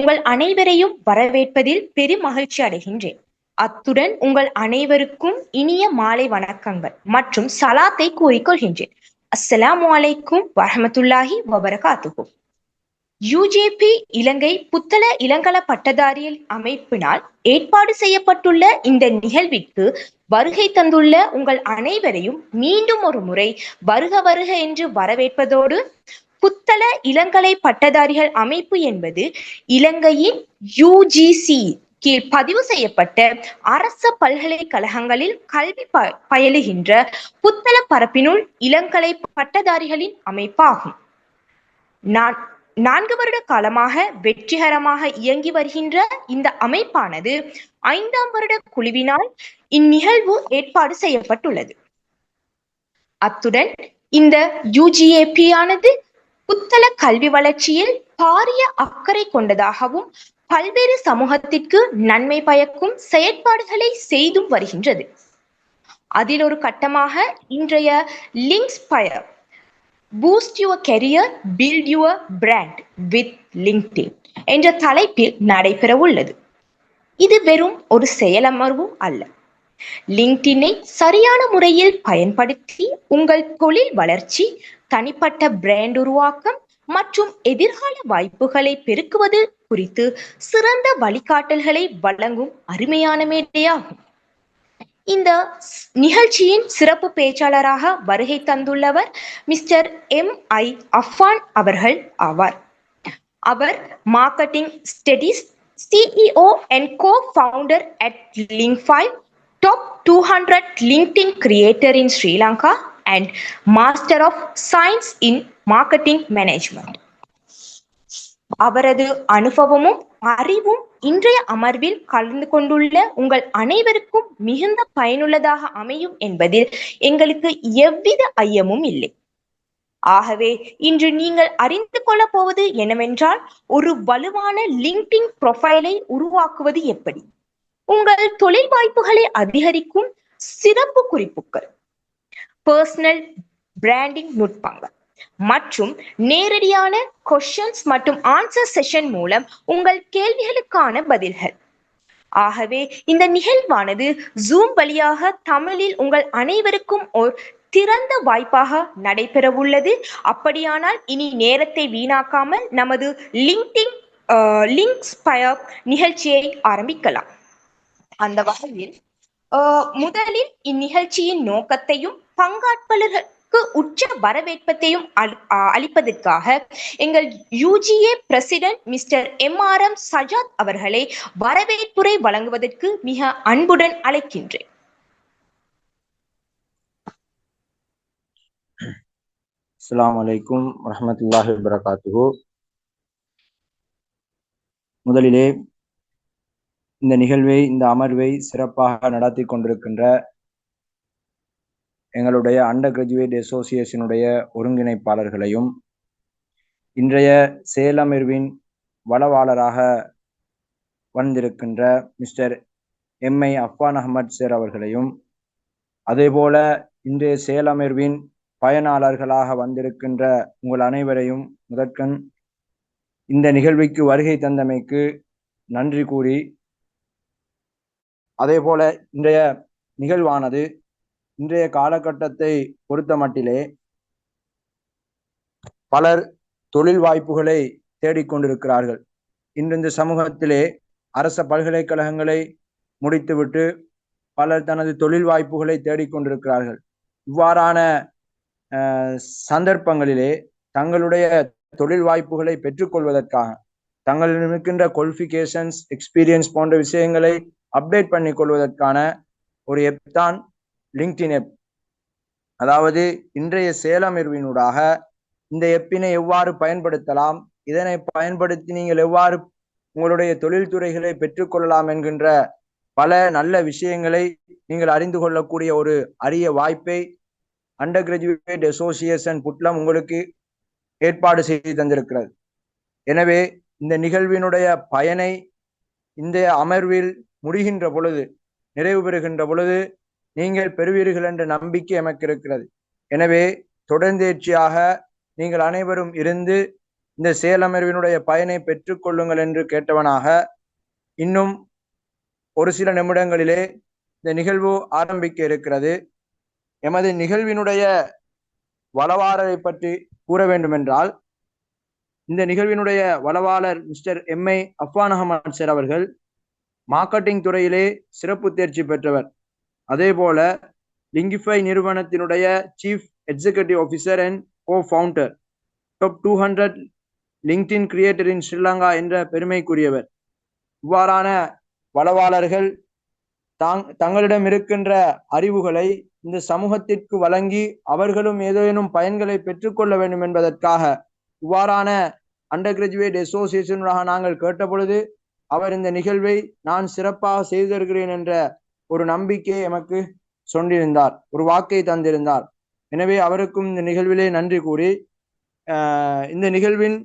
உங்கள் அனைவரையும் வரவேற்பதில் பெரும் மகிழ்ச்சி அடைகின்றேன். அத்துடன் உங்கள் அனைவருக்கும் இனிய மாலை வணக்கங்கள் மற்றும் சலாத்தை கூறிக்கொள்கின்றேன். அஸ்ஸலாமு அலைக்கும் வரஹ்மத்துல்லாஹி வபரகாத்துஹு. யுஜேபி இலங்கை புத்தள இளங்கல பட்டதாரிகள் அமைப்பினால் ஏற்பாடு செய்யப்பட்டுள்ள இந்த நிகழ்விற்கு வருகை தந்துள்ள உங்கள் அனைவரையும் மீண்டும் ஒரு முறை வருக வருக என்று வரவேற்பதோடு, புத்தள இளங்கலை பட்டதாரிகள் அமைப்பு என்பது இலங்கையின் யுஜிசி கீழ் பதிவு செய்யப்பட்ட அரச பல்கலைக்கழகங்களில் கல்வி பயிலுகின்ற புத்தள பரப்பினுள் இளங்கலை பட்டதாரிகளின் அமைப்பாகும். 4 வருட காலமாக வெற்றிகரமாக இயங்கி வருகின்ற இந்த அமைப்பானது 5ஆம் வருட குழுவினால் இந்நிகழ்வு ஏற்பாடு செய்யப்பட்டுள்ளது. அத்துடன் இந்த யுஜிஏபி ஆனது புத்தள கல்வி வளர்ச்சியில் பாரிய அக்கறை கொண்டதாகவும் பல்வேறு சமூகத்திற்கு நன்மை பயக்கும் செயற்பாடுகளை செய்தும் வருகின்றது. அதில் ஒரு கட்டமாக இன்றைய Linkspire boost your career build your brand with LinkedIn என்ற தலைப்பில் நடைபெற உள்ளது. இது வெறும் ஒரு செயலமர்வும் அல்ல. லிங்க்டினை சரியான முறையில் பயன்படுத்தி உங்கள் தொழில் வளர்ச்சி, தனிப்பட்ட பிராண்ட் உருவாக்கம் மற்றும் எதிர்கால வாய்ப்புகளை பெருக்குவது குறித்து சிறந்த வழிகாட்டல்களை வழங்கும் அருமையான மேடையாகும். இந்த நிகழ்ச்சியின் சிறப்பு பேச்சாளராக வருகை தந்துள்ளவர் மிஸ்டர் M.I. அஃபான் அவர்கள் ஆவார். அவர் marketing studies CEO and co-founder at Link5, top 200 LinkedIn creator in Sri Lanka and Master of Science in Marketing Management. அவரது அனுபவமும் அறிவும் இன்றைய அமர்வில் கலந்து கொண்டுள்ள உங்கள் அனைவருக்கும் மிகுந்த பயனுள்ளதாக அமையும் என்பதில் எங்களுக்கு எவ்வித ஐயமும் இல்லை. ஆகவே இன்று நீங்கள் அறிந்து கொள்ள போவது என்னவென்றால், ஒரு வலுவான லிங்க்டின் ப்ரொஃபைலை உருவாக்குவது எப்படி, உங்கள் தொழில் வாய்ப்புகளை அதிகரிக்கும் சிறப்பு குறிப்புகள், பர்சனல் பிராண்டிங் நுட்பங்கள் மற்றும் நேரடியான கொஸ்டின்ஸ் மற்றும் ஆன்சர் செஷன் மூலம் உங்கள் கேள்விகளுக்கான பதில்கள். ஆகவே இந்த நிகழ்வானது ஜூம் வழியாக தமிழில் உங்கள் அனைவருக்கும் ஒரு திறந்த வாய்ப்பாக நடைபெற உள்ளது. அப்படியானால் இனி நேரத்தை வீணாக்காமல் நமது லிங்க்ஸ்பயர் நிகழ்ச்சியை ஆரம்பிக்கலாம். அந்த வகையில் முதலில் இந்நிகழ்ச்சியின் நோக்கத்தையும் பங்காற்பாளர்களுக்கு உச்ச வரவேற்பத்தையும் அளிப்பதற்காக எங்கள் UGA president mister MRM Sajjad அவர்களை வரவேற்புரை வழங்குவதற்கு மிக அன்புடன் அழைக்கின்றேன். அஸ்ஸலாமு அலைக்கும் வரஹ்மத்துல்லாஹி வபரகாத்துஹு. முதலிலே இந்த நிகழ்வை, இந்த அமர்வை சிறப்பாக நடத்தி கொண்டிருக்கின்ற எங்களுடைய அண்டர் கிராஜுவேட் அசோசியேஷனுடைய ஒருங்கிணைப்பாளர்களையும், இன்றைய செயலமர்வின் வளவாளராக வந்திருக்கின்ற mister M.I. Affan Ahmad sir அவர்களையும், அதேபோல இன்றைய செயலமர்வின் பயனாளர்களாக வந்திருக்கின்ற உங்கள் அனைவரையும் முதற்கண் இந்த நிகழ்வுக்கு வருகை தந்தமைக்கு நன்றி கூறி, அதேபோல இன்றைய நிகழ்வானது இன்றைய காலகட்டத்தை பொறுத்த மட்டிலே பலர் தொழில் வாய்ப்புகளை தேடிக்கொண்டிருக்கிறார்கள். இன்று இந்த சமூகத்திலே அரச பல்கலைக்கழகங்களை முடித்துவிட்டு பலர் தனது தொழில் வாய்ப்புகளை தேடிக்கொண்டிருக்கிறார்கள். இவ்வாறான சந்தர்ப்பங்களிலே தங்களுடைய தொழில் வாய்ப்புகளை பெற்றுக்கொள்வதற்காக தங்களிடம் இருக்கின்ற குவாலிஃபிகேஷன்ஸ், எக்ஸ்பீரியன்ஸ் போன்ற விஷயங்களை அப்டேட் பண்ணி கொள்வதற்கான ஒரு எப் தான் லிங்க்டின் எப். அதாவது இன்றைய செயலமர்வினூடாக இந்த எப்பினை எவ்வாறு பயன்படுத்தலாம், இதனை பயன்படுத்தி நீங்கள் எவ்வாறு உங்களுடைய தொழில்துறைகளை பெற்றுக்கொள்ளலாம் என்கின்ற பல நல்ல விஷயங்களை நீங்கள் அறிந்து கொள்ளக்கூடிய ஒரு அரிய வாய்ப்பை அண்டர் கிராஜுவேட் அசோசியேஷன் புட்லம் உங்களுக்கு ஏற்பாடு செய்து தந்திருக்கிறது. எனவே இந்த நிகழ்வினுடைய பயனை இந்த அமர்வில் முடிகின்ற பொழுது, நிறைவு பெறுகின்ற பொழுது நீங்கள் பெறுவீர்கள் என்ற நம்பிக்கை எமக்கு இருக்கிறது. எனவே தொடர்ந்தேர்ச்சியாக நீங்கள் அனைவரும் இருந்து இந்த செயலமர்வினுடைய பயனை பெற்றுக்கொள்ளுங்கள் என்று கேட்டவனாக இன்னும் ஒரு சில நிமிடங்களிலே இந்த நிகழ்வு ஆரம்பிக்க இருக்கிறது. எமது நிகழ்வினுடைய வளவாளரை பற்றி கூற வேண்டும் என்றால், இந்த நிகழ்வினுடைய வளவாளர் mister Mi Affan Ahmed sir அவர்கள் மார்க்கெட்டிங் துறையிலே சிறப்பு தேர்ச்சி பெற்றவர். அதே போல லிங்கிஃபை நிறுவனத்தினுடைய chief executive officer and co founder, top 200 LinkedIn creator in Sri Lanka என்ற பெருமைக்குரியவர். இவ்வாறான வளவாளர்கள் தங்களிடம் இருக்கின்ற அறிவுகளை இந்த சமூகத்திற்கு வழங்கி அவர்களும் ஏதேனும் பயன்களை பெற்றுக்கொள்ள வேண்டும் என்பதற்காக இவ்வாறான அண்டர் கிராஜுவேட் அசோசியேஷனாக நாங்கள் கேட்டபொழுது அவர் இந்த நிகழ்வை நான் சிறப்பாக செய்து தருகிறேன் என்ற ஒரு நம்பிக்கையை எமக்கு சொல்லியிருந்தார், ஒரு வாக்கை தந்திருந்தார். எனவே அவருக்கும் இந்த நிகழ்விலே நன்றி கூறி இந்த நிகழ்வின்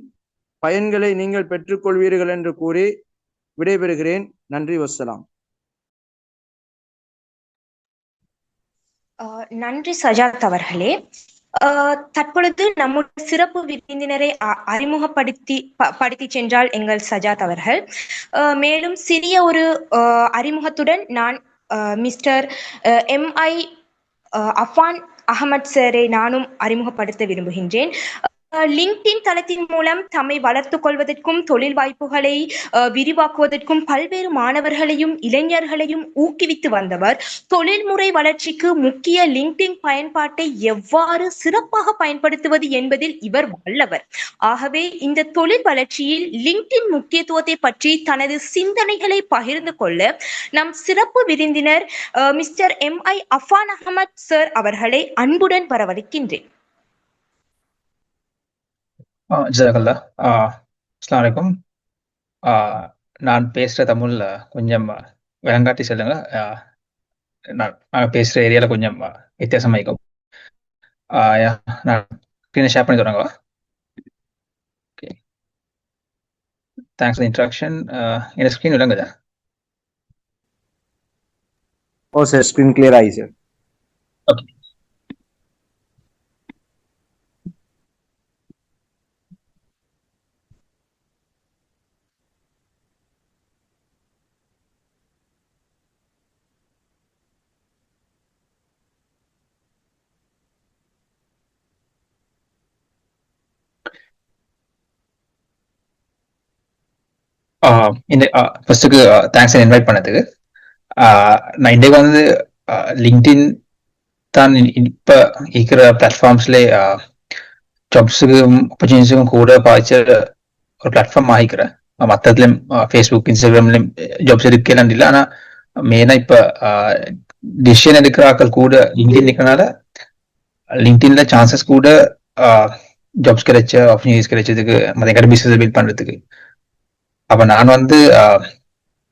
பயன்களை நீங்கள் பெற்றுக்கொள்வீர்கள் என்று கூறி விடைபெறுகிறேன். நன்றி, வஸ்ஸலாம். நன்றி சஜாத் அவர்களே. தற்பொழுது நம்முடைய சிறப்பு விருந்தினரை அறிமுகப்படுத்தி சென்றால் எங்கள் சஜாத் அவர்கள். மேலும் சிறிய ஒரு அறிமுகத்துடன் நான் மிஸ்டர் எம்ஐ அஃபான் அஹமத் சாரை நானும் அறிமுகப்படுத்த விரும்புகின்றேன். லிங்க்டின் தளத்தின் மூலம் தம்மை வளர்த்துக் கொள்வதற்கும் தொழில் வாய்ப்புகளை விரிவாக்குவதற்கும் பல்வேறு மாணவர்களையும் இளைஞர்களையும் ஊக்குவித்து வந்தவர். தொழில்முறை வளர்ச்சிக்கு முக்கிய லிங்க்டின் பயன்பாட்டை எவ்வாறு சிறப்பாக பயன்படுத்துவது என்பதில் இவர் வல்லவர். ஆகவே இந்த தொழில் வளர்ச்சியில் லிங்க்டின் முக்கியத்துவத்தை பற்றி தனது சிந்தனைகளை பகிர்ந்து கொள்ள நம் சிறப்பு விருந்தினர் mister Mi Affan Ahmed sir அவர்களை அன்புடன் வரவழைக்கின்றேன். ஜஸாக்கல்லா. அஸ்ஸலாமு அலைக்கும். நான் பேசுகிற தமிழ் கொஞ்சம் விளங்காட்டி சொல்லுங்க. நான் பேசுகிற ஏரியாவில் கொஞ்சம் வித்தியாசமாயிக்கும். நான் ஸ்க்ரீனை ஷேர் பண்ணி தராங்க. Okay, thanks for interaction. என்ன ஸ்க்ரீன் விளங்குதா? ஓ சார், ஸ்க்ரீன் கிளியர் ஆகி சார். ஓகே. இந்த ஃபர்ஸ்ட்டுக்கு தேங்க்ஸ் இன்வைட் பண்ணதுக்கு. நான் இன்றைக்கு வந்து லிங்க்டின் தான் இப்போ இருக்கிற பிளாட்ஃபார்ம்ஸ்லே ஜாப்ஸுக்கும் ஆப்பர்ச்சுனிட்டிஸுக்கும் கூட பாய்ச்ச ஒரு பிளாட்ஃபார்ம் ஆகிக்கிறேன். மற்றதுலையும் ஃபேஸ்புக், இன்ஸ்டாகிராம்லையும் ஜாப்ஸ் இருக்கேன் இல்லை. ஆனால் மெயினாக இப்போ டிசிஷன் எடுக்கிற ஆட்கள் கூட லிங்க்டின் இருக்கிறனால லிங்க்டின்ல சான்சஸ் கூட ஜாப்ஸ் கிடைச்ச ஆப்பர்ச்சுனிட்டிஸ் கிடைச்சதுக்கு மற்ற பிஸ்னஸ் பில்ட் பண்ணுறதுக்கு. அப்போ நான் வந்து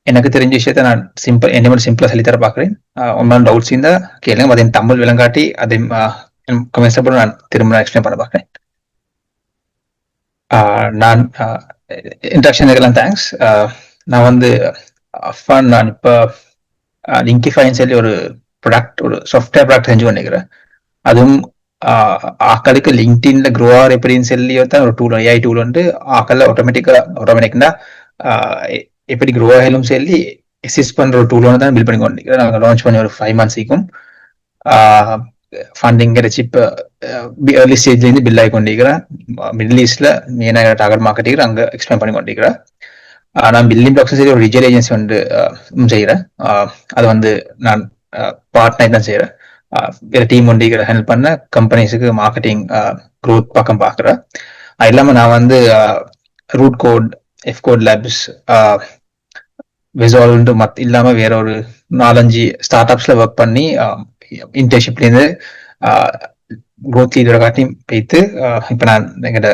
எனக்கு தெரிஞ்ச விஷயத்த நான் சிம்பிளா சொல்லித்தர பார்க்குறேன். ஒன்றும் டவுட்ஸ் இருந்தால் கேளுங்க. அதை தமிழ் விளங்காட்டி அதை கமெண்ட்ஸ் நான் திரும்ப எக்ஸ்பிளைன் பண்ண பார்க்குறேன். நான் இன்ட்ராக்ஷன் இதெல்லாம் தேங்க்ஸ். நான் வந்து அஃபான், நான் இப்போ லிங்கிஃபைன்னு சொல்லி ஒரு ப்ராடக்ட், ஒரு சாஃப்ட்வேர் ப்ராடக்ட் செஞ்சு பண்ணிக்கிறேன். அதுவும் ஆக்களுக்கு லிங்க்டின்ல க்ரோ ஆகிற எப்படின்னு சொல்லி தான் ஒரு டூல், ஏஐ டூல் வந்து ஆக்கள் ஆட்டோமேட்டிக்னா எப்படி க்ரோ ஆகலும் சொல்லி அசிஸ்ட் பண்ற ஒரு டூல் தான் பில்ட் பண்ணி கொண்டிருக்கிறேன். நாங்கள் லான்ச் பண்ணி ஒரு 5 months ஃபண்டிங் கிடைச்சி இப்போ ஏர்லி ஸ்டேஜ்லேருந்து பில் ஆகி கொண்டிருக்கிறேன். மிடில் ஈஸ்ட்ல மெயினாக டார்கெட் மார்க்கெட்டிங் அங்கே எக்ஸ்பிளைன் பண்ணி கொண்டிருக்கிறேன். நான் பில்டிங் பிளாக்ஸ் சரி ஒரு ரிஜல் ஏஜென்சி வந்து செய்கிறேன். அதை வந்து நான் பார்ட்னர் தான் செய்கிறேன். வேறு டீம் ஒன்று ஹேண்டில் பண்ண கம்பெனிஸுக்கு மார்க்கெட்டிங் க்ரோத் பக்கம் பார்க்குறேன். அது இல்லாமல் நான் வந்து ரூட் கோட், எஃப்கோட் லேப்ஸ், விசால்வ்டு இல்லாமல் வேற ஒரு 4-5 ஸ்டார்ட் அப்ஸ்ல ஒர்க் பண்ணி இன்டர்ன்ஷிப்லேருந்து க்ரோத் லீடரை காட்டி போய்த்து இப்போ நான் எங்கிட்ட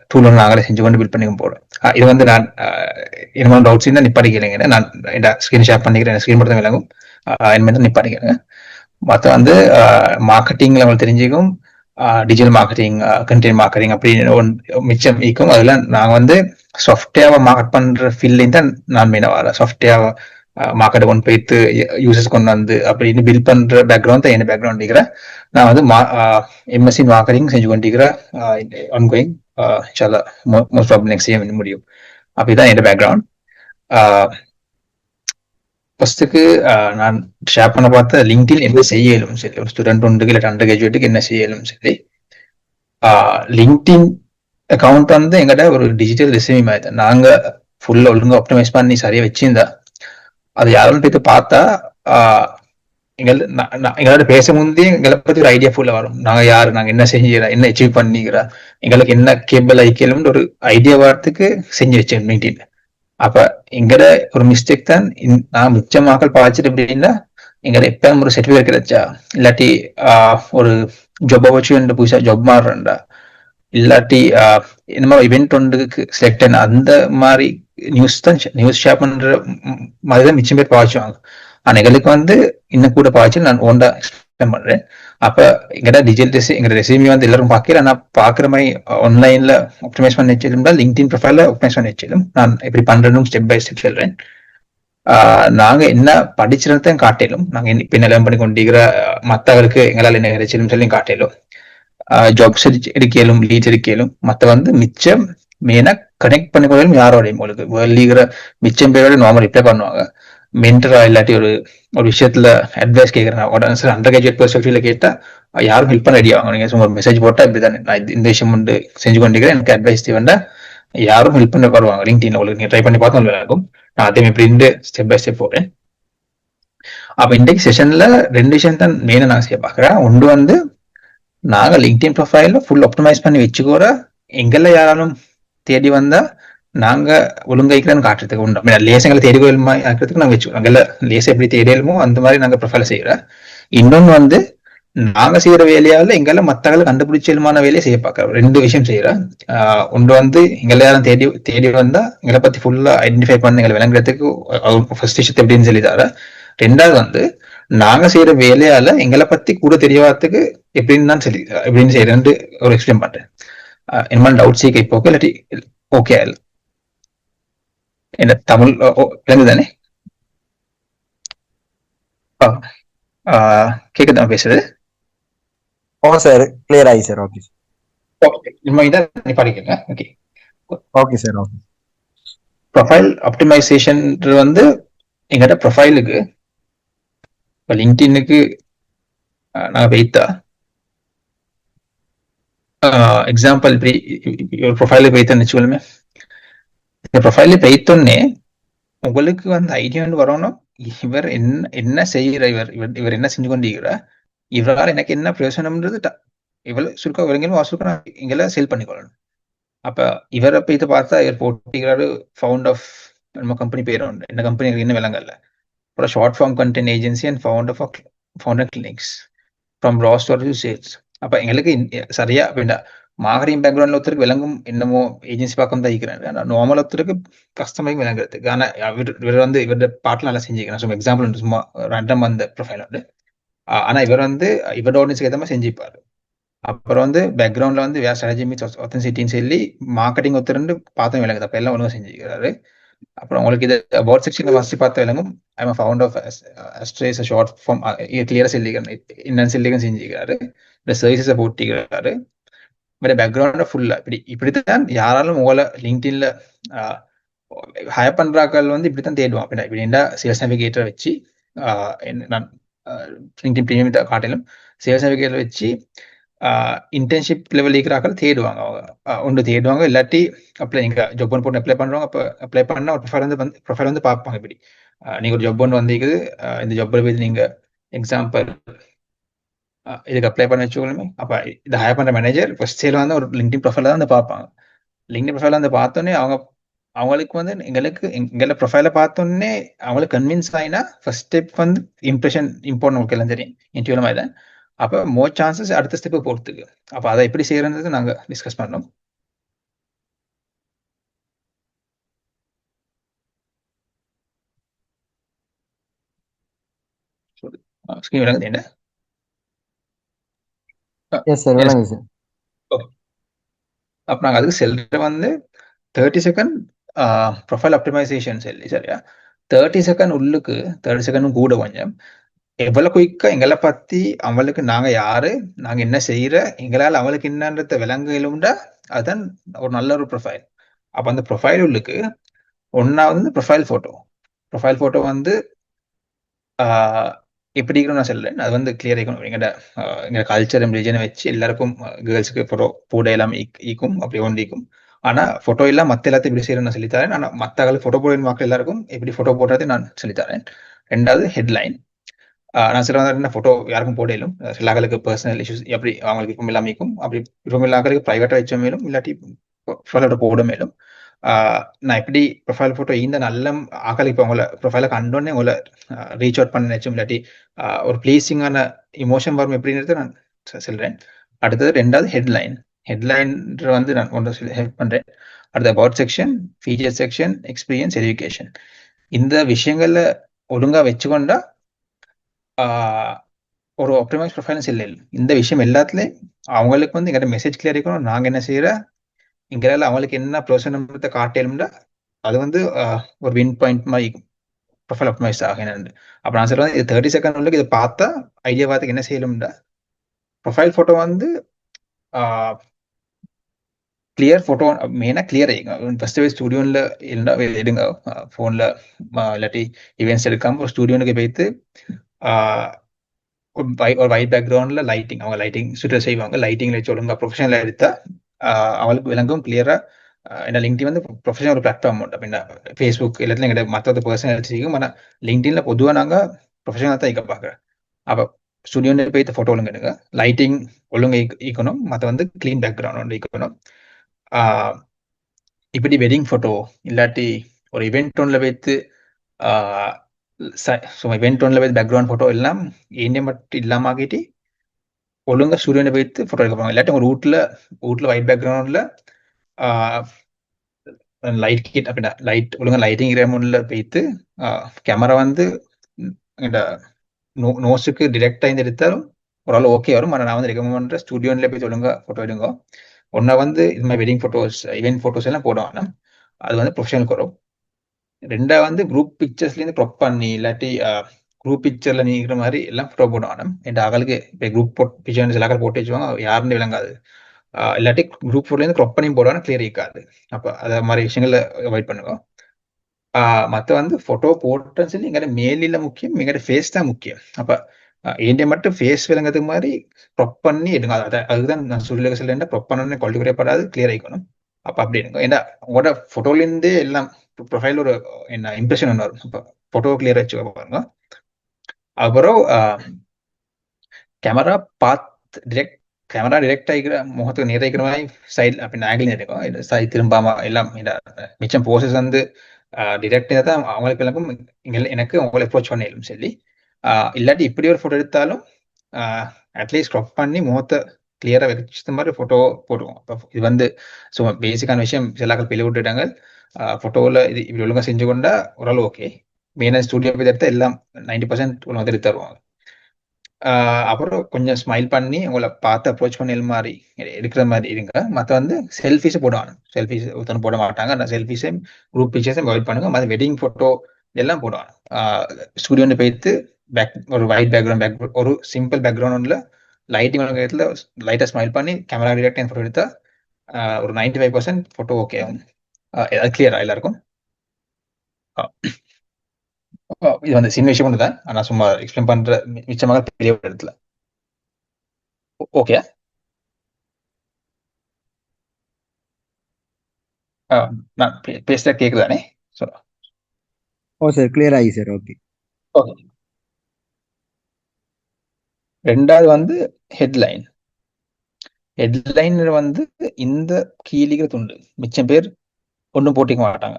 டூல் ஒன்று நாங்களே செஞ்சு கொண்டு பில்ட் பண்ணி போகிறேன். இது வந்து நான் என்ன டவுட்ஸ் இருந்தால் நிப்பாடிக்கிறேங்க. நான் ஸ்க்ரீன் ஷேர் பண்ணிக்கிறேன். ஸ்க்ரீன் மட்டும் விளங்கும் என்ன நிப்பாடிக்கிறேங்க. மற்ற வந்து மார்க்கெட்டிங்ல அவங்களுக்கு தெரிஞ்சுக்கும், டிஜிட்டல் மார்க்கெட்டிங், கண்டென்ட் மார்க்கெட்டிங் அப்படின்னு மிச்சம் இருக்கும். அதில் நாங்கள் வந்து சாஃப்ட்வேரை மார்க்கெட் பண்ணுற ஃபீல்ட்லேயும் தான் நான் மெயினாக வரேன். சாஃப்ட்வேர் மார்க்கெட்டை கொண்டு போய்த்து யூசர்ஸ் கொண்டு வந்து அப்படின்னு பில்ட் பண்ணுற பேக்ரவுண்ட் தான் என்ன பேக்ரவுண்ட் இருக்கிறேன். நான் வந்து எம்எஸ்சி மார்க்கெட்டிங் செஞ்சு கொண்டிருக்கிறேன் ஆன்கோயிங். இன்ஷால்லா மோஸ்ட் ப்ராப்ளம் நெக்ஸ்ட் இயர் முடியும். அப்படிதான் என் பேக்ரவுண்ட். ஃபர்ஸ்ட்டுக்கு நான் ஷேர் பண்ண பார்த்த லிங்க்டின் என்ன செய்யலும் சரி, ஒரு ஸ்டூடெண்ட் ஒன்றுக்கு இல்லை அண்டர் கிராஜுவேட்டுக்கு என்ன செய்யலும் சரி, லிங்க்டின் அக்கௌண்ட் வந்து எங்கள்கிட்ட ஒரு டிஜிட்டல் ரெசியூம் மாதிரி தான். நாங்கள் ஃபுல்லாக ஒழுங்காக ஆப்டிமைஸ் பண்ணி சரியாக வச்சிருந்தா அது யாரும் போய் பார்த்தா எங்களோட பேச முந்தே எங்களை பத்தி ஒரு ஐடியா ஃபுல்லா வரும். நாங்க யாரு, நாங்க என்ன செஞ்சுக்கிறோம், என்ன அச்சீவ் பண்ணிக்கிறோம், எங்களுக்கு என்ன கேபிள் ஐக்கியலும்னு ஒரு ஐடியா வரத்துக்கு செஞ்சு வச்சேன் மீட்டிங். அப்ப எங்கட ஒரு மிஸ்டேக் தான் நான் மிச்சமாக்கள் பாய்ச்சிட்டு அப்படின்னா எங்கட எப்ப ஒரு சர்டிபிகேட் கிடைச்சா இல்லாட்டி ஒரு ஜாப் ஆப்பர்ச்சுனிட்டி புதுசா ஜாப் மாறுறா இல்லாட்டி இந்த மாதிரி இவெண்ட் ஒன்றுக்கு செலக்ட் ஆன அந்த மாதிரி நியூஸ் ஷேர் பண்ற மாதிரி தான் மிச்சம் பேர் பாய்ச்சுவாங்க. ஆனா எங்களுக்கு வந்து இன்னும் கூட பாய்ச்சி நான் ஓண்டா எக்ஸ்பிளைன் பண்றேன். அப்ப எங்கடா டிஜிட்டல் எங்க ரெசியூமே வந்து எல்லாரும் பாக்கிறேன். நான் பாக்குற மாதிரி ஆன்லைன்ல ஆப்டிமைஸ் பண்ணி வச்சிருந்தா லிங்க்டின் ப்ரொஃபைல ஆப்டிமைஸ் பண்ணி வச்சிடும். நான் எப்படி பண்றேன்னு ஸ்டெப் பை ஸ்டெப் சொல்றேன். நாங்க என்ன படிச்சிருந்தான் காட்டிலும், நாங்க இப்ப நிலம் பண்ணி கொண்டிருக்கிற மத்தவருக்கு எங்களால் என்ன கிடைச்சிடும் சொல்லி காட்டிலும், ஜாப்ஸ் எடுக்கலும், லீட்ஸ் எடுக்கலும், மத்த வந்து மிச்சம் மெயினா கனெக்ட் பண்ணிக்கொள்ளும் யாரோடையும். உங்களுக்கு வேர்ல்டுகிற மிச்சம் பேரோட நார்மல் ரிப்ளை பண்ணுவாங்க. மென்டரா இல்லாட்டி ஒரு விஷயத்துல அட்வைஸ் கேட்கறேன் உடனே அண்டர் கிராஜுவேட் பெர்ஸ்பெக்டிவ்ல கேட்டா யாரும் ஹெல்ப் பண்ண ரெடி ஆகும். நீங்க சும்மா ஒரு மெசேஜ் போட்டா இப்படிதான் நான் இந்த விஷயம் வந்து செஞ்சு கொண்டிருக்கிறேன், எனக்கு அட்வைஸ் தேவைண்டா யாரும் ஹெல்ப் பண்ண வருவாங்க. லிங்க்டின்ல உங்களுக்கு நீங்க ட்ரை பண்ணி பார்த்தா நல்லா இருக்கும். நான் அதே எப்படி ஸ்டெப் பை ஸ்டெப் போறேன். அப்ப இன்றைக்கு செஷன்ல 2 விஷயம் தான் மெயினா நான் செய்ய பாக்குறேன். ஒன்று வந்து நாங்க லிங்க்டின் ப்ரொஃபைல ஃபுல் ஆப்டிமைஸ் பண்ணி வச்சுக்கோற எங்கெல்லாம் யாராலும் தேடி வந்தா நாங்க ஒழுங்கைக்கிறேன்னு காட்டுறதுக்கு உண்டு. லேசங்களை தேடி ஆக்கிறதுக்கு நாங்க வச்சுக்கோம். அங்கெல்லாம் லேச எப்படி தேடியலுமோ அந்த மாதிரி நாங்க ப்ரொஃபைல செய்யறோம். இன்னொன்னு வந்து நாங்க செய்யற வேலையால எங்கெல்லாம் மத்தவங்களை கண்டுபிடிச்சலுமான வேலையை செய்ய பார்க்கறோம். 2 விஷயம் செய்யறோம். ஒன்று வந்து எங்களை யாரும் தேடி வந்தா எங்களை பத்தி ஃபுல்லா ஐடென்டிஃபை பண்ணி எங்களை விளங்குறதுக்கு ஃபர்ஸ்ட் விஷயத்தை எப்படின்னு சொல்லி தர. 2வது வந்து நாங்க செய்யற வேலையால எங்களை பத்தி கூட தெரியவாதத்துக்கு எப்படின்னு தான் சொல்லி எப்படின்னு செய்யறேன்னு ஒரு எக்ஸ்பிளைன் பண்றேன். என்ன டவுட் சீக்க இப்போ இல்லாட்டி ஓகே என்ன தமிழ் விளங்குதானே? கேக்குதா பேசுறது? சார் கிளியர் ஆகி சார். ஓகே நீ படிக்கல. Okay okay sir. Okay. Profile optimization வந்து எங்கிட்ட ப்ரொஃபைலுக்கு இப்போ லிங்க்டின்னுக்கு நான் வைத்தா எக்ஸாம்பிள் இப்படி ஒரு ப்ரொஃபைலுக்கு வைத்தேன்னு வச்சுக்கோமே. இந்த ப்ரொஃபைல வைத்தோன்னே உங்களுக்கு வந்து ஐடியா வந்து வரணும், இவர் என்ன செய்கிற, இவர் என்ன செஞ்சு கொண்டிருக்கிறார், இவரால் எனக்கு என்ன பிரயோசனம்ன்றது இவ்வளவு சுருக்க விலங்கிலும் வாசுக்க இங்கெல்லாம் சேல் பண்ணிக்கொள்ளணும். அப்ப இவரை போய் பார்த்தா இவர் போட்டிக்கிறாரு ஃபவுண்ட் ஆஃப் நம்ம கம்பெனி பேர் உண்டு. இந்த கம்பெனி என்ன விலங்கல்ல அப்புறம் short form content agency and founder clinics from raw store to sales. அப்ப எங்களுக்கு சரியா அப்படின்னா மார்க்கெட்டிங் பேக்ரவுண்ட்ல ஒருத்தருக்கு விளங்கும் என்னமோ ஏஜென்சி பக்கம் தான் இருக்கிறாரு. ஆனா நார்மல் ஒருத்தருக்கு கஸ்டமருக்கு விளங்குறதுக்கு. ஆனா இவர் வந்து இவரோட பாட்டில் நல்லா செஞ்சுக்கிறேன். சும்மா எக்ஸாம்பிள் சும்மா ரெண்டம் அந்த ப்ரொஃபைல் உண்டு. ஆனா இவர் வந்து இவரோட ஆடியன்ஸுக்கு ஏற்ற மாதிரி செஞ்சுப்பாரு. அப்புறம் வந்து பேக்ரவுண்ட்ல வந்து வேற ஸ்ட்ராட்டஜி மீன்ஸ் ஒத்தன்சிட்டின்னு சொல்லி மார்க்கெட்டிங் ஒருத்தர் பார்த்தும் விளங்குது. அப்ப எல்லாம் ஒழுங்காக செஞ்சுக்கிறாரு. அப்புறம் உங்களுக்கு இது அபவுட் செக்ஷன்ல ஃபர்ஸ்ட் பார்த்து விளங்கும் ஐம் ஃபவுண்ட் ஆஃப் அஸ்ட்ரேஸ் ஷார்ட் ஃபார்ம் கிளியரா சொல்லிக்கிறேன் என்னன்னு சொல்லிக்க செஞ்சுக்கிறாரு. இந்த சர்வீசஸை போட்டிக்கிறாரு. பேக்ரவுண்ட ஃபுல்லா இப்படித்தான் யாராலும் உங்களை லிங்க்டின்ல ஹயர் பண்றாக்கள் வந்து இப்படித்தான் தேடுவான். அப்படின்னா சேல்ஸ் நேவிகேட்டர் வச்சு நான் லிங்க்டின் பிரீமியம் காட்டிலும் சேல்ஸ் நேவிகேட்டர் வச்சு இன்டர்ன்ஷிப் லெவல் இருக்கிறாக்கள் தேடுவாங்க. அவங்க ஒன்று தேடுவாங்க, இல்லாட்டி அப்ளை நீங்க ஜாப் ஒன்று போட்டு அப்ளை பண்றவங்க. அப்போ அப்ளை பண்ணா ஒரு ப்ரொஃபைல் வந்து பார்ப்பாங்க. இப்படி நீங்க ஒரு ஜாப் ஒன்று வந்திருக்குது, இந்த ஜாப்ல போய் நீங்க எக்ஸாம்பிள் இதுக்கு அப்ளை பண்ண வச்சுக்கோமே. அப்ப இதை ஹயர் பண்ற மேனேஜர் ஃபர்ஸ்ட் சேல் வந்து ஒரு லிங்க்டின் ப்ரொஃபைல தான் வந்து பார்ப்பாங்க. லிங்க்டின் ப்ரொஃபைல வந்து பார்த்தோன்னே அவங்களுக்கு வந்து எங்களை ப்ரொஃபைல பார்த்தோன்னே அவங்களுக்கு கன்வின்ஸ் ஆயினா ஃபர்ஸ்ட் ஸ்டெப் வந்து இம்ப்ரெஷன் இம்பார்ட்டன். உங்களுக்கு எல்லாம் தெரியும் இன்டர்வியூல மாதிரி தான். அப்போ மோர் சான்சஸ் அடுத்த ஸ்டெப் போறதுக்கு. அப்ப அதை எப்படி செய்யறது நாங்க டிஸ்கஸ் பண்ணோம். ஸ்கிரீன் விளங்குது என்ன? அப்ப நாங்க அதுக்கு செல்ற வந்து 30 செகண்ட் ப்ரொஃபைல் ஆப்டிமைசேஷன் சொல்லி சரியா 30 செகண்ட் உள்ளுக்கு 30 செகண்டும் கூட கொஞ்சம் எவ்வளவு குயிக்கா எங்களை பத்தி அவங்களுக்கு நாங்க யாரு, நாங்க என்ன செய்யற, எங்களால அவங்களுக்கு என்னன்றத விளங்கும்டா அதுதான் ஒரு நல்ல ஒரு ப்ரொஃபைல். அப்ப அந்த ப்ரொஃபைல் உள்ளுக்கு ஒன்னாவது ப்ரொஃபைல் போட்டோ. ப்ரொஃபைல் போட்டோ வந்து எப்படி இருக்கணும் நான் சொல்றேன். அது வந்து கிளியர் ஆகணும். எங்க கல்ச்சர் ரிலிஜனை வச்சு எல்லாருக்கும் கேர்ள்ஸுக்கு போட்டோ போட எல்லாம் ஈக்கும் அப்படி ஒன்று ஈக்கும். ஆனா போட்டோ எல்லாம் மத்த எல்லாத்தையும் இப்படி செய்யணும் நான் சொல்லித்தரேன். ஆனா மத்த போட்டோ போடுற மக்கள் எல்லாருக்கும் எப்படி போட்டோ போடுறது நான் சொல்லித்தரேன். ரெண்டாவது ஹெட்லைன். நான் சில வந்து போட்டோ யாருக்கும் போடலும், சில ஆக்களுக்கு பர்சனல் இஷ்யூஸ் எப்படி அவங்களுக்கு இப்போ எல்லாம் மீக்கும், அப்படி ரொம்ப ஆக்களுக்கு பிரைவேட்டா வச்ச மேலும் இல்லாட்டி ப்ரொஃபைலோட போட மேலும் நான் எப்படி ப்ரொஃபைல் போட்டோ இந்த நல்ல ஆக்களுக்கு இப்போ உங்களை ப்ரொஃபைலை கண்டோன்னே உங்களை ரீச் அவுட் பண்ண நினைச்சும் இல்லாட்டி ஒரு ப்ளீஸிங்கான இமோஷன் வரும் எப்படின்றது நான் சொல்றேன். அடுத்தது ரெண்டாவது ஹெட்லைன். ஹெட்லைன் வந்து நான் ஒன்று ஹெல்ப் பண்றேன். அடுத்த about section, feature section, experience, education. இந்த விஷயங்கள்ல ஒழுங்கா வச்சுக்கொண்டா ஒரு ஆப்டிமைஸ் ப்ரொஃபைல்ஸ் இல்லை. இந்த விஷயம் எல்லாத்துலயும் அவங்களுக்கு வந்து எங்கிட்ட மெசேஜ் கிளியர் இருக்கணும். நாங்க என்ன செய்யற எங்களால அவங்களுக்கு என்ன ப்ரோசனத்தை காட்டலும்னா அது வந்து ஒரு வின் பாயிண்ட் மாதிரி ப்ரொஃபைல் ஆப்டிமைஸ் ஆகினு. அப்ப நான் சொல்றேன் இது 30 செகண்ட் உள்ளுக்கு இதை பார்த்தா ஐடியா பார்த்து என்ன செய்யலும்டா ப்ரொஃபைல் போட்டோ வந்து கிளியர் போட்டோ மெயினா கிளியர் ஆகிக்கும். ஃபர்ஸ்ட் ஸ்டுடியோல இருந்தா எடுங்க, போன்ல இல்லாட்டி இவெண்ட்ஸ் எடுக்காம ஒரு ஸ்டுடியோனுக்கு போயிட்டு ஒரு ஒயிட் பேக்ரவுண்ட்ல லைட்டிங், அவங்க லைட்டிங் சுற்ற செய்வாங்க. லைட்டிங்ல வச்சு ஒழுங்கா ப்ரொஃபஷனலா எடுத்தா அவளுக்கு விளங்கும் கிளியரா. ஏன்னா லிங்க்டின் வந்து ப்ரொஃபஷனல் ஒரு பிளாட்ஃபார்ம் உண்டு. அப்படின்னா ஃபேஸ்புக் எல்லாத்துலையும் எங்கிட்ட மற்ற பர்சனல் செய்யும். ஆனால் லிங்க்டின்ல பொதுவாக நாங்கள் ப்ரொஃபஷனலாக தான் இக்க பார்க்குறேன். அப்போ ஸ்டுடியோன்னு போய் ஃபோட்டோ ஒழுங்கு எடுங்க, லைட்டிங் ஒழுங்கு ஈக்கணும், மற்ற வந்து கிளீன் பேக்ரவுண்ட் ஒன்று ஈக்கணும். இப்படி வெட்டிங் ஃபோட்டோ இல்லாட்டி ஒரு இவெண்ட் ஒன்றில் வைத்து இவெண்ட் ஒன்றில் வைத்து பேக்ரவுண்ட் ஃபோட்டோ எல்லாம் ஏண்டிய மட்டும் இல்லாம ஆகிட்டு ஒழுங்கா ஸ்டுடியோல போயிட்டு ஃபோட்டோ எடுக்க போவாங்க. இல்லாட்டி உங்க வீட்டில் ஒயிட் பேக்ரவுண்ட்ல லைட் கிட் அப்படின்னா லைட் ஒழுங்கா லைட்டிங் ரேமுன்ல போயிட்டு கேமரா வந்து நோஸுக்கு டிரெக்டா இருந்து எடுத்தாலும் ஓரளவு ஓகே வரும். ஆனால் நான் வந்து ரெக்கமெண்ட் பண்றேன் ஸ்டுடியோல போய் ஒழுங்கா ஃபோட்டோ எடுங்க. ஒன்னா வந்து இது மாதிரி வெட்டிங் ஃபோட்டோஸ், இவெண்ட் ஃபோட்டோஸ் எல்லாம் போடுவாங்க, அது வந்து ப்ரொஃபஷனல் வரும். ரெண்டா வந்து குரூப் பிக்சர்ஸ்ல இருந்து க்ராப் பண்ணி இல்லாட்டி குரூப் பிக்சர்ல நீக்கிற மாதிரி எல்லாம் ஃபோட்டோ போடுவாங்க. என் அகலுக்கு இப்போ குரூப் பிக்சர் சில போட்டு வச்சுவாங்க, யாருன்னு விளங்காது. இல்லாட்டி குரூப் ஃபோட்டோல இருந்து க்ராப் பண்ணி போடுவாங்க, கிளியர் இருக்காது. அப்ப அத மாதிரி விஷயங்களை அவாய்ட் பண்ணுங்க. மற்ற வந்து போட்டோ போட்டோன்னு சொல்லி எங்கிட்ட மேலில முக்கியம், எங்கிட்ட ஃபேஸ் தான் முக்கியம். அப்ப ஏண்டிய மட்டும் ஃபேஸ் விளங்குறதுக்கு மாதிரி க்ராப் பண்ணி எடுங்க. அதுதான் நான் சொல்ல க்ராப் பண்ணணும்னு குவாலிட்டி குறையப்படாது, கிளியர் ஆகிக்கணும். அப்ப அப்படி எடுங்க. ஏன்னா உங்களோட போட்டோல இருந்தே எல்லாம் ப்ரொஃபைல் ஒரு என்ன இம்ப்ரெஷன் ஒன்று வரும். அப்ப போட்டோ கிளியர் வச்சு பாருங்க. அப்புறம் கேமரா பார்த்து கேமரா டிரெக்ட் ஆகிக்கிற முகத்துக்கு நேரிக்கிற மாதிரி சைட் அப்படி ஆங்கிள் இருக்கும். சைட் திரும்பாம எல்லாம் மிச்சம் போசஸ் வந்து டிரெக்டாக தான் அவங்களுக்கு எனக்கும் எனக்கு உங்களை அப்ரோச் பண்ணிடும் சொல்லி. இல்லாட்டி இப்படி ஒரு ஃபோட்டோ எடுத்தாலும் அட்லீஸ்ட் க்ராப் பண்ணி முகத்தை கிளியரா வச்ச மாதிரி ஃபோட்டோ போடுவோம். இது வந்து சும்மா பேசிக்கான விஷயம். சிலாக்கள் பிள்ளை விட்டுட்டாங்க ஃபோட்டோவில் இது இப்படி ஒழுங்காக செஞ்சு கொண்டா ஓரளவு ஓகே. மெயினாக ஸ்டூடியோ போய் எடுத்தால் எல்லாம் 90% ஒழுங்காக எடுத்து தருவாங்க. அப்புறம் கொஞ்சம் ஸ்மைல் பண்ணி உங்களை பார்த்து அப்ரோச் பண்ணி மாதிரி எடுக்கிற மாதிரி இருங்க. மற்ற வந்து செல்ஃபிஸை போடுவாங்க. செல்ஃபிஸ் ஒருத்தனை போட மாட்டாங்க. அந்த செல்ஃபிஸை குரூப் பிக்சர்ஸையும் அவாய்ட் பண்ணுங்க. மற்ற வெட்டிங் ஃபோட்டோ எல்லாம் போடுவாங்க. ஸ்டுடியோன்னு போயிட்டு ஒரு ஒயிட் பேக்ரவுண்ட் ஒரு சிம்பிள் பேக்ரவுண்ட்ல லைட்டிங் இடத்துல லைட்டா ஸ்மைல் பண்ணி கேமரா டிரெக்ட் ஃபோட்டோ எடுத்தா ஒரு 95% ஃபோட்டோ ஓகே ஆகும். அது கிளியரா எல்லாருக்கும். இது வந்து சின்ன விஷயம் ஒன்று தான், ஆனால் சும்மா எக்ஸ்பிளைன் பண்ற மிச்சமாக பெரிய இடத்துல. ஓகே, நான் பேசுற கேக்குதானே? ஓ சார், கிளியர் ஆகி சார். Okay okay. ரெண்டாவது வந்து ஹெட்லைன். ஹெட்லைன் வந்து இந்த கீழிக்கிற துண்டு மிச்சம் பேர் ஒன்றும் போட்டிக்க மாட்டாங்க.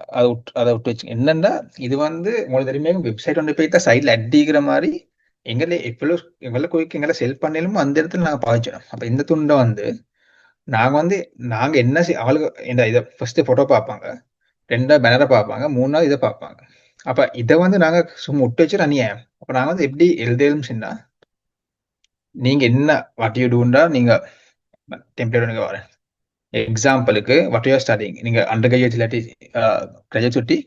அதை விட்டு வச்சு என்னன்னா இது வந்து உங்களுக்கு தெரியுமே வெப்சைட் ஒன்று போய் தான் சைட்ல அடிக்கிற மாதிரி எங்களை கோய்க்கு எங்களை செல் பண்ணலும் அந்த இடத்துல நாங்கள் பாதிச்சிடும். அப்ப இந்த துண்டை வந்து நாங்க என்ன அவளுக்கு இந்த இதை ஃபர்ஸ்ட் போட்டோ பார்ப்பாங்க, ரெண்டாவது பேனரை பார்ப்பாங்க, மூணாவது இதை பார்ப்பாங்க. அப்ப இதை வந்து நாங்க சும்மா விட்டு வச்சு அநியாயம். அப்ப நாங்க வந்து எப்படி எழுதலும் சொன்னா நீங்க என்ன வாட் யூ டூண்டா நீங்க டெம்ப்ளேட் வரேன். எக்ஸாம்பிளுக்கு வாட் யூ ஆர் ஸ்டடிங், நீங்க அண்டர் கிராஜுவேட் இல்லாட்டி கிராஜுவேட் சுட்டி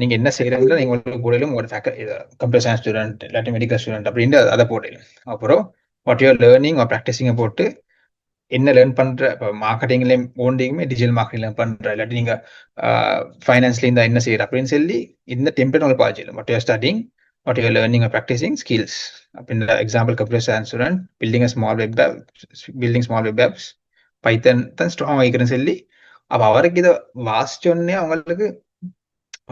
நீங்க என்ன செய்யறீங்களோ நீங்க உங்களுக்கு போடலும் ஒரு கம்ப்யூட்டர் சயின்ஸ் ஸ்டூடெண்ட் இல்லாட்டி மெடிக்கல் ஸ்டூடெண்ட் அப்படின்னு அதை போடலும். அப்புறம் வாட் யூஆர் லேர்னிங் ப்ராக்டிஸிங்கை போட்டு என்ன லேர்ன் பண்ற, இப்போ மார்க்கெட்டிங்லேயும் ஓண்டிங்குமே டிஜிட்டல் மார்க்கெட்டிங் லேர்ன் பண்ற, இல்லாட்டி நீங்க ஃபைனான்ஸ்ல இருந்தா என்ன செய்யற அப்படின்னு சொல்லி இந்த டெம்ப்ளேட் உங்களுக்கு பாதிச்சிடும். What you're studying, what you're learning practising skills அப்படின்ற example computer science student building small web apps Python தான் ஸ்ட்ராங் ஆகிக்கிறேன்னு சொல்லி அப்ப அவருக்கு இதை வாசிச்சோடனே அவங்களுக்கு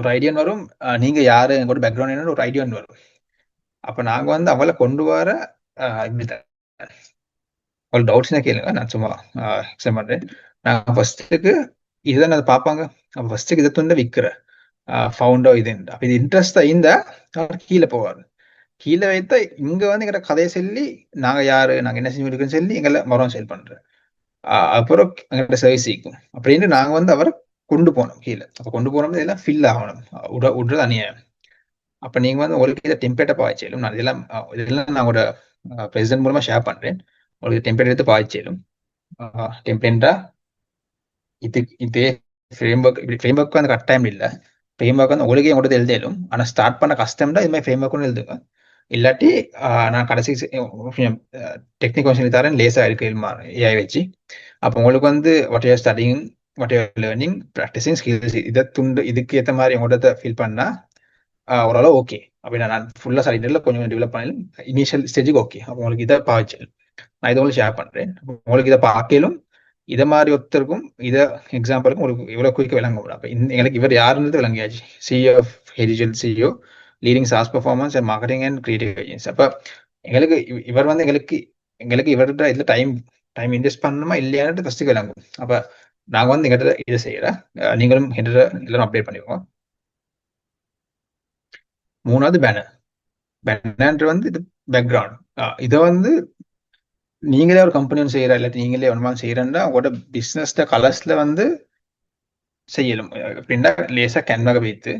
ஒரு ஐடியா வரும். நீங்க யாரு, எங்களோட பேக்ரவுண்ட் என்ன ஒரு ஐடியா வரும். அப்ப நாங்க வந்து அவளை கொண்டு வர இப்படித்தான் உங்களுக்கு டவுட்ஸ்னா கேளுங்க, நான் சும்மா எக்ஸ்பிளைன் பண்றேன். நான் ஃபர்ஸ்ட்டுக்கு இதுதான் அதை பார்ப்பாங்க. அப்போ ஃபர்ஸ்ட்டுக்கு இதை துண்டு விற்கிற ஃபவுண்டோ இது. அப்ப இது இன்ட்ரெஸ்ட் இருந்தா அவர் கீழே போவார். கீழே வைத்தா இங்க வந்து எங்கிட்ட கதையை சொல்லி நாங்க யாரு, நாங்க என்ன செஞ்சு இருக்கோன்னு சொல்லி எங்களை மரம் சேல் பண்றேன். அப்புறம் எங்கிட்ட சர்வீஸ் இருக்கும் அப்படின்னு நாங்க வந்து அவரை கொண்டு போனோம் கீழே. அப்ப கொண்டு போனோம் இதெல்லாம் ஃபில் ஆகணும், விடுறது அநியாயம். அப்ப நீங்க வந்து உங்களுக்கு இதை டெம்ப்ளேட்டை பாய்ச்சலும், நான் இதெல்லாம் நான் ஒரு பிரசிடென்ட் மூலமா ஷேர் பண்றேன். உங்களுக்கு டெம்ப்ளேட் எடுத்து பாய்ச்சலும். டெம்ப்ளேட்டா இதே ஃப்ரேம்ஒர்க் வந்து கட்டாயம் இல்லை. ஃப்ரேம்ஒர்க் வந்து உங்களுக்கே உங்களோட எழுதிடும். ஆனா ஸ்டார்ட் பண்ண கஷ்டம் தான் இது மாதிரி ஃப்ரேம்ஒர்க் ஒன்று எழுதுங்க. இல்லாட்டி நான் கடைசி டெக்னிக் கொஞ்சம் தரேன், லேசா இருக்கு ஏஐ வச்சு. அப்போ உங்களுக்கு வந்து what you're studying, what you're learning, practicing skills இதை துண்டு இதுக்கு ஏற்ற மாதிரி உங்களோட ஃபீல் பண்ணா ஓரளவு ஓகே. அப்படின்னா நான் ஃபுல்லா சைடில் கொஞ்சம் டெவலப் பண்ணலும் இனிஷியல் ஸ்டேஜுக்கு ஓகே. அப்போ உங்களுக்கு இதை பாய்ச்சல் நான் இதை உங்களுக்கு ஷேர் பண்றேன். உங்களுக்கு இதை பார்க்கலும் இதை மாதிரி ஒருத்தருக்கும் இதை எக்ஸாம்பிளுக்கும் உங்களுக்கு இவ்வளவு குயிக்க விளங்க முடியும். அப்போ எங்களுக்கு இவர் யாருன்றது விளங்கியாச்சு. சிஇஓ ஆஃப் ஹெரிஜல், CEO leading SaaS performance and marketing and creative agency. அப்ப எங்களுக்கு இவர் வந்து எங்களுக்கு இவர்கிட்ட இதுல டைம் இன்வெஸ்ட் பண்ணணுமா இல்லையான்னு ஃபர்ஸ்ட் விளங்கும். அப்ப நாங்க வந்து எங்கிட்ட இதை செய்யறேன், நீங்களும் எல்லாரும் அப்டேட் பண்ணிடுவோம். மூணாவது பேனர் வந்து இது பேக்ரவுண்ட். இதை வந்து நீங்களே ஒரு கம்பெனி ஒன்று செய்யற, இல்லாட்டி நீங்களே ஒன்றுமா செய்யறேன்னா உங்களோட பிசினஸ் கலர்ஸ்ல வந்து செய்யலும். அப்படின்னா லேசா கேன்வாக வைத்து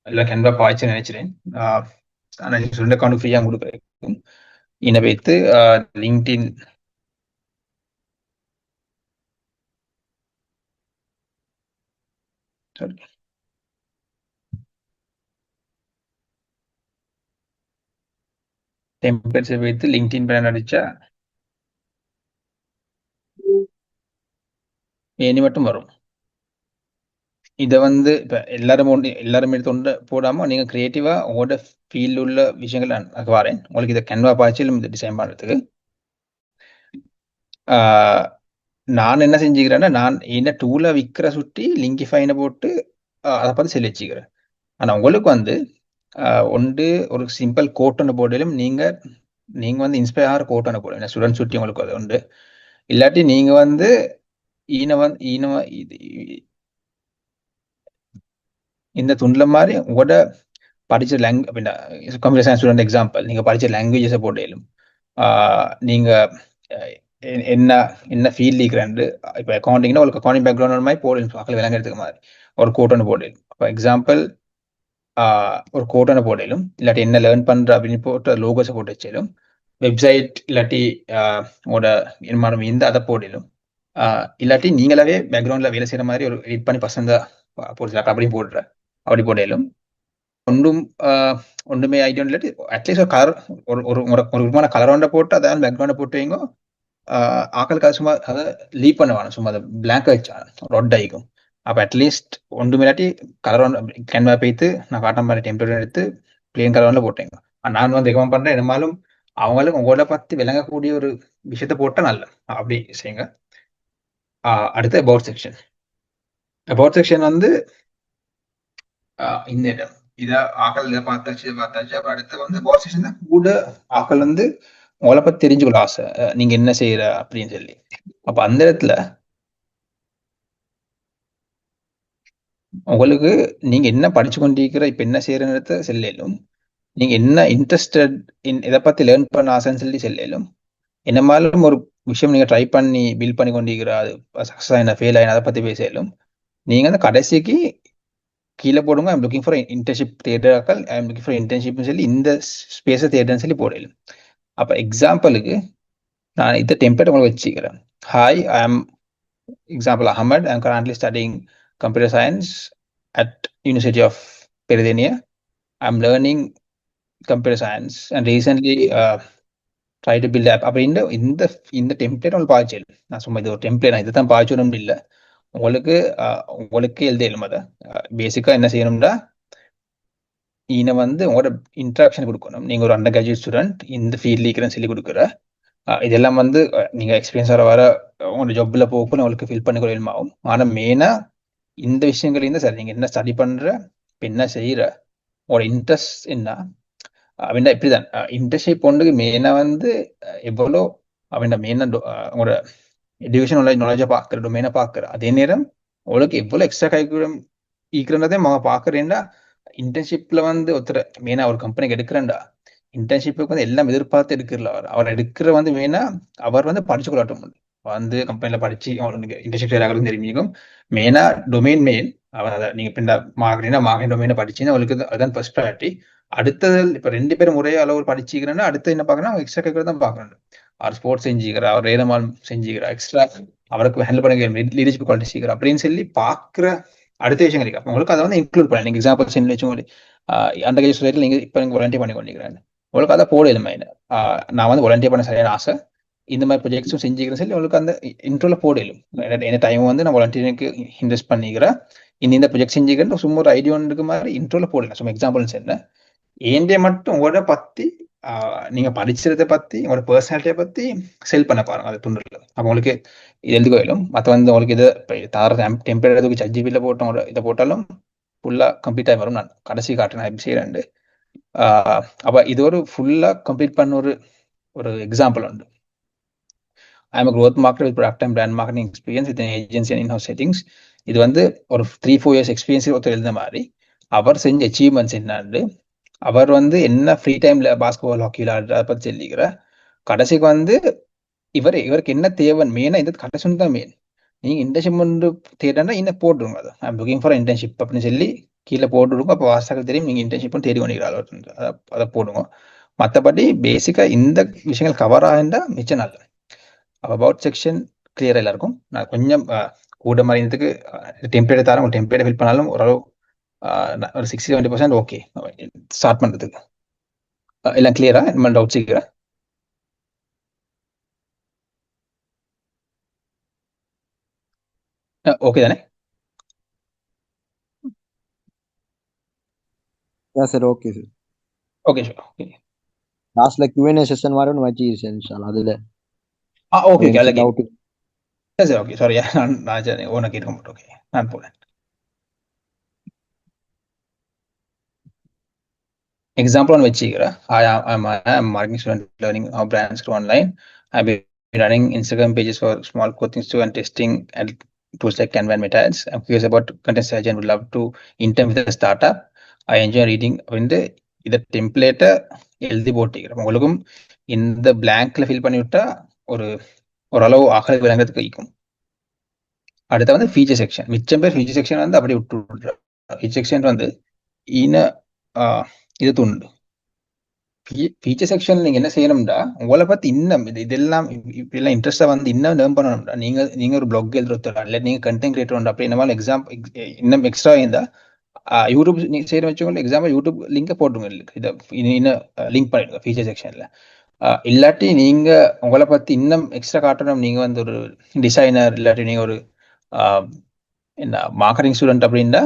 இல்லை கேன்வா பாய்ச்சு நினைச்சிறேன். ரெண்டு அக்கௌண்ட் ஃப்ரீயாக கொடுக்குறேன். இதை வைத்து லிங்க்டின் டெம்ப்ளேட்ஸை வைத்து லிங்க்டின் பேனர் அடிச்சா ஏனி மட்டும் வரும். இதை வந்து இப்போ எல்லாரும் எடுத்து போடாம நீங்க கிரியேட்டிவா உங்களோட ஃபீல்டு உள்ள விஷயங்கள் நான் வரேன். உங்களுக்கு இதை கேன்வா பாய்ச்சிலும் இந்த டிசைன் பண்றதுக்கு நான் என்ன செஞ்சுக்கிறேன்னா, நான் என்ன டூலை விற்கிற சுற்றி லிங்கிஃபைனை போட்டு அதை பார்த்து செல் வச்சுக்கிறேன். ஆனா உங்களுக்கு வந்து ஒன்று ஒரு சிம்பிள் கோட் ஒன்று போட்டாலும் நீங்க வந்து இன்ஸ்பயர் ஆகிற கோட் ஒன்று போடுங்க ஸ்டூடெண்ட் சுற்றி உங்களுக்கு அது உண்டு. இல்லாட்டி நீங்க வந்து இந்த துண்டுல மாதிரி உங்களோட படிச்ச அப்படின்னா கம்ப்யூட்டர் சயின்ஸ் ஸ்டூடெண்ட் எக்ஸாம்பிள் நீங்க படிச்ச லாங்குவேஜஸை போட்டாலும் நீங்க என்ன ஃபீல்ட் இருக்கிறாண்டு. இப்போ அக்கௌண்டிங்னா உங்களுக்கு அக்கௌண்டிங் பேக்ரவுண்ட் மாதிரி போடணும், மக்கள் விளங்குறதுக்கு மாதிரி ஒரு கோட் ஒன்று போடலும். இப்போ எக்ஸாம்பிள் ஒரு கோட் ஒன்று போடலும், இல்லாட்டி என்ன லேர்ன் பண்ற அப்படின்னு போட்டு லோகோஸை போட்டு வச்சாலும், வெப்சைட் இல்லாட்டி உங்களோட என்மானம் இந்த அதை போடலும். இல்லாட்டி நீங்களாவே பேக்ரவுண்ட்ல வேலை செய்யற மாதிரி ஒரு எடிட் பண்ணி பசங்க போட்டு அப்படி போடலும். ஒன்றுமே ஐடியா இல்லாட்டி அட்லீஸ்ட் ஒரு கலர் ஒரு விதமான கலர் ஒன்றை போட்டு அதான் பேக்ரவுண்டை போட்டு வைங்க. ஆக்களுக்கு அது சும்மா அதை லீவ் பண்ணுவாங்க, சும்மா அதை பிளாங்க் வச்சா ரொட் ஆகிக்கும். அப்போ அட்லீஸ்ட் ஒன்றுமே இல்லாட்டி கலர் ஒன்று கேன்வா போய்த்து நான் காட்ட மாதிரி டெம்ப்ளேட் எடுத்து பிளேன் கலர் ஒன்றில் போட்டேங்க. நான் வந்து ரெக்கமெண்ட் பண்றேன், என்னமாலும் அவங்களுக்கு உங்களோட பார்த்து விளங்கக்கூடிய ஒரு விஷயத்த போட்டா நல்ல அப்படி செய்யுங்க. அடுத்து அபவுட் செக்ஷன் வந்து இந்த இடம் இதை ஆக்கள் இதை பார்த்தாச்சு. அப்புறம் அடுத்து வந்து அபவுட் செக்ஷன் தான் கூட ஆக்கள் வந்து உங்களை பத்தி தெரிஞ்சுக்கொள்ள ஆசை, நீங்க என்ன செய்யற அப்படின்னு சொல்லி. அப்ப அந்த இடத்துல உங்களுக்கு நீங்க என்ன படிச்சு கொண்டிருக்கிற, இப்ப என்ன செய்யறத செல்லும், நீங்க என்ன இன்ட்ரெஸ்டட் இதை பத்தி லேர்ன் பண்ண ஆசைன்னு சொல்லி செல்லும். என்ன மாதிரிலும் ஒரு விஷயம் நீங்க ட்ரை பண்ணி பில்ட் பண்ணி கொண்டிருக்கிற, அது சக்சஸ் ஆயினா ஃபெயில் ஆயினா அதை பத்தி பேசலும். நீங்க அந்த கடைசிக்கு கீழே போடுங்க, ஐம் லுக்கிங் ஃபார் இன்டர்ன்ஷிப் தேடுறாக்கள், ஐம் லுக்கிங் ஃபார் இன்டர்ன்ஷிப்னு சொல்லி இந்த ஸ்பேஸை தேடுன்னு சொல்லி போடலும். அப்ப எக்ஸாம்பிளுக்கு நான் இந்த டெம்ப்ளேட் உங்களுக்கு வச்சுக்கிறேன். ஹாய், ஐ ஆம் எக்ஸாம்பிள் அஹமத், ஐ ஆம் currently studying computer science at University of Peradeniya. I'm learning computer science and recently try to build app. அப்ப இந்த டெம்ப்ளேட் உங்களுக்கு பாய்ச்சல். நான் சும்மா இது ஒரு டெம்ப்ளேட் நான் இதுதான் பாய்ச்சணும் இல்லை. உங்களுக்கு எழுத இயலும் அதை. பேசிக்கா என்ன செய்யணும்னா இன உங்களோட இன்ட்ராக்ஷன் கொடுக்கணும். நீங்க ஒரு அண்டர் கிராஜுவேட் ஸ்டூடெண்ட் இந்த ஃபீல்ட்ல இருக்கிறேன்னு சொல்லி கொடுக்குற இதெல்லாம் நீங்க எக்ஸ்பீரியன்ஸ் வர உங்களோட ஜாப்ல போக்குன்னு உங்களுக்கு ஃபீல் பண்ணி கொள்ளும் ஆகும். ஆனா மெயினா இந்த விஷயங்கள் இருந்தா சரி, நீங்க என்ன ஸ்டடி பண்ற, என்ன செய்யற, உங்களோட இன்ட்ரெஸ்ட் என்ன அப்படின்னா இப்படிதான் இன்டர்ன்ஷிப் ஒன்றுக்கு மெயினா எவ்வளோ அப்படின்னா மெயினா உங்களோட எஜுகேஷன் நாலேஜை பார்க்குற, டொமைனை பார்க்குற அதே நேரம் உங்களுக்கு எவ்வளோ எக்ஸ்ட்ரா கரிக்குலம் ஈக்குறதே பார்க்குறேன்டா. இன்டர்ன்ஷிப்ல ஒருத்தர் மெயினா ஒரு கம்பெனிக்கு எடுக்கிறேன்டா, இன்டர்ன்ஷிப்புக்கு எல்லாம் எதிர்பார்த்து எடுக்கிறல அவர் எடுக்கிற மெயினா அவர் படிச்சு கொள்ளட்டும் கம்பெனில படிச்சு அவங்களுக்கு இன்டர்ன்ஷிப் ஆகிறது தெரியும். மெயினா டொமைன் மெயின் அவர் அதை நீங்க பின்ன மார்க்கெட்டிங் டொமைனை படிச்சுன்னா அவங்களுக்கு அதுதான் ஃபர்ஸ்ட் ப்ரையாரிட்டி. அடுத்தது இப்ப 2 பேரும் ஒரே அளவு படிச்சுக்கிறேன்னா அடுத்து என்ன பார்க்கணும், அவங்க எக்ஸ்ட்ரா கரிக்குலர் தான் பார்க்கணும். அவர் ஸ்போர்ட்ஸ் செஞ்சுக்கிறா, அவர் ரேதமால் செஞ்சுக்கிறா, எக்ஸ்ட்ரா அவருக்கு ஹேண்டில் பண்ண லீடர்ஷிப் குவாலிட்டி செய்கிறா அப்படின்னு சொல்லி பார்க்குற அடுத்த விஷயம் கிடைக்கும். உங்களுக்கு அதை இன்க்ளூட் பண்ணலாம். நீங்க எக்ஸாம்பிள் செஞ்சு வச்சு அந்த கேஸ் ரேட்டில் நீங்க இப்போ நீங்க வாலண்டியர் பண்ணி கொண்டிருக்கிறேன், உங்களுக்கு அதை போட இல்லை. நான் வாலண்டியர் பண்ண சரியான ஆசை, இந்த மாதிரி ப்ரொஜெக்ட்ஸும் செஞ்சுக்கிறேன் சொல்லி உங்களுக்கு அந்த இன்ட்ரோல போடலும். என்ன டைம் நான் வாலண்டியருக்கு இன்வெஸ்ட் பண்ணிக்கிறேன், இந்த ப்ரொஜெக்ட் செஞ்சுக்கிறேன் சும்மா ஒரு ஐடியா ஒன்றுக்கு மாதிரி இன்ட்ரோல போடலாம். சும்மா எக்ஸாம்பிள்ஸ் என்ன ஏண்டே மட்டும் உங்களோட பத்தி நீங்க படிச்சதை பத்தி உங்களோட பர்சனாலிட்டியை பத்தி செல் பண்ண பாருங்க அது துண்டுல. அப்போ உங்களுக்கு இது எழுதுக்கோயிலும் மற்ற உங்களுக்கு இதை தார டெம்பரேச்சர் சஜ்ஜிபியில் போட்டோம் இதை போட்டாலும் ஃபுல்லா கம்ப்ளீட் ஆகி வரும். நான் கடைசி காட்டுறேன் எப்படி செய்யறேன். அப்ப இது ஒரு ஃபுல்லா கம்ப்ளீட் பண்ண ஒரு எக்ஸாம்பிள் உண்டு. I am a growth marketer with product and brand marketing experience with an agency and in-house settings. இது ஒரு 3-4 years எக்ஸ்பீரியன்ஸ் ஒருத்தர் எழுந்த மாதிரி அவர் செஞ்ச அச்சீவ்மெண்ட்ஸ் என்னன்னு, அவர் என்ன ஃப்ரீ டைம்ல பாஸ்கெட்பால் ஹாக்கி விளையாடுற பத்தி சொல்லிக்கிற கடைசிக்கு இவருக்கு என்ன தேவைன்னு மெயினா இந்த கடைசி தான் மெயின். நீங்க இன்டர்ன்ஷிப் தேடனா இன்னும் போட்டுருங்க. அது I am looking for internship அப்படின்னு சொல்லி கீழே போட்டுருங்க. அப்போ வாசகர்கள் தெரியும் நீங்க இன்டர்ன்ஷிப் தேடி பண்ணிக்கிறாள், அதை போடுங்க. மற்றபடி பேசிக்கா இந்த விஷயங்கள் கவர் ஆகிண்டா மிச்சம் நல்லது. அபவுட் செக்ஷன் கிளியரா எல்லாருக்கும். நான் கொஞ்சம் கூட மாதிரி டெம்ப்ளேட் தரேன். டெம்ப்ளேட் ஃபில் பண்ணாலும் ஓரளவு ஒரு 60-70% ஓகே ஸ்டார்ட் பண்றதுக்கு. எல்லாம் கிளியரா? நம்ம டவுட் சீக்கிரம் ஓகே தானே? Yes sir, okay sir. Okay sure. Okay லாஸ்ட்ல Q&A செஷன் மாதிரி ஒன்று வச்சிருக்கேன் இன்ஷால்லா. அதுல ஓகே ஓகே அதில் டவுட் சரி ஓகே சாரி நான் உனக்கு இருக்க மாட்டேன். ஓகே நான் போகிறேன். Example on வச்சுக்கிறேன். I'm marketing student learning how brands grow online. I've been running Instagram pages for small clothing store and testing and tools like Canva and Meta ads. I'm curious about content strategy and would love to intern with a startup. I enjoy reading. இதை டெம்ப்ளேட்டை எழுதி போட்டிக்கிறேன். உங்களுக்கும் இந்த பிளாங்க்ல fill பண்ணி விட்டா ஓரளவு ஆக்களுக்கு விளங்குறதுக்கு வைக்கும். அடுத்த ஃபீச்சர் செக்ஷன். மிச்சம் பேர் ஃபீச்சர் செக்ஷன் அப்படி விட்டு ஃபீச்சர் செக்ஷன் இது துண்டு. ஃபீச்சர் செக்ஷன் நீங்க என்ன செய்யணும்டா, உங்களை பத்தி இன்னும் இதெல்லாம் இப்படிலாம் இன்ட்ரெஸ்டா இன்னும் லேர்ன் பண்ணணும்டா. நீங்க ஒரு பிளாக் எழுதுறா இல்லை நீங்க கண்டென்ட் கிரியேட்டர் அப்படி என்ன இன்னும் எக்ஸ்ட்ரா இருந்தா யூடியூப் நீங்க செய்யற வச்சுக்கோங்க. எக்ஸாம்பிள் யூடியூப் லிங்கை போட்டுங்க, இதை இன்னும் லிங்க் பண்ணிடுங்க ஃபீச்சர் செக்ஷன்ல. இல்லாட்டி நீங்க உங்களை பத்தி இன்னும் எக்ஸ்ட்ரா காட்டணும். நீங்க ஒரு டிசைனர் இல்லாட்டி நீங்க ஒரு என்ன மார்க்கெட்டிங் ஸ்டூடெண்ட் அப்படின்னா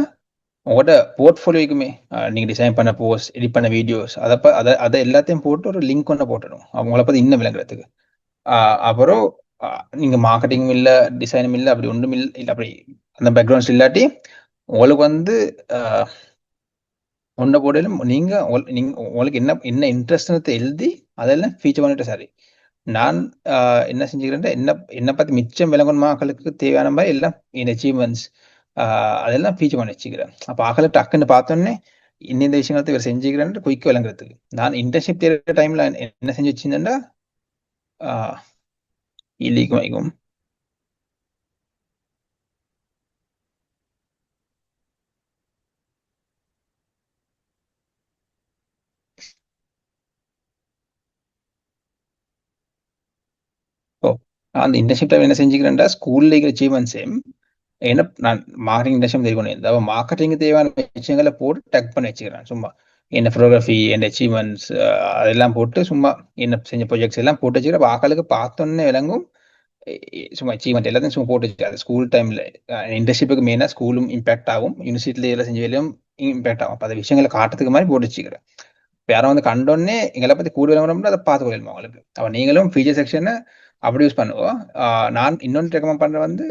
உங்களோட போர்ட்ஃபோலியோக்குமே நீங்க டிசைன் பண்ண போஸ்ட், எடிட் பண்ண வீடியோஸ் அதை எல்லாத்தையும் போட்டு ஒரு லிங்க் ஒன்று போட்டுடும் அவங்கள பத்தி இன்னும் விளங்குறதுக்கு. அப்புறம் நீங்க மார்க்கெட்டிங் இல்லை, டிசைனும் இல்லை, அப்படி ஒன்றும் இல்லை, அப்படி அந்த பேக்ரவுண்ட்ஸ் இல்லாட்டி உங்களுக்கு ஒன்றை போடலும் நீங்க உங்களுக்கு என்ன இன்ட்ரெஸ்ட் எழுதி அதெல்லாம் ஃபீச்சர் பண்ணிட்டு சரி. நான் என்ன செஞ்சுக்கிறேன், என்ன பத்தி மிச்சம் விளங்கணும் மக்களுக்கு தேவையான மாதிரி எல்லாம் என் அச்சீவ்மெண்ட்ஸ் அதெல்லாம் ஃபீச்சர் பண்ணி வச்சுக்கிறேன். அப்போ ஆக்களுக்கு டக்குன்னு பார்த்தோன்னே இந்த விஷயங்களை இவர் செஞ்சுக்கிறேன் குயிக்க விளங்குறதுக்கு. நான் இன்டர்ன்ஷிப் தேடுற டைம்ல என்ன செஞ்சு வச்சிருந்தேன்டா இல்லைக்கும் வைக்கும் அந்த இன்டர்ன்ஷிப் டைம் என்ன செஞ்சுக்கிறேன்டா ஸ்கூல்ல இருக்கிற அச்சீவ்மெண்ட்ஸையும் என்ன நான் மார்க்கெட்டிங் இண்டஸ்ட்ரி தெரியும். அப்போ மார்க்கெட்டிங் தேவையான விஷயங்களை போட்டு டக் பண்ணி வச்சுக்கிறேன். சும்மா என்ன ஃபோட்டோகிராஃபி, என்ன அச்சீவ்மெண்ட்ஸ் அதெல்லாம் போட்டு சும்மா என்ன செஞ்ச ப்ரொஜெக்ட்ஸ் எல்லாம் போட்டு வச்சுக்கிறேன். ஆக்களுக்கு பார்த்தோன்னே விளங்கும். சும்மா அச்சீவ்மெண்ட் எல்லாத்தையும் சும்மா போட்டு வச்சு அது ஸ்கூல் டைம்ல இன்டர்ன்ஷிப்புக்கு மெயினாக ஸ்கூலும் இம்பாக்ட் ஆகும், யூனிவர்சிட்டியில எல்லாம் செஞ்ச வேலையும் இம்பாக்ட் ஆகும். அப்போ அந்த விஷயங்களை காட்டுறதுக்கு மாதிரி போட்டு வச்சுக்கிறேன். யாரும் வந்து கண்டோன்னே எங்களை பத்தி கூடுதல் விளம்பரம் அதை பார்த்து கொள்ளணும் அவங்களுக்கு. அப்போ நீங்களும் ஃபீச்சர் செக்ஷனை அப்படி யூஸ் பண்ணுவோம். நான் இன்னொன்று ரெக்கமெண்ட் பண்ற வந்து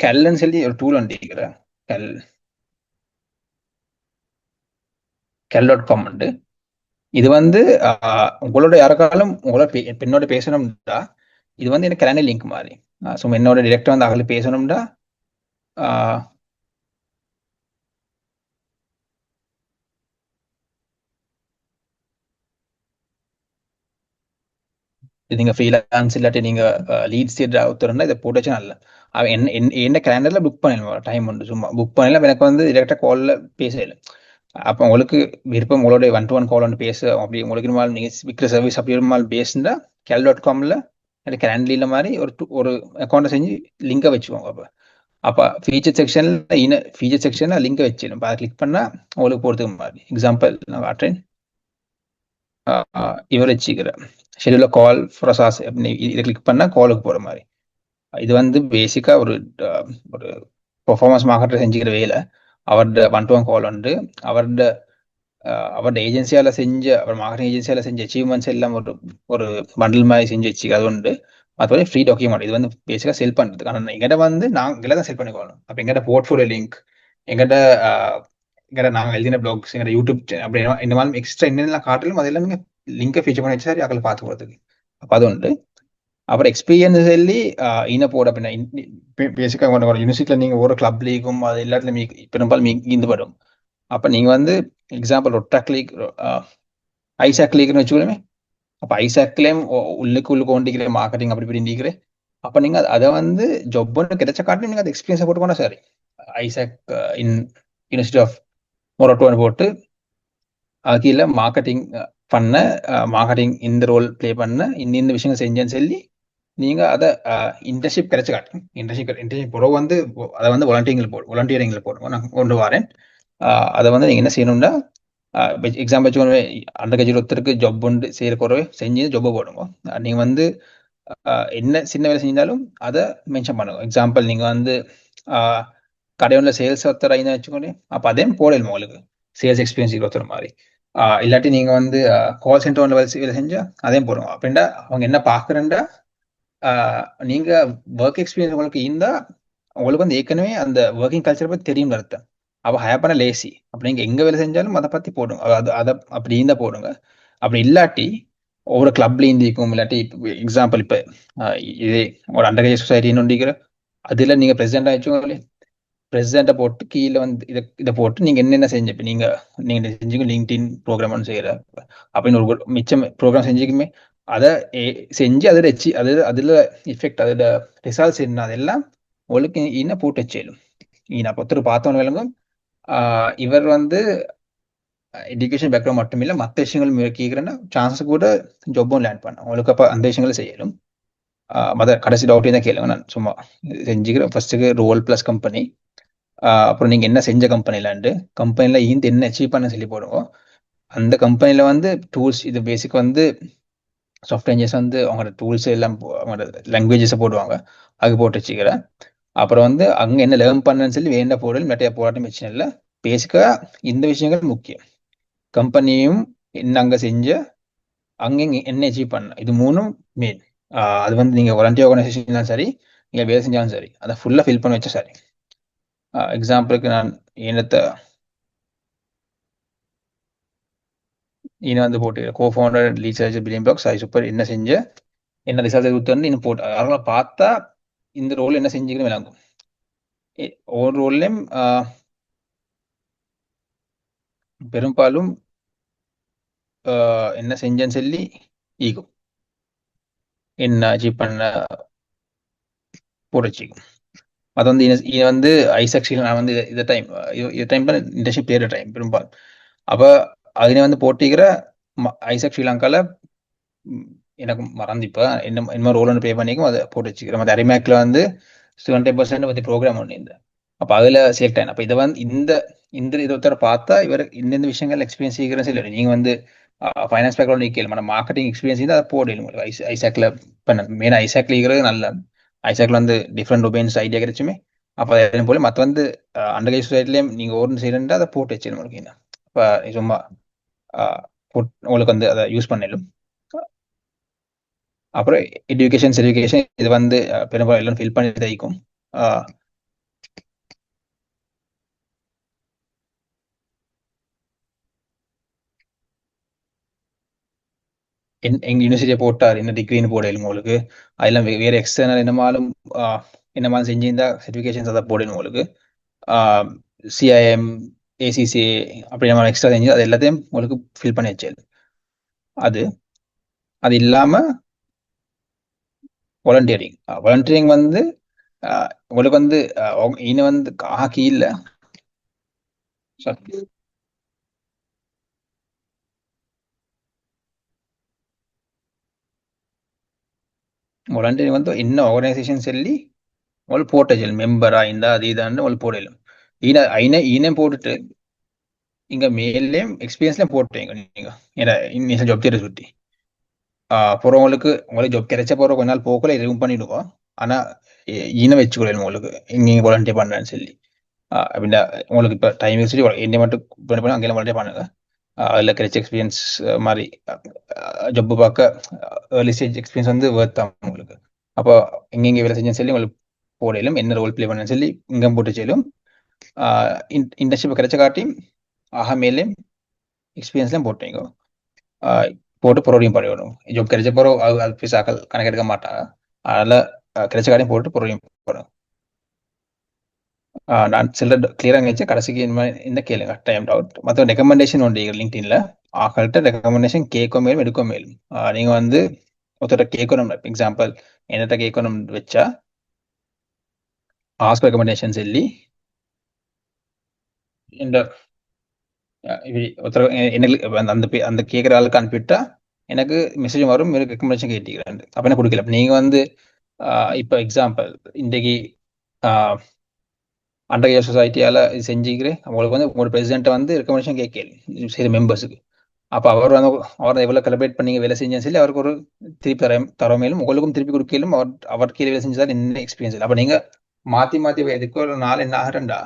கெல்ன்னு சொல்லி ஒரு டூல் ஒன்று இருக்கிறேன். கெல்.com உண்டு. இது வந்து உங்களோட யாருக்காலும் உங்களோட என்னோட பேசணும்டா இது வந்து எனக்கு கல்யாண லிங்க் மாதிரி. ஸோ என்னோட டிரெக்டர் வந்து அவங்களுக்கு பேசணும்டா நீங்க ஃப்ரீலான்ஸ் இல்லாட்டி நீங்க லீட் சீட் ஒருத்தருந்தா இதை போட்டு வச்சா நல்ல. அவன் என்ன கேலண்டர்ல புக் பண்ணலாம், டைம் உண்டு. சும்மா புக் பண்ணலாம். எனக்கு வந்து டிரெக்டா கால்ல பேசல. அப்போ உங்களுக்கு விருப்பம் உங்களோட 1-to-1 கால் ஒன்று பேச அப்படி உங்களுக்கு நீங்க விற்கிற சர்வீஸ் அப்படி பேசுனா கெல்.comல கேலண்டர்ல மாதிரி ஒரு அக்கௌண்ட்டை செஞ்சு லிங்கை வச்சுக்கோங்க. அப்போ ஃபீச்சர் செக்ஷன்ல லிங்கை வச்சிடும். அதை கிளிக் பண்ணா உங்களுக்கு போறதுக்கு மாதிரி. எக்ஸாம்பிள் நான் காட்டுறேன். இவர் வச்சுக்கிறேன் ஷெடியூல கால் ப்ரொசஸ் அப்படின்னு இதை கிளிக் பண்ணா காலுக்கு போற மாதிரி. இது வந்து பேசிக்கா ஒரு பெர்ஃபார்மன்ஸ் மார்க்கெட்டர் செஞ்சுக்கிற வேலை. அவரோட 1-to-1 கால் உண்டு. அவரோட ஏஜென்சியால செஞ்ச அவர் மார்க்கெட்டிங் ஏஜென்சியால செஞ்ச அச்சீவ்மெண்ட்ஸ் எல்லாம் ஒரு பண்டில் மாதிரி செஞ்சு வச்சு அது உண்டு. மற்றபடி ஃப்ரீ டாக்குமெண்ட். இது வந்து பேசிக்கா செல் பண்றதுக்கு. ஆனால் எங்கிட்ட வந்து நாங்கள் தான் செல் பண்ணிக்கணும். அப்போ எங்கிட்ட போர்ட்ஃபோலியோ லிங்க், எங்கிட்ட நாங்கள் எழுதின பிளாக்ஸ், எங்கிட்ட யூடியூப் அப்படி இந்த மாதிரி எக்ஸ்ட்ரா என்னெல்லாம் காட்டிலும் அதெல்லாம் நீங்கள் லிங்கை ஃபீச்சர் பண்ணி வச்சு அதில் பார்த்து போகிறதுக்கு. அப்போ அது உண்டு. அப்புறம் எக்ஸ்பீரியன்ஸ் சொல்லி இன போட அப்படின்னா பேசிக்காக யூனிவர்சிட்டியில் நீங்கள் ஒரு கிளப் லீக்கும் அது எல்லாத்துலையும் பெரும்பாலும் இருந்து வரும். அப்போ நீங்கள் வந்து எக்ஸாம்பிள் ரொட்டாக் லீக், ஐசாக் லீக்னு வச்சுக்கோமே. அப்போ ஐசாக்லேயும் உள்ளுக்கு கொண்டிக்கிற மார்க்கெட்டிங் அப்படி இப்படி இருக்கிறேன். அப்போ நீங்கள் அதை வந்து ஜாப் ஒன்று கிடைச்ச காட்டிலும் நீங்கள் அது எக்ஸ்பீரியன்ஸை போட்டுக்கோனா சரி. ஐசாக் இன் யூனிவர்சிட்டி ஆஃப் மொரட்டோன்னு போட்டு கீழே மார்க்கெட்டிங் பண்ண, மார்க்கெட்டிங் இந்த ரோல் பிளே பண்ண இந்த விஷயங்கள் செஞ்சேன்னு சொல்லி நீங்க அதை இன்டர்ன்ஷிப் கிடைச்ச காட்டும். இன்டர்ன்ஷிப் புறவு வந்து அதை வந்து வாலண்டியரிங்ல போடுவோம். நான் கொண்டு வரேன். அதை வந்து நீங்க என்ன செய்யணும்னா எக்ஸாம்பிள் வச்சுக்கோங்க, அண்டர் கிராஜுவேட் ஒருத்தருக்கு ஜாப் ஒன்று செய்யற குறவை செஞ்சு ஜாப்பை போடுங்க. நீங்க வந்து என்ன சின்ன வேலை செஞ்சாலும் அதை மென்ஷன் பண்ணுங்க. எக்ஸாம்பிள் நீங்க வந்து கடையோட சேல்ஸ் ஒருத்தர் ஐந்து வச்சுக்கோங்க. அப்போ அதையும் போடணும் உங்களுக்கு சேல்ஸ் எக்ஸ்பீரியன்ஸ் ஒருத்தர் மாதிரி. இல்லாட்டி நீங்க வந்து கால் சென்டர் வேலை செஞ்சா அதையும் போடுங்க. அப்படின்டா அவங்க என்ன பாக்குறேன்டா நீங்க ஒர்க் எக்ஸ்பீரியன்ஸ் உங்களுக்கு இருந்தா உங்களுக்கு வந்து ஏற்கனவே அந்த ஒர்க்கிங் கல்ச்சர் பத்தி தெரியும் அர்த்தம். அப்போ ஹேர் பண்ண லேசி. அப்படி நீங்க எங்க வேலை செஞ்சாலும் அதை பத்தி போடுங்க. அதை அப்படி இருந்தா போடுங்க. அப்படி இல்லாட்டி ஒவ்வொரு கிளப்ல இருந்திருக்கும். இல்லாட்டி எக்ஸாம்பிள் இப்ப இதே ஒரு அண்டர் கிராஜுவேட் சொசைட்டின்னு ஒன்றிக்கிற அதுல நீங்க பிரசிடென்டா வச்சுக்கோங்களே. பிரசிடென்ட்டை போட்டு கீழே வந்து இதை போட்டு நீங்க என்னென்ன செஞ்ச இப்போ நீங்க செஞ்சுக்க லிங்க்டின் ப்ரோக்ராம் செய்யற அப்படின்னு ஒரு மிச்சம் ப்ரோக்ராம் செஞ்சுக்குமே அதை செஞ்சு அதுல எஃபெக்ட் அதோட ரிசல்ட்ஸ் என்ன அதெல்லாம் உங்களுக்கு இன்னும் போட்டு வச்சேலும். நான் ஒருத்தர் பார்த்தவங்க விளங்கும். இவர் வந்து எஜுகேஷன் பேக்ரவுண்ட் மட்டும் இல்லை மற்ற விஷயங்கள் கேட்குறேன்னா சான்சஸ் கூட ஜாப்பும் லேண்ட் பண்ண உங்களுக்கு. அப்போ அந்த விஷயங்களை செய்யலும். மற்ற கடைசி டவுட்டையும் தான் கேளுங்க. நான் சும்மா செஞ்சுக்கிறேன். ஃபர்ஸ்ட்டுக்கு ரோல் ப்ளஸ் கம்பெனி, அப்புறம் நீங்க என்ன செஞ்ச கம்பெனிலாண்டு, கம்பெனில என்ன அச்சீவ் பண்ண சொல்லி போடுவோம். அந்த கம்பெனில வந்து டூல்ஸ், இது பேசிக் வந்து சாஃப்ட்வேர் இன்ஜினியர்ஸ் வந்து அவங்களோட டூல்ஸ் எல்லாம் அவங்களோட லாங்குவேஜஸை போடுவாங்க. அது போட்டு வச்சுக்கிறேன். அப்புறம் வந்து அங்க என்ன லேர்ன் பண்ணன்னு சொல்லி வேண்ட போடல் மெட்டையா போராட்டம் பிரச்சனை இல்லை. பேசிக்கா இந்த விஷயங்கள் முக்கியம். கம்பெனியும் என்ன அங்க செஞ்ச அங்க என்ன அச்சீவ் பண்ண, இது மூணும் மெயின். அது வந்து நீங்க வாலண்டியர் ஆர்கனைசேஷன் சரி, நீங்க வேலை செஞ்சாலும் சரி, அதை ஃபுல்லா ஃபில் பண்ண வச்சா சரி. எக்ஸாம்பிளுக்கு நான் வந்து போட்டு cofounder lead search billion blocks ஐ சூப்பர் என்ன செஞ்ச என்ன ரிசல்ட் கொடுத்தோன்னு இன்னும் போட்டு அவங்கள பார்த்தா இந்த ரோல் என்ன செஞ்சுக்கணும் விளங்கும். ஒவ்வொரு ரோல்லையும் பெரும்பாலும் என்ன செஞ்சேன்னு சொல்லி ஈகும் என்ன அச்சீவ் பண்ண போட்டுச்சிக்கும். அது வந்து இது வந்து ஐசக்ஷியில் நான் வந்து இந்த டைம் இன்டர்ன்ஷிப் தேடுற டைம் பெரும்பாலும். அப்போ அதினை வந்து போட்டிக்கிற ஐசக் ஸ்ரீலங்கால எனக்கு மறந்து இப்போ என்ன ரோல் ஒன்று பே பண்ணிக்கும் அதை போட்டு வச்சுக்கிறேன். மற்ற அரிமேக்கில் வந்து 70% பத்தி ப்ரோக்ராம் ஒன்று இந்த அப்போ அதில் செலக்ட் ஆகிடும். அப்போ இதை வந்து இந்த இந்த இதை ஒருத்தர பார்த்தா இவர் இந்த விஷயங்கள் எக்ஸ்பீரியன்ஸ் செய்கிறேன்னு இல்லை. நீங்கள் வந்து ஃபைனான்ஸ் பேக்ரவுண்ட் கேள்வி நம்ம மார்க்கெட்டிங் எக்ஸ்பீரியன்ஸ் இருந்தால் அதை போடணும் உங்களுக்கு. ஐசாக்ல பண்ண மெயினாக ஐசாக்ல இருக்கிறது நல்ல ஐசாக்ல வந்து டிஃப்ரெண்ட் ஒபீனியன்ஸ் ஐடியா கிடைச்சுமே. அப்போ அதே போல மற்ற வந்து அண்டர் சொசைட்டிலையும் நீங்கள் ஓர்னு செய்யணுன்றா அதை போட்டு வச்சிடும் உங்களுக்கு. என்ன இப்போ சும்மா உங்களுக்கு வந்து அதை யூஸ் பண்ணிடும். அப்புறம் எஜுகேஷன் சர்டிஃபிகேஷன் இது வந்து பெரும்பாலும் எல்லாம் ஃபில் பண்ணி தைக்கும். எங்கள் யூனிவர்சிட்டியை போட்டார் என்ன டிகிரின்னு போடலும் உங்களுக்கு. அதெல்லாம் வேறு எக்ஸ்டர்னல் என்னமாலும் செஞ்சிருந்தா சர்டிஃபிகேஷன்ஸ் அதை போடணும் உங்களுக்கு. சிஐஎம் ஏசிசி அப்படி நம்ம எக்ஸ்ட்ரா செஞ்சு அது எல்லாத்தையும் உங்களுக்கு ஃபில் பண்ணி வச்சது. அது இல்லாமல் வாலண்டியரிங் வந்து உங்களுக்கு வந்து இன்னும் வந்து கீழ வாலண்டியரிங் வந்து என்ன ஆர்கனைசேஷன் சொல்லி உங்களுக்கு போட்ட சொல்லு மெம்பரா இந்த அது இதான்னு உங்களுக்கு போடலும். ஈனம் போட்டுட்டு இங்க மேலேயும் எக்ஸ்பீரியன்ஸ்லேயும் போட்டீங்க நீங்க ஏன்னா ஜாப் தேட சுற்றி போகிறவங்களுக்கு ஜாப் கிடைச்ச போகிற கொஞ்ச நாள் போகல ரிமூவ் பண்ணிடுவோம். ஆனால் ஈனம் வச்சுக்கொள்ளணும் உங்களுக்கு இங்கே வாலண்டியர் பண்ணுறேன்னு சொல்லி. அப்படின்னா உங்களுக்கு இப்போ டைம் வச்சுட்டு என்ன மட்டும் பண்ணி அங்கெல்லாம் வாலண்டியர் பண்ணுங்க. அதில் கிடைச்ச எக்ஸ்பீரியன்ஸ் மாதிரி ஜப்பு பார்க்க ஏர்லி ஸ்டேஜ் எக்ஸ்பீரியன்ஸ் வந்து வேர்த்தான் உங்களுக்கு. அப்போ இங்கே வேலை செஞ்சேன்னு சொல்லி உங்களுக்கு போடையிலும் என்ன ரோல் பிளே பண்ணேன்னு சொல்லி இங்கே போட்டு செய்யலும். இன்டர்ன்ஷிப் கிடைச்ச காட்டியும் மேலேயும் எக்ஸ்பீரியன்ஸ்லாம் போட்டீங்க போட்டு ப்ரோடியும் பண்ணிவிடும். ஜாப் கிடைச்ச போகிறோம் அது பீஸாக்கள் கணக்கெடுக்க மாட்டாங்க. அதில் கிடைச்ச காட்டியும் போட்டு ப்ரோடியும் போடும். நான் சில கிளியராக நினைச்சு கடைசிக்கு இந்த கேளுங்க டைம் அவுட். மற்ற ரெக்கமெண்டேஷன் உண்டு லிங்க்டின்ல ஆக்கள்கிட்ட ரெக்கமெண்டேஷன் கேட்க மேலும் எடுக்க மேலும். நீங்கள் வந்து ஒருத்தர் கேட்கணும். எக்ஸாம்பிள் என்னட்ட கேட்கணும் வச்சா ஆஸ்க் ரெக்கமெண்டேஷன் சொல்லி இந்த ஒருத்தர் எனக்கு அந்த கேட்குற ஆளுக்கு அனுப்பிவிட்டா எனக்கு மெசேஜ் வரும் ரெக்கமெண்டேஷன் கேட்டீங்க. அப்போ என்ன கொடுக்கல. நீங்கள் வந்து இப்போ எக்ஸாம்பிள் இன்றைக்கு அண்டர் சொசைட்டியால் இது செஞ்சுக்கிறேன் அவங்களுக்கு வந்து உங்களோட பிரசிடென்ட்டை வந்து ரெக்கமெண்டேஷன் கேட்கல சரி மெம்பர்ஸுக்கு. அப்போ அவர் எவ்வளோ செலிப்ரேட் பண்ணி வேலை செஞ்சேன்னு சொல்லி அவருக்கு ஒரு திருப்பி தர மேலும் உங்களுக்கும் திருப்பி கொடுக்கலும் அவர் கீழே வேலை செஞ்சதால் என்ன எக்ஸ்பீரியன்ஸ் இல்லை. அப்போ நீங்கள் மாற்றி எதுக்கு ஒரு நாள் என்ன ஆகிறண்டா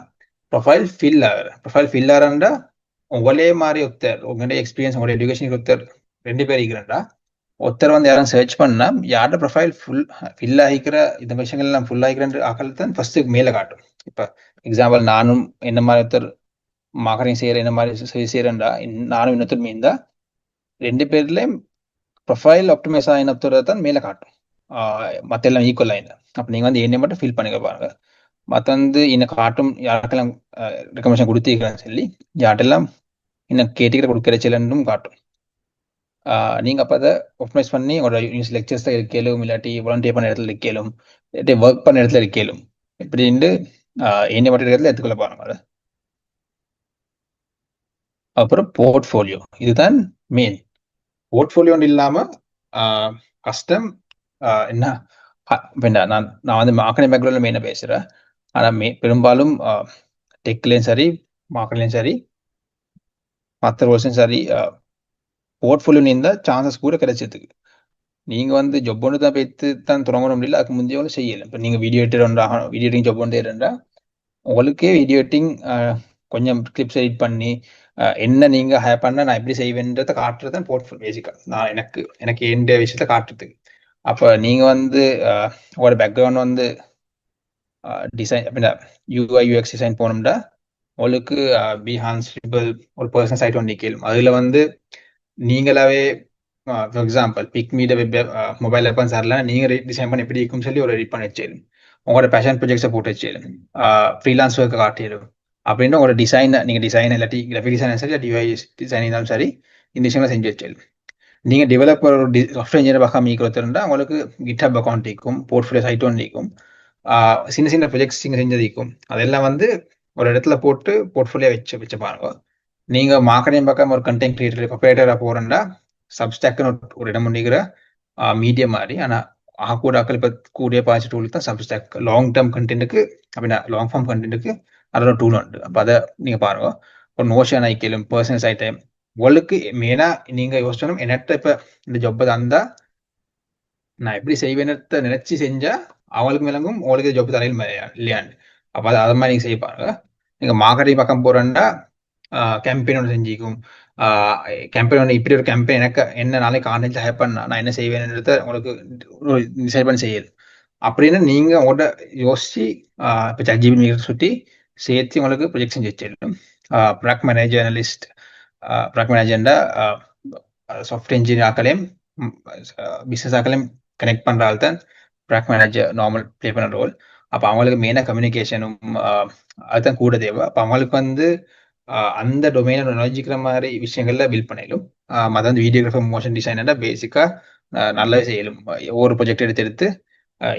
ப்ரொஃபைல் ஃபில் ஆகிறண்டா உங்களே மாதிரி ஒருத்தர் உங்களுடைய எக்ஸ்பீரியன்ஸ் உங்களுடைய எஜுகேஷனுக்கு ஒருத்தர் 2 பேர் இருக்கிறண்டா ஒருத்தர் வந்து யாரும் சர்ச் பண்ணா யாரோட ப்ரொஃபைல் ஃபில் ஆகிக்கிற இந்த விஷயங்கள்லாம் ஃபுல் ஆகிக்கிற ஆக்கள் தான் ஃபர்ஸ்ட் மேலே காட்டும். இப்போ எக்ஸாம்பிள் நானும் என்ன மாதிரி ஒருத்தர் மார்க்கெட்டிங் செய்யற என்ன மாதிரி செய்யறேன்டா நானும் இன்னொருத்தர் மீந்தா 2 பேர்லயும் ப்ரொஃபைல் ஆப்டிமைஸ் ஆகினத்தோட தான் மேலே காட்டும். மற்ற எல்லாம் ஈக்குவல் ஆகிடும். அப்போ நீங்கள் வந்து என்ன மட்டும் ஃபீல் பண்ணிக்க பாருங்க. மற்ற வந்து இன்னும் காட்டும் யாருக்கெல்லாம் ரெக்கமெண்டேஷன் கொடுத்திருக்கிறேன்னு சொல்லி யார்ட்டெல்லாம் இன்னும் கேட்டுக்கிற கொடுக்குற சிலன்னும் காட்டும். நீங்கள் அப்போ அதை ஆப்டிமைஸ் பண்ணி ஒரு லெக்சர்ஸ் தான் இருக்கலும் இல்லாட்டி வாலண்டியர் பண்ண இடத்துல இருக்கலும் இல்லாட்டி ஒர்க் பண்ண இடத்துல இருக்கலும் இப்படின்ட்டு என்ன மட்டும் இடத்துல எடுத்துக்கொள்ள பாருங்க. அப்புறம் போர்ட்ஃபோலியோ இதுதான் மெயின். போர்ட்ஃபோலியோன்னு இல்லாமல் கஷ்டம் என்ன நான் வந்து மார்க்கெட்டிங் பேக்ரவுண்டில் மெயினாக பேசுகிறேன். ஆனால் பெரும்பாலும் டெக்லேயும் சரி மார்க்கெட்லேயும் சரி மற்ற ரோல்ஸும் சரி போர்ட்ஃபோலியோ இருந்தால் சான்சஸ் கூட கிடைச்சதுக்கு. நீங்கள் வந்து ஜப் ஒன்று தான் போய்த்து தான் தொடங்கணும் முடியல அதுக்கு முந்தைய ஒன்று செய்யலை. இப்போ நீங்கள் வீடியோ எடிட்டிங் ஜப் ஒன்று தேடுறா உங்களுக்கே வீடியோ எடிட்டிங் கொஞ்சம் கிளிப்ஸ் எடிட் பண்ணி என்ன நீங்கள் ஹேர் பண்ண நான் எப்படி செய்வேன்றதை காட்டுறது தான் போர்ட்ஃபோலியோ பேசிக்காக. நான் எனக்கு எந்த விஷயத்த காட்டுறதுக்கு. அப்போ நீங்கள் வந்து உங்களோட பேக்ரவுண்ட் வந்து டிசைன் அப்படின்னா யூஐ யூஎக்ஸ் டிசைன் போனோம்னா உங்களுக்கு பிஹான்ஸ் ஒரு பர்சனல் சைட் ஒன்று கேளும். அதில் வந்து நீங்களாவே ஃபார் எக்ஸாம்பிள் பிக்மீட வெப் மொபைல் ஆப் சார்லாம் நீங்கள் டிசைன் பண்ணி எப்படி இருக்குன்னு சொல்லி ஒரு எடிட் பண்ணி வச்சிடும். உங்களோட பேஷன் ப்ராஜெக்ட்ஸை போட்டு வச்சிடும். ஃப்ரீலான்ஸ் ஒர்க்கை காட்டிடும். அப்படின்னு உங்களோட டிசைனை நீங்கள் டிசைன் இல்லாட்டி கிராஃபிக் டிசைன் சரி இல்லாட்டி யூஐ டிசைன் இருந்தாலும் சரி இந்த விஷயங்களை செஞ்சு வச்சிடும். நீங்கள் டெவலப்பர் சாஃப்ட்வேர் இன்ஜினியர் பார்க்காம இருக்கிறதுனா உங்களுக்கு கிட்ஹப் அக்கௌண்ட் இருக்கும், போர்ட்ஃபோலியோ சைட் ஒன்று இருக்கும், சின்ன ப்ராஜெக்ட்ஸ் நீங்கள் செஞ்சது இருக்கும். அதெல்லாம் வந்து ஒரு இடத்துல போட்டு போர்ட்ஃபோலியோ வச்சு பாருங்க. நீங்கள் மார்க்கெட்டிங் பார்க்காம ஒரு கண்டென்ட் கிரியேட்டராக போகிறேன்டா சப்ஸ்டாக்னு ஒரு இடம் பண்ணிக்கிற மீடியம் மாதிரி. ஆனால் ஆகக்கூடாக்கள் இப்போ கூடிய பாய்ச்சி டூல் தான் சப்ஸ்டாக் லாங் டேர்ம் கண்டென்ட்டுக்கு அப்படின்னா லாங் ஃபார்ம் கண்டென்ட்டுக்கு அதோட டூல் உண்டு. அப்போ அதை நீங்கள் பாருங்க. ஒரு நோஷன் ஐக்கியம் பர்சனல் ஐட்டம் உங்களுக்கு மெயினாக நீங்கள் யோசிச்சோம் என்னட்ட இப்போ இந்த ஜொப்பை தந்தா நான் எப்படி செய்வேன்னு நினைச்சு செஞ்சா அவங்களுக்கு விளங்கும் உங்களுக்கு ஜொப் தலையில் இல்லையாண்டு. அப்போ அதை மாதிரி நீங்கள் செய்ய பாருங்க. நீங்கள் மார்க்கெட்டிங் பக்கம் போகிறேன்டா கேம்பெயின் ஒன்று செஞ்சுக்கும். கேம்பெயின் ஒன்று இப்படி ஒரு கேம்பெயின் எனக்கு என்ன நாளைக்கு ஆன்லைன் ஹேப் பண்ணா நான் என்ன செய்வேன்றத உங்களுக்கு டிசைட் பண்ணி செய்யுது அப்படின்னு நீங்கள் உங்கள்கிட்ட யோசிச்சு இப்போ ஜிபி சுற்றி சேர்த்து உங்களுக்கு ப்ரொஜெக்ட் செஞ்சு வச்சிடணும். ப்ராக் மேனேஜர் அனலிஸ்ட் ப்ராக் மேனேஜர்ண்டா சாஃப்ட்வேர் இன்ஜினியர் ஆக்களையும் பிஸ்னஸ் ஆக்களையும் கனெக்ட் பண்ணுறாள் தான் ப்ராக் மேனேஜர் நார்மல் ப்ளே பண்ண ரோல். அப்போ அவங்களுக்கு மெயினாக கம்யூனிகேஷனும் அதுதான் கூட தேவை. அப்போ அவங்களுக்கு வந்து அந்த டொமைனை நுழைஞ்சிக்கிற மாதிரி விஷயங்கள்ல பில்ட் பண்ணிடும். அது வந்து வீடியோகிராஃபர் மோஷன் டிசைனர்னா பேசிக்காக நல்லாவே செய்யலும். ஒவ்வொரு ப்ரொஜெக்ட் எடுத்து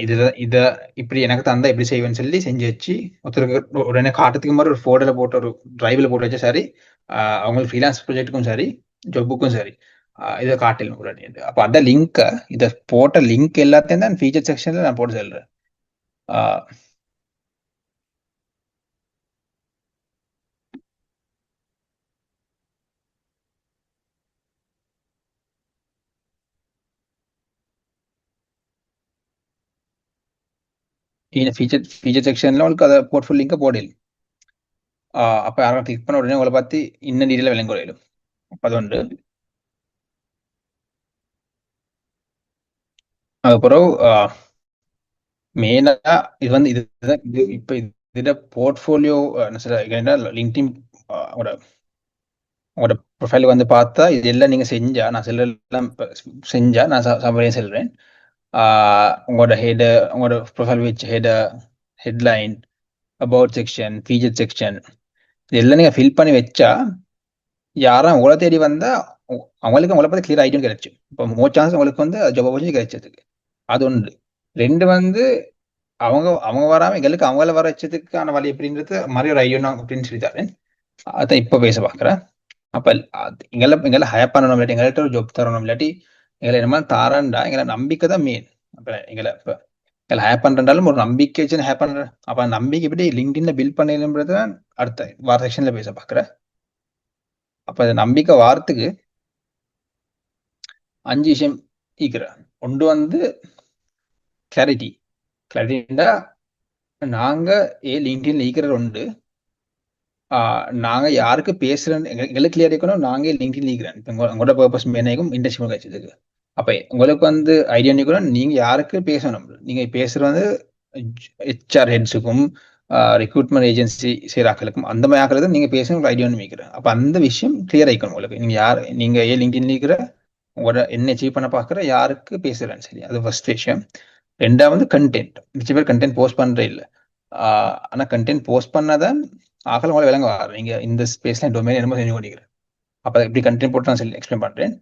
இதை இப்படி எனக்கு தந்தா எப்படி செய்வேன்னு சொல்லி செஞ்சு வச்சு ஒருத்தருக்கு உடனே காட்டுறதுக்கு மாதிரி ஒரு ஃபோட்டோவில் போட்டு ஒரு டிரைவில் போட்டு வச்சா சரி, அவங்களுக்கு ஃப்ரீலான்ஸ் ப்ரொஜெக்ட்டுக்கும் சரி ஜொப்புக்கும் சரி இதை காட்டலும் உடனே. அப்போ அந்த லிங்க்கை இதை போட்ட லிங்க் எல்லாத்தையும் தான் ஃபீச்சர் செக்ஷனில் நான் போட்டு சொல்கிறேன். ஃபீச்சர் செக்ஷனில் உங்களுக்கு அதை போர்ட்ஃபோலியோ லிங்கை போடலும். அப்போ யாரும் கிளிக் பண்ண உடனே உங்களை பார்த்து இன்னும் டீட்டெயிலாக விளங்க குறையிடும். அப்போ அது உண்டு. அதுக்கப்புறம் மெயினாக இது வந்து இது இப்போ இதோட போர்ட்ஃபோலியோ லிங்க்டின் உங்களோட ப்ரொஃபைல் வந்து பார்த்தா இது எல்லாம் நீங்கள் செஞ்சா நான் எல்லாம் செஞ்சா நான் சம்பளையும் செல்றேன். உங்களோட ஹெடர் உங்களோட ப்ரொஃபைல் வச்சு headline about section feature section இதெல்லாம் நீங்கள் ஃபில் பண்ணி வச்சா யாரும் உங்களை தேடி வந்தா அவங்களுக்கு உங்களை பார்த்து கிளியர் ஐடியா கிடைச்சு. இப்போ மோர் சான்ஸ் உங்களுக்கு வந்து ஜாப் ஆப்பர்ச்சுனிட்டி கிடைச்சதுக்கு அது ஒன்று. ரெண்டு வந்து அவங்க வராமல் எங்களுக்கு அவங்கள வர வச்சதுக்கான வழி எப்படின்றது மாதிரி ஒரு ஐடியா அப்படின்னு சொல்லி தரேன். அதான் இப்போ பேச பார்க்குறேன். அப்போ எங்களை ஹயர் பண்ணணும் இல்லாட்டி எங்கள்கிட்ட ஒரு ஜாப் தரணும் இல்லாட்டி எங்களை என்ன மாதிரி தாரண்டா எங்களை நம்பிக்கை தான் மெயின். அப்போ எங்களை ஹேர் பண்ணுறாலும் ஒரு நம்பிக்கை வச்சு ஹேர் பண்ணுறேன். அப்போ அந்த நம்பிக்கை எப்படி லிங்க்டின்ல பில்ட் பண்ணணுன்றது தான் அடுத்த வார செக்ஷனில் பேச பார்க்குறேன். அப்போ அந்த நம்பிக்கை வாரத்துக்கு 5 விஷயம் ஈக்கிறேன். ஒன்று வந்து கிளாரிட்டிண்டா நாங்கள் லிங்க்டின்ல ஈக்கிற ஒன்று நாங்கள் யாருக்கு பேசுகிறோன்னு எங்களுக்கு கிளியர் இருக்கணும். நாங்கள் லிங்க்டின் ஈக்கிறேன். இப்போ உங்களோட பர்பஸ் மெயினாகும் இன்டர்ன்ஷிப் கிடைச்சதுக்கு. அப்போ உங்களுக்கு வந்து ஐடியா நிற்கணும் நீங்கள் யாருக்கு பேசணும். நீங்கள் பேசுகிற வந்து HR ஹெட்ஸுக்கும் ரெக்ரூட்மெண்ட் ஏஜென்சி செய்கிறாக்களுக்கும் அந்த மாதிரி ஆக்கிறது நீங்கள் பேசணும் உங்களுக்கு ஐடியா நிற்கிறேன். அப்போ அந்த விஷயம் கிளியர் ஆகிக்கணும் உங்களுக்கு. நீங்கள் லிங்க்டின் இருக்கிற உங்களோட என்ன அச்சீவ் பண்ண பார்க்குற யாருக்கு பேசுகிறேன்னு சரி, அது ஃபர்ஸ்ட் விஷயம். ரெண்டாவது கண்டென்ட். மிச்ச பேர் கண்டென்ட் போஸ்ட் பண்ணுறே இல்லை. ஆனால் கண்டென்ட் போஸ்ட் பண்ணாதான் ஆக்கள் உங்களை விளங்க வர நீங்கள் இந்த ஸ்பேஸ்ல டொமைன் என்னமோ செஞ்சு கொண்டிருக்கிறேன். அப்போ எப்படி கண்டென்ட் போட்டு நான் சொல்லி எக்ஸ்பிளைன் பண்ணுறேன்.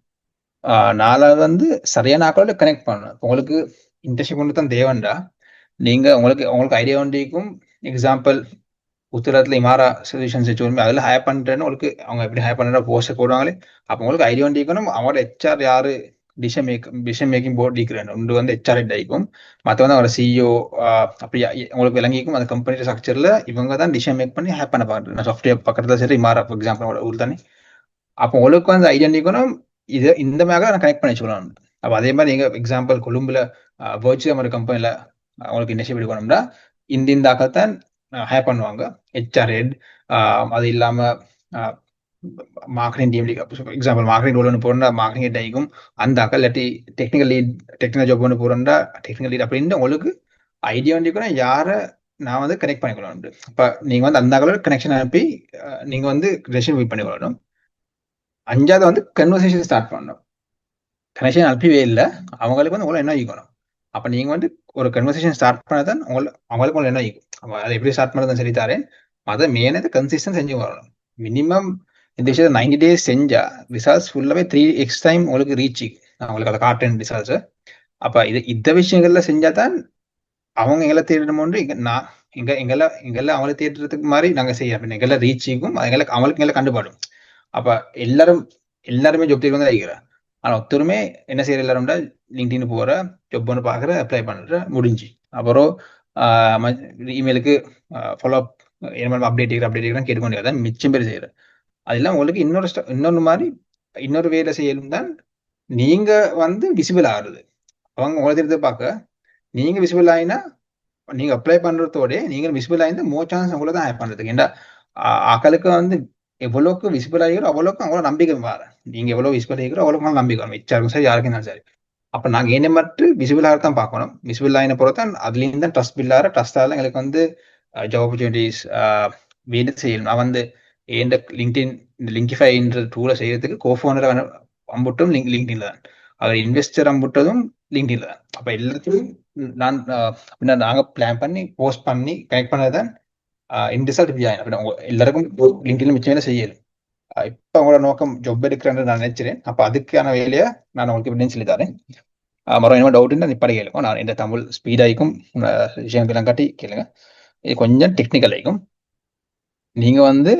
நாலாவது வந்து சரியான ஆக்களோட கனெக்ட் பண்ணணும். இப்போ உங்களுக்கு இன்டர்ன்ஷிப் கொண்டு தான் தேவைண்டா நீங்கள் உங்களுக்கு ஐடியா ஒன்றிக்கும் எக்ஸாம்பிள் உத்தரத்தில் இமாரா சொல்யூஷன்ஸ் வச்சு அதில் ஹேர் பண்ணுறேன்னு உங்களுக்கு அவங்க எப்படி ஹேர் பண்ணுற போஸ்ட்டை போடுவாங்களே. அப்போ உங்களுக்கு ஐடியா ஒன்றிக்கணும் அவங்களோட HR யார் டிசிஷன் மேக்கிங் போர்டு இருக்கிறேன். ஒன்று வந்து HR ஹெட் ஆகிக்கும், மற்ற வந்து அவரோட CEO அப்படி உங்களுக்கு விளங்கிக்கும். அந்த கம்பெனி ஸ்ட்ரக்சரில் இவங்க தான் டிசிஷன் மேக் பண்ணி ஹேப் பண்ண பார்க்குறேன். நான் சாஃப்ட்வேர் பக்கத்தில் சரி இமாரா ஃபார் எக்ஸாம்பிள் ஊர் தானே. அப்போ உங்களுக்கு வந்து ஐடியா ஒன்றிக்கணும் இது இந்த மாதிரி நான் கனெக்ட் பண்ணி வச்சுக்கணும். அப்போ அதே மாதிரி நீங்கள் எக்ஸாம்பிள் கொழும்புல வர்ச்சுவல் ஒரு கம்பெனியில் அவங்களுக்கு இன்டர்ன்ஷிப் எடுக்கணும்னா இந்த ஆக்கத்தான் ஹேர் பண்ணுவாங்க. HR ஹெட் அது இல்லாமல் marketing team example marketing role ஒன்று போகிறா மார்க்கெட்டிங் ஹெட் ஆகிக்கும் அந்த ஆக்கள் இல்லாட்டி டெக்னிக்கல் ஜாப் ஒன்று போகிறோம்னா டெக்னிக்கல் லீட் அப்படின்னு உங்களுக்கு ஐடியா ஒன்றிக்கூட யாரை நான் வந்து கனெக்ட் பண்ணிக்கணும். இப்போ நீங்கள் வந்து அந்த ஆக்களோட கனெக்ஷன் அனுப்பி நீங்கள் வந்து ரெஸ்யூம் மீட் பண்ணிக்கொள்ளணும். 5வது வந்து கன்வர்சேஷன் ஸ்டார்ட் பண்ணணும். கனெக்ஷன் அனுப்பவே இல்லை அவங்களுக்கு வந்து உங்களை என்ன ஆகிக்கணும். அப்போ நீங்கள் வந்து ஒரு கன்வர்சேஷன் ஸ்டார்ட் பண்ணதான் அவங்களுக்கு உங்களை என்ன ஆகிக்கும். அப்போ அதை எப்படி ஸ்டார்ட் பண்ணுறதுன்னு சொல்லி தரேன். அதை மெயினாக கன்சிஸ்டன்ட் செஞ்சு வரணும். மினிமம் இந்த விஷயத்தை 90 days செஞ்சா ரிசல்ட்ஸ் ஃபுல்லாகவே 3x டைம் உங்களுக்கு ரீச் உங்களுக்கு அதை காட்டுறேன் ரிசல்ட்ஸு. அப்போ இந்த விஷயங்கள்ல செஞ்சால் தான் அவங்க எங்களை தேடணுமோன்று நான் எங்கெல்லாம் அவங்களை தேடுறதுக்கு மாதிரி நாங்கள் செய்ய அப்படின்னு எங்கெல்லாம் ரீச் ஆகும் அவங்களுக்கு எங்களை கண்டுபாடும். அப்போ எல்லாருமே ஜாப் தேடி வந்து ஆகிக்கிறேன். ஆனா ஒருத்தருமே என்ன செய்யற எல்லாரும்டா லிங்க்டின் போற ஜாப் ஒன்று பாக்குற அப்ளை பண்ற முடிஞ்சு அப்புறம் இமெயிலுக்கு ஃபாலோ அப் என்ன அப்டேட் கேட்டுக்கொண்டே தான் மிச்சம் பேர் செய்யற அதெல்லாம் உங்களுக்கு இன்னொரு மாதிரி இன்னொரு வேலை செய்யலும் தான் நீங்க வந்து விசிபிள் ஆகுறது. அவங்க உங்களை தெரிஞ்ச பார்க்க நீங்க விசிபிள் ஆயினா நீங்க அப்ளை பண்றதோட நீங்க விசிபிள் ஆயிருந்தா மோர் சான்ஸ் உங்களை தான் ஆட் பண்றதுக்கு. ஏன்னா ஆக்களுக்கு வந்து எவ்வளவுக்கு விசிபிள் ஆகிறோ அவ்வளவுக்கு அவங்களோட நம்பிக்கை மாறு. நீங்க எவ்வளவு விசிபிள் ஆகிறோ அவ்வளவுக்கு நம்பிக்கை வரும். மிச்சாருக்கும் சரி யாருக்கும் இருந்தாலும் சரி. அப்ப நாங்க என்ன மட்டும் விசிபிள் ஆக தான் பார்க்கணும். விசிபிள் ஆயின பொறுத்தான் அதுலேருந்து தான் ட்ரஸ்ட் பில் ஆகிற ட்ரஸ்டால எங்களுக்கு வந்து ஜாப் ஆப்பர்ச்சுனிட்டிஸ் வேண்டு செய்யணும். நான் வந்து இந்த லிங்க்டின் இந்த லிங்கிஃபைன்ற டூலை செய்யறதுக்கு கோஃபோனரை அம்புட்டும் லிங்க்டின்ல தான், அவர் இன்வெஸ்டர் அம்புட்டதும் லிங்க்டின்ல தான். அப்ப எல்லாத்தையும் நான் நாங்க பிளான் பண்ணி போஸ்ட் பண்ணி கனெக்ட் பண்ணதான் இன் ரிசல்ட் இப்படி ஆயிடும். எல்லாருக்கும் லிங்க்டின்ல மிச்சம் வேலை செய்யலும். இப்ப உங்களோட நோக்கம் ஜாப் எடுக்கிறேன்னு நான் நினைச்சிறேன். அப்ப அதுக்கான வேலையை நான் உங்களுக்கு இப்படின்னு சொல்லி தரேன். மரம் என்ன டவுட் நான் இப்படி கேளுங்க. நான் இந்த தமிழ் ஸ்பீடாயிக்கும் விஷயங்கள்லாம் காட்டி கேளுங்க. இது கொஞ்சம் டெக்னிக்கல் ஆயிக்கும். நீங்க வந்து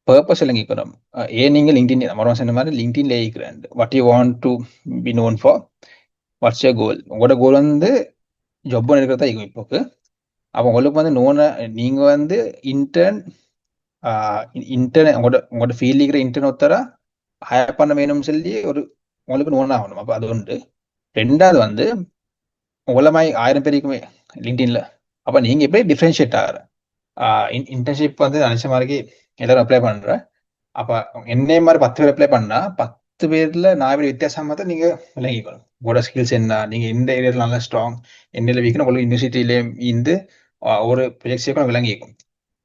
பர்பஸ் எல்லாம் கேட்கணும். ஏன் நீங்க லிங்க்டின் மரம் சொன்ன மாதிரி லிங்க்டின்ல இருக்கிறேன், what you want to be known for, what's your கோல். உங்களோட கோல் வந்து ஜாப் இருக்கிறதா இருக்கும் இப்போக்கு. அப்போ உங்களுக்கு வந்து நீங்க வந்து இன்டர்ன் உங்களோட ஃபீல்ட் இருக்கிற இன்டர்ன் ஒருத்தரா ஹயர் பண்ண வேணும்னு சொல்லி உங்களுக்கு நோன் ஆகணும். அப்போ அது உண்டு. ரெண்டாவது வந்து உங்களை மாதிரி 1000 பேர் இருக்குமே லிங்க்டின்ல. அப்போ நீங்க எப்படி டிஃபரன்ஷியேட் ஆகிற இன்டர்ன்ஷிப் வந்து நினைச்ச மாதிரி எல்லாரும் அப்ளை பண்ற. அப்ப என்ன மாதிரி 10 பேர் அப்ளை பண்ணா 10 பேர்ல 4 பேர் வித்தியாசமா தான் நீங்க விளங்கிக்கணும். உங்களோட ஸ்கில்ஸ் என்ன, நீங்க எந்த ஏரியால நல்லா ஸ்ட்ராங், என்ன வீக்கணும் உங்களுக்கு யூனிவர்சிட்டியில இருந்து ஒரு ப்ரொஜெக்ட் விளங்கிக்கும்.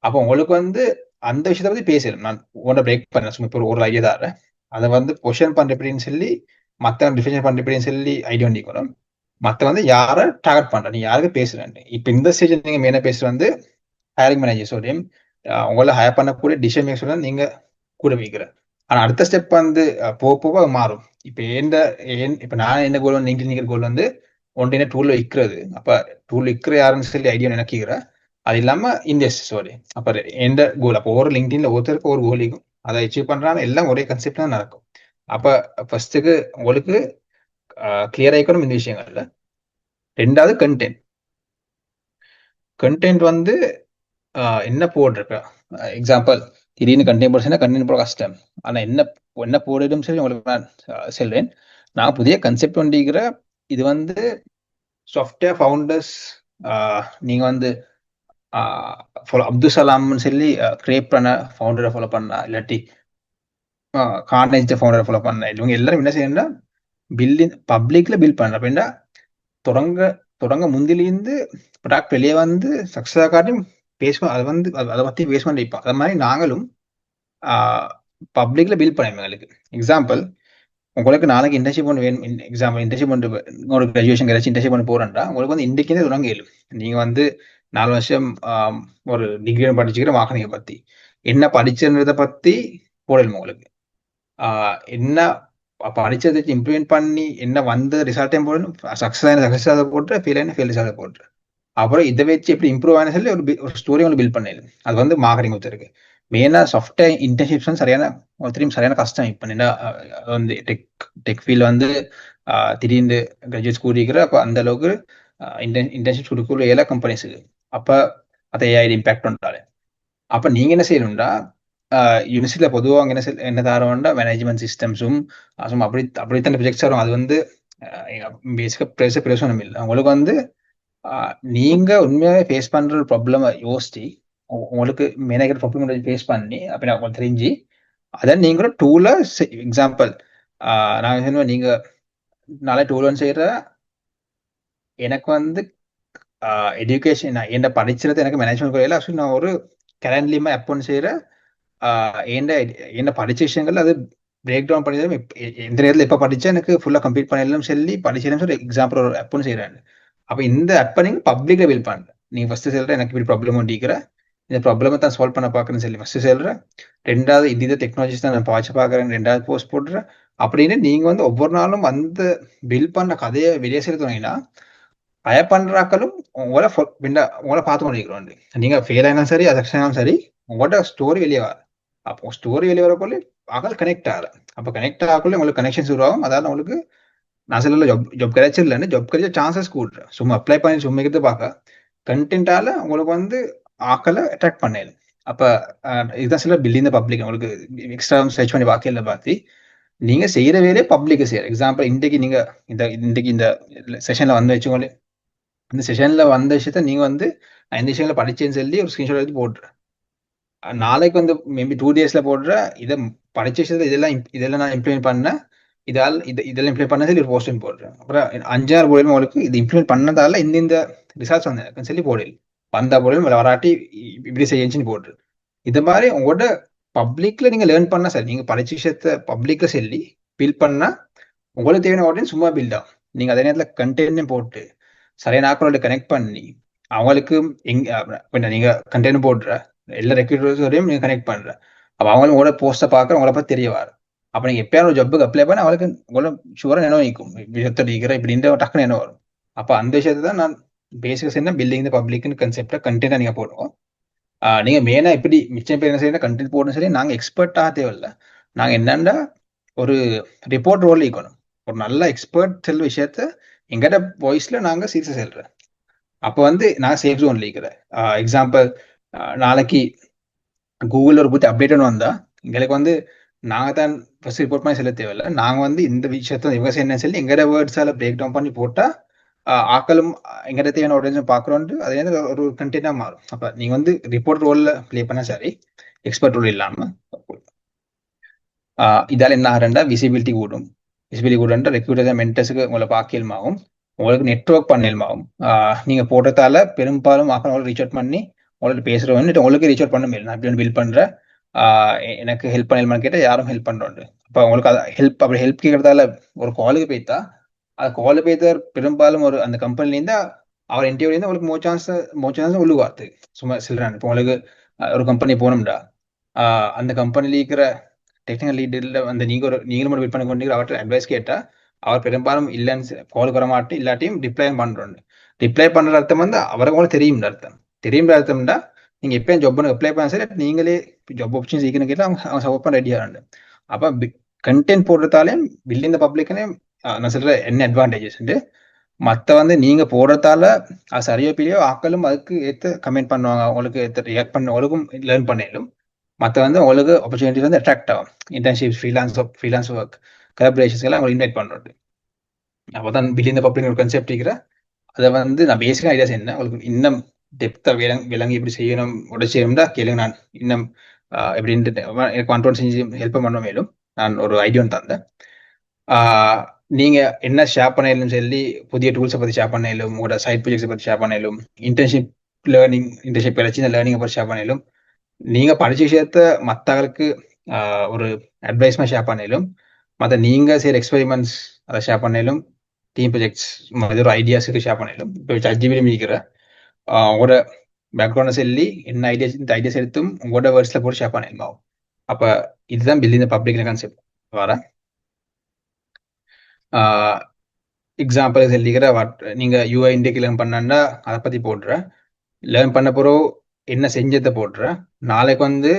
அப்போ உங்களுக்கு வந்து அந்த விஷயத்த பத்தி பேசணும். நான் உங்களோட பிரேக் பண்ணேன் சும்மா இப்போ ஒரு ஐடியா தரேன். அதை வந்து பொசிஷன் பண்ற எப்படின்னு சொல்லி மத்த டிஃபைன் பண்ற எப்படின்னு சொல்லி ஐடியா பண்ணிக்கணும். மத்த வந்து யாரை டார்கெட் பண்ற, நீ யாருக்கு பேசுறேன். இப்ப இந்த ஸ்டேஜ் நீங்க மெயினா பேசுற வந்து ஹையரிங் மேனேஜர்ஸோடையும் உங்களை ஹையர் பண்ணக்கூடிய டிசிஷன் மேக்கர்ஸோட நீங்க கூட வைக்கிற. ஆனா அடுத்த ஸ்டெப் வந்து போக போக மாறும். இப்ப நான் என்ன கோல் வந்து நீங்க கோல் வந்து ஒன்றின டூல்ல விற்கிறது. அப்ப டூல் விற்கிற யாருன்னு சொல்லி ஐடியா நினைக்கிறேன். அது இல்லாம இன்வெஸ்டர்ஸோட அப்ப எந்த கோல், அப்போ ஒரு லிங்க்டின்ல ஒருத்தருக்கு ஒரு கோல் இருக்கும். அதை அச்சீவ் பண்றாங்க எல்லாம் ஒரே கன்செப்ட் தான் நடக்கும். அப்ப ஃபர்ஸ்ட்டுக்கு உங்களுக்கு கிளியர் ஆயிக்கணும் இந்த விஷயங்கள்ல. ரெண்டாவது கண்டென்ட் வந்து என்ன போட்டிருக்க. எக்ஸாம்பிள் திடீர்னு கண்டென்ட் போட கஷ்டம். ஆனா என்ன போடுதுன்னு சொல்லி உங்களுக்கு நான் சொல்றேன். நான் புதிய கன்செப்ட் வண்டிக்கிற இது வந்து சாஃப்ட்வேர் ஃபவுண்டர்ஸ் நீங்க வந்து அப்துல் சலாம்னு சொல்லி கிரியேட் பண்ண ஃபவுண்டரை ஃபாலோ பண்ணா, இல்லாட்டி கார்னேஜ் ஃபவுண்டரை ஃபாலோ பண்ண, இவங்க எல்லாரும் என்ன செய்யணும்னா பப்ளிக்ல பில்ட் பண்ண. அப்படின்னா தொடங்க முந்திலிருந்து ப்ராடக்ட் வெளியே வந்து சக்ஸஸாக காட்டி பேசுவோம். அதை பத்தி பேச வேண்டியிருப்போம். அது மாதிரி நாங்களும் பப்ளிக்ல பில்ட் பண்ணோம். எங்களுக்கு எக்ஸாம்பிள் உங்களுக்கு நாளைக்கு இன்டர்ன்ஷிப் ஒன்று வேணும். எக்ஸாம்பிள் இன்டர்ன்ஷிப் ஒன்று ஒரு கிராஜுவேஷன் கிடைச்சி இன்டர்ன்ஷிப் ஒன்று போறேன்டா உங்களுக்கு வந்து இன்றைக்கு தொடங்க இயலும். நீங்க வந்து 4 வருஷம் ஒரு டிகிரி படிச்சுக்கிற மார்க்கெட்டிங்கை பத்தி என்ன படிச்சதை பத்தி போடலும். உங்களுக்கு என்ன படிச்சதை இம்ப்ளிமெண்ட் பண்ணி என்ன வந்த ரிசல்ட்டையும் போடணும். சக்ஸஸ் போட்டு ஃபெயில் ஆன ஃபெயில் ரிசல்ட் போட்டு அப்புறம் இதை வச்சு எப்படி இம்ப்ரூவ் ஆன சொல்லி ஒரு ஸ்டோரி ஒன்று பில்ட் பண்ணல. அது வந்து மார்க்கெட்டிங் ஒருத்தருக்கு மெயினா சாஃப்ட்வேர் இன்டர்ன்ஷிப்ஸ் சரியான கஷ்டம். இப்போ என்ன வந்து டெக் ஃபீல்டு வந்து திடீர்னு கிராஜுவேட்ஸ் கூடிக்கிற அப்போ அந்த அளவுக்கு இன்டர்ன்ஷிப்ஸ் கொடுக்கக்கூடிய எல்லா கம்பெனிஸுக்கு அப்போ அதை இம்பாக்ட் பண்ணுறாரு. அப்போ நீங்க என்ன செய்யணும்டா யூனிவர்சிட்டியில பொதுவாக என்ன தரோம்டா மேனேஜ்மெண்ட் சிஸ்டம்ஸும் அப்படித்தான் ப்ரொஜெக்ட்ஸ் வரும். அது வந்து பேசிக்கா பிரயோசனம் இல்லை. உங்களுக்கு வந்து நீங்க உண்மையாவே ஃபேஸ் பண்ற ஒரு ப்ராப்ளம் யோசிச்சு உங்களுக்கு மேனேஜர் ப்ராப்ளம் ஃபேஸ் பண்ணி அப்படின்னு உங்களுக்கு தெரிஞ்சு அதை நீங்களும் டூல எக்ஸாம்பிள் நான் சொன்ன நீங்க நாளை டூல் ஒன்று செய்யற எனக்கு வந்து எஜுகேஷன் நான் என்ன படிச்சிருது எனக்கு மேனேஜ்மெண்ட் குறையில ஆக்சுவலி நான் ஒரு கரண்ட்லியுமே ஆப் ஒன்று செய்யற என்ன படிச்ச விஷயங்கள் அது பிரேக் டவுன் பண்ணி எந்த நேரத்தில் எப்போ படிச்சா எனக்கு ஃபுல்லாக கம்ப்ளீட் பண்ணிடலாம் சொல்லி படிச்சிடலாம் சொல்லி எக்ஸாம்பிள் ஒரு ஆப் ஒன்று செய்யறேன். அப்போ இந்த ஆப்பை நீங்க பப்ளிக்ல பில்ட் பண்ணுறேன். நீங்க ஃபர்ஸ்ட் சொல்ற எனக்கு இப்படி ப்ராப்ளம் ஒண்டிக்கிற இந்த ப்ராப்ளமை தான் சால்வ் பண்ண பார்க்கறேன்னு சொல்லி ஃபர்ஸ்ட் சொல்றேன். ரெண்டாவது இந்த டெக்னாலஜிஸ் தான் நான் பாய்ச்சி பார்க்குறேன். ரெண்டாவது போஸ்ட் போடுறேன். அப்படின்னு நீங்க வந்து ஒவ்வொரு நாளும் அந்த பில்ட் பண்ண கதையை வெளியே செலுத்தினீங்கன்னா ஹயர் பண்றாக்களும் உங்களை பார்த்து கொண்டிருக்கிறோம். நீங்க ஃபெயில் ஆனாலும் சரி சக்ஸஸ் ஆனாலும் சரி உங்களோட ஸ்டோரி வெளியே வர. அப்போ ஸ்டோரி வெளியே வரக்குள்ள அகல் கனெக்ட் ஆகல. அப்போ கனெக்ட் ஆகக்குள்ள உங்களுக்கு கனெக்ஷன்ஸ் உருவாகும். அதாவது உங்களுக்கு நான் சில ஜாப் கிடைச்சிடலன்னு ஜாப் கிடைச்ச சான்சஸ் கூடுறேன். சும்மா அப்ளை பண்ணி சும்மா இருக்கிறது பார்க்க கண்டென்ட்டால உங்களுக்கு வந்து ஆக்களை அட்ராக்ட் பண்ணல. அப்போ இதுதான் சில பில்டிங் பப்ளிக் உங்களுக்கு எக்ஸ்ட்ரா சர்ச் பண்ணி பார்க்கல பார்த்து நீங்க செய்யற வேலையே பப்ளிக்கு செய்யற. எக்ஸாம்பிள் இன்றைக்கு நீங்க இன்றைக்கு இந்த செஷன்ல வந்து வச்சுக்கோங்களேன், இந்த செஷன்ல வந்த விஷயத்த நீங்க வந்து நான் இந்த விஷயங்கள படிச்சேன்னு சொல்லி ஒரு ஸ்கிரீன்ஷாட் எடுத்து போட்டுறேன். நாளைக்கு வந்து மேபி 2 daysல போடுற இதை படிச்ச விஷயத்த இதெல்லாம் நான் இம்ப்ளிமெண்ட் பண்ணேன், இதெல்லாம் இம்ப்ளிமெண்ட் பண்ண சொல்லி ஒரு போஸ்டிங் போடுறேன். அப்புறம் 5-6 போடுறது உங்களுக்கு இது இம்ப்ளிமெண்ட் பண்ணதால இந்த ரிசல்ட்ஸ் வந்து சொல்லி போடல, வந்தா போடுறது வராட்டி இப்படி செய்யுன்னு போடுறது. இது மாதிரி உங்களோட பப்ளிக்ல நீங்க லேர்ன் பண்ணா சார், நீங்க படிச்ச விஷயத்த பப்ளிக்ல சொல்லி பில்ட் பண்ணா உங்களுக்கு தேவையான ஆடியன்ஸ் சும்மா பில்ட் ஆகும். நீங்க அதே நேரத்துல கண்டென்ட்டும் போட்டு சரியான ஆக்களோட கனெக்ட் பண்ணி அவங்களுக்கு நீங்க கண்டென்ட் போடுற எல்லா ரெக்ரூட்டர்ஸோடையும் நீங்க கனெக்ட் பண்ற, அப்ப அவங்களும் உங்களோட போஸ்ட்டை பார்க்க உங்களை பார்த்து தெரிய வரும். அப்ப நீங்க எப்பயாவது ஒரு ஜப்புக்கு அப்ளை பண்ண அவளுக்கு உங்களை ஷுவரா நினைவு வைக்கும், விஷயத்தடிக்கிற இப்படின்ற டக்குன்னு என்ன வரும். அப்ப அந்த விஷயத்தை தான் நான் பேசிக்ஸ் என்ன பில்டிங் த பப்ளிக்னு கன்செப்டை கண்டென்ட்டா நீங்க போடுவோம். நீங்க மெயினா எப்படி மிச்சம் பேர் என்ன செய்யணும் கண்டென்ட் போடணும் சரி, நாங்க எக்ஸ்பர்ட்டாக தேவையில்லை. நாங்க என்னன்னா ஒரு ரிப்போர்ட் ரோல் இருக்கணும். ஒரு நல்ல எக்ஸ்பர்ட் செல்ற விஷயத்த எங்கட வாய்ஸ்ல நாங்க சீரியஸா செல்றேன். அப்போ வந்து நான் சேஃப் ஜோன்ல இருக்கிறேன். எக்ஸாம்பிள் நாளைக்கு கூகுள் ஒரு புத்தி அப்டேட் வந்தா எங்களுக்கு வந்து நாங்க தான் ஃபர்ஸ்ட் ரிப்போர்ட் பண்ணி செல்ல தேவையில்லை. நாங்க வந்து இந்த விஷயத்த இவங்க செய்யணும்னு சொல்லி எங்கட வேர்ட்ஸால பிரேக் டவுன் பண்ணி போட்டா ஆக்களும் எங்கிட்ட தேவையான ஆடியன்ஸ் பார்க்குறோன்ட்டு அதே ஒரு கண்டென்ட்டாக மாறும். அப்போ நீங்கள் வந்து ரிப்போர்ட் ரோலில் ப்ளே பண்ண சரி, எக்ஸ்பர்ட் ரோல் இல்லாமல். இதால் என்ன ஆகிறண்டா விசிபிலிட்டி கூடும். விசிபிலிட்டி கூடன்ற ரெக்ரூட்டர் மென்டர்ஸுக்கு உங்களை பார்க்கலுமாகும், உங்களுக்கு நெட்ஒர்க் பண்ணலுமாகும். நீங்கள் போடுறதால பெரும்பாலும் உங்களை ரீச் அவுட் பண்ணி உங்கள்ட்ட பேசுகிறவங்க உங்களுக்கு ரீச் அவுட் பண்ண முடியும். நான் இப்படி ஒன்று பில்ட் பண்ணுறேன், எனக்கு ஹெல்ப் பண்ணலுமான்னு கேட்டால் யாரும் ஹெல்ப் பண்ணுறோண்டு. அப்போ உங்களுக்கு அதை அப்படி ஹெல்ப் கேட்கறதால ஒரு காலுக்கு போய்த்தா அது கால் பேத்தர் பெரும்பாலும் ஒரு அந்த கம்பெனிலேருந்து அவர் இன்டர்வியூலேருந்து உங்களுக்கு மோச்சான்ஸ் உள்ளுக்கு வார்த்து சும்மா சில்றான். இப்போ உங்களுக்கு ஒரு கம்பெனி போனோம்டா, அந்த கம்பெனியில் இருக்கிற டெக்னிக்கல் லீடரில் அந்த நீங்களும் மட்டும் வெயிட் பண்ணி கொண்டு அவர்கிட்ட அட்வைஸ் கேட்டால் அவர் பெரும்பாலும் இல்லைன்னு காலுக்கு வர மாட்டேன், இல்லாட்டியும் ரிப்ளை பண்ணுறோம். ரிப்ளை பண்ணுற அர்த்தம் வந்து அவரை உங்களுக்கு தெரியும்ன்ற அர்த்தம்டா நீங்கள் எப்பயும் ஜாப் பண்ண அப்ளை பண்ண சரி நீங்களே ஜாப் ஆப்பர்ச்சுனிட்டி சீக்கிரம் கேட்டால் அவங்க சப்போர்ட் பண்ண ரெடி ஆகிறாங்க. அப்போ கண்டென்ட் போடுறதாலையும் பில்டிங் த பப்ளிக்னே நான் சொல்ற என்ன அட்வான்டேஜஸ் மற்ற வந்து நீங்க போடுறதால அது சரியோ பிரியோ ஆக்களும் அதுக்கு ஏற்ற கமெண்ட் பண்ணுவாங்க, உங்களுக்கு ஏற்ற ரியாக்ட் பண்ண உங்களுக்கும் லேர்ன் பண்ணிடும். மற்ற வந்து உங்களுக்கு ஆப்பர்ச்சுனிட்டி வந்து அட்ராக்ட் ஆகும். இன்டர்ன்ஷிப், ஃப்ரீலான்ஸ் ஒர்க், கொலாபரேஷன்ஸ் எல்லாம் உங்களுக்கு இன்வைட் பண்ணுறது. அப்போதான் பில்டிங் த பப்ளிக் ஒரு கன்செப்ட் இருக்கிற அதை வந்து நான் பேசிக் ஐடியாஸ் என்ன உங்களுக்கு இன்னும் டெப்தா விளங்கி இப்படி செய்யணும் உடச்சேருந்தா கேளுங்க, நான் இன்னும் எப்படின்ட்டு எனக்கு கண்ட்ரோல் செஞ்சு ஹெல்ப் பண்ண மேலும் நான் ஒரு ஐடியா தந்தேன். நீங்க என்ன ஷேர் பண்ணலும் சொல்லி புதிய டூல்ஸை பற்றி ஷேர் பண்ணலும், உங்களோட சைட் ப்ராஜெக்ட்ஸை பற்றி ஷேர் பண்ணலும், இன்டர்ன்ஷிப் கிடைச்சி இந்த லேர்னிங்கை பற்றி ஷேர் பண்ணலும், நீங்க படிச்ச விஷயத்த மற்றவர்களுக்கு ஒரு அட்வைஸ்மா ஷேர் பண்ணலும், மற்ற நீங்க செய்யற எக்ஸ்பெரிமெண்ட்ஸ் அதை ஷேர் பண்ணலும், டீம் ப்ராஜெக்ட்ஸ் ஒரு ஐடியாஸுக்கு ஷேர் பண்ணலும். இப்போ ChatGPT இருக்கிற உங்களோட பேக்ரவுண்டை சொல்லி என்ன ஐடியாஸ் இந்த ஐடியாஸ் எடுத்தும் உங்களோட வேர்ட்ஸ்ல போட்டு ஷேர் பண்ணலும். அப்ப இதுதான் பில்டிங் த பப்ளிக் கான்செப்ட். வர எக்ஸாம்பிள் சொல்லிக்கிற நீங்க UI இன்டெக்ஸ் லேர்ன் பண்ணா அதை பத்தி போடுற, லேர்ன் பண்ண பிறகு என்ன செஞ்சதை போடுற, நாளைக்கு வந்து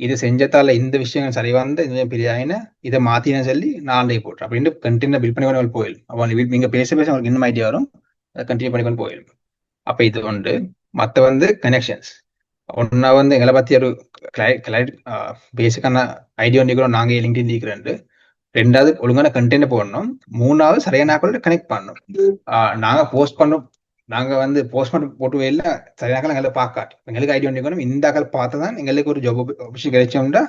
இது செஞ்சதால இந்த விஷயங்கள் சரி வந்து பெரியாயின இதை மாத்தினு சொல்லி நாளைக்கு போடுறேன் அப்படின்ட்டு கண்டினியூ பில்ட் பண்ணி கொண்டு போயிடும். அப்போ நீங்க பேச உங்களுக்கு இன்னும் ஐடியா வரும், அதை கண்டினியூ பண்ணி கொண்டு போயிடும். அப்ப இது ஒன்று. மற்ற வந்து கனெக்ஷன்ஸ் ஒன்னா வந்து எங்களை பத்தி ஒரு பேசிக்கான ஐடியா ஒன்றிக்கிறோம், நாங்க லிங்க்டின் இருக்கிறேன். ரெண்டாவது ஒழுங்கான கண்டென்ட் போடணும். மூணாவது சரியான ஆக்களோட கனெக்ட் பண்ணணும். நாங்க வந்து போஸ்ட் பண்ண போட்டுவே இல்லை, சரியான எங்களை பார்க்காட்டு எங்களுக்கு ஐடியா ஒன்றிக்கணும். இந்த ஆக்கள் பார்த்து தான் எங்களுக்கு ஒரு ஜாப் ஆப்பர்ச்சுனிட்டி கிடைச்சோம்னா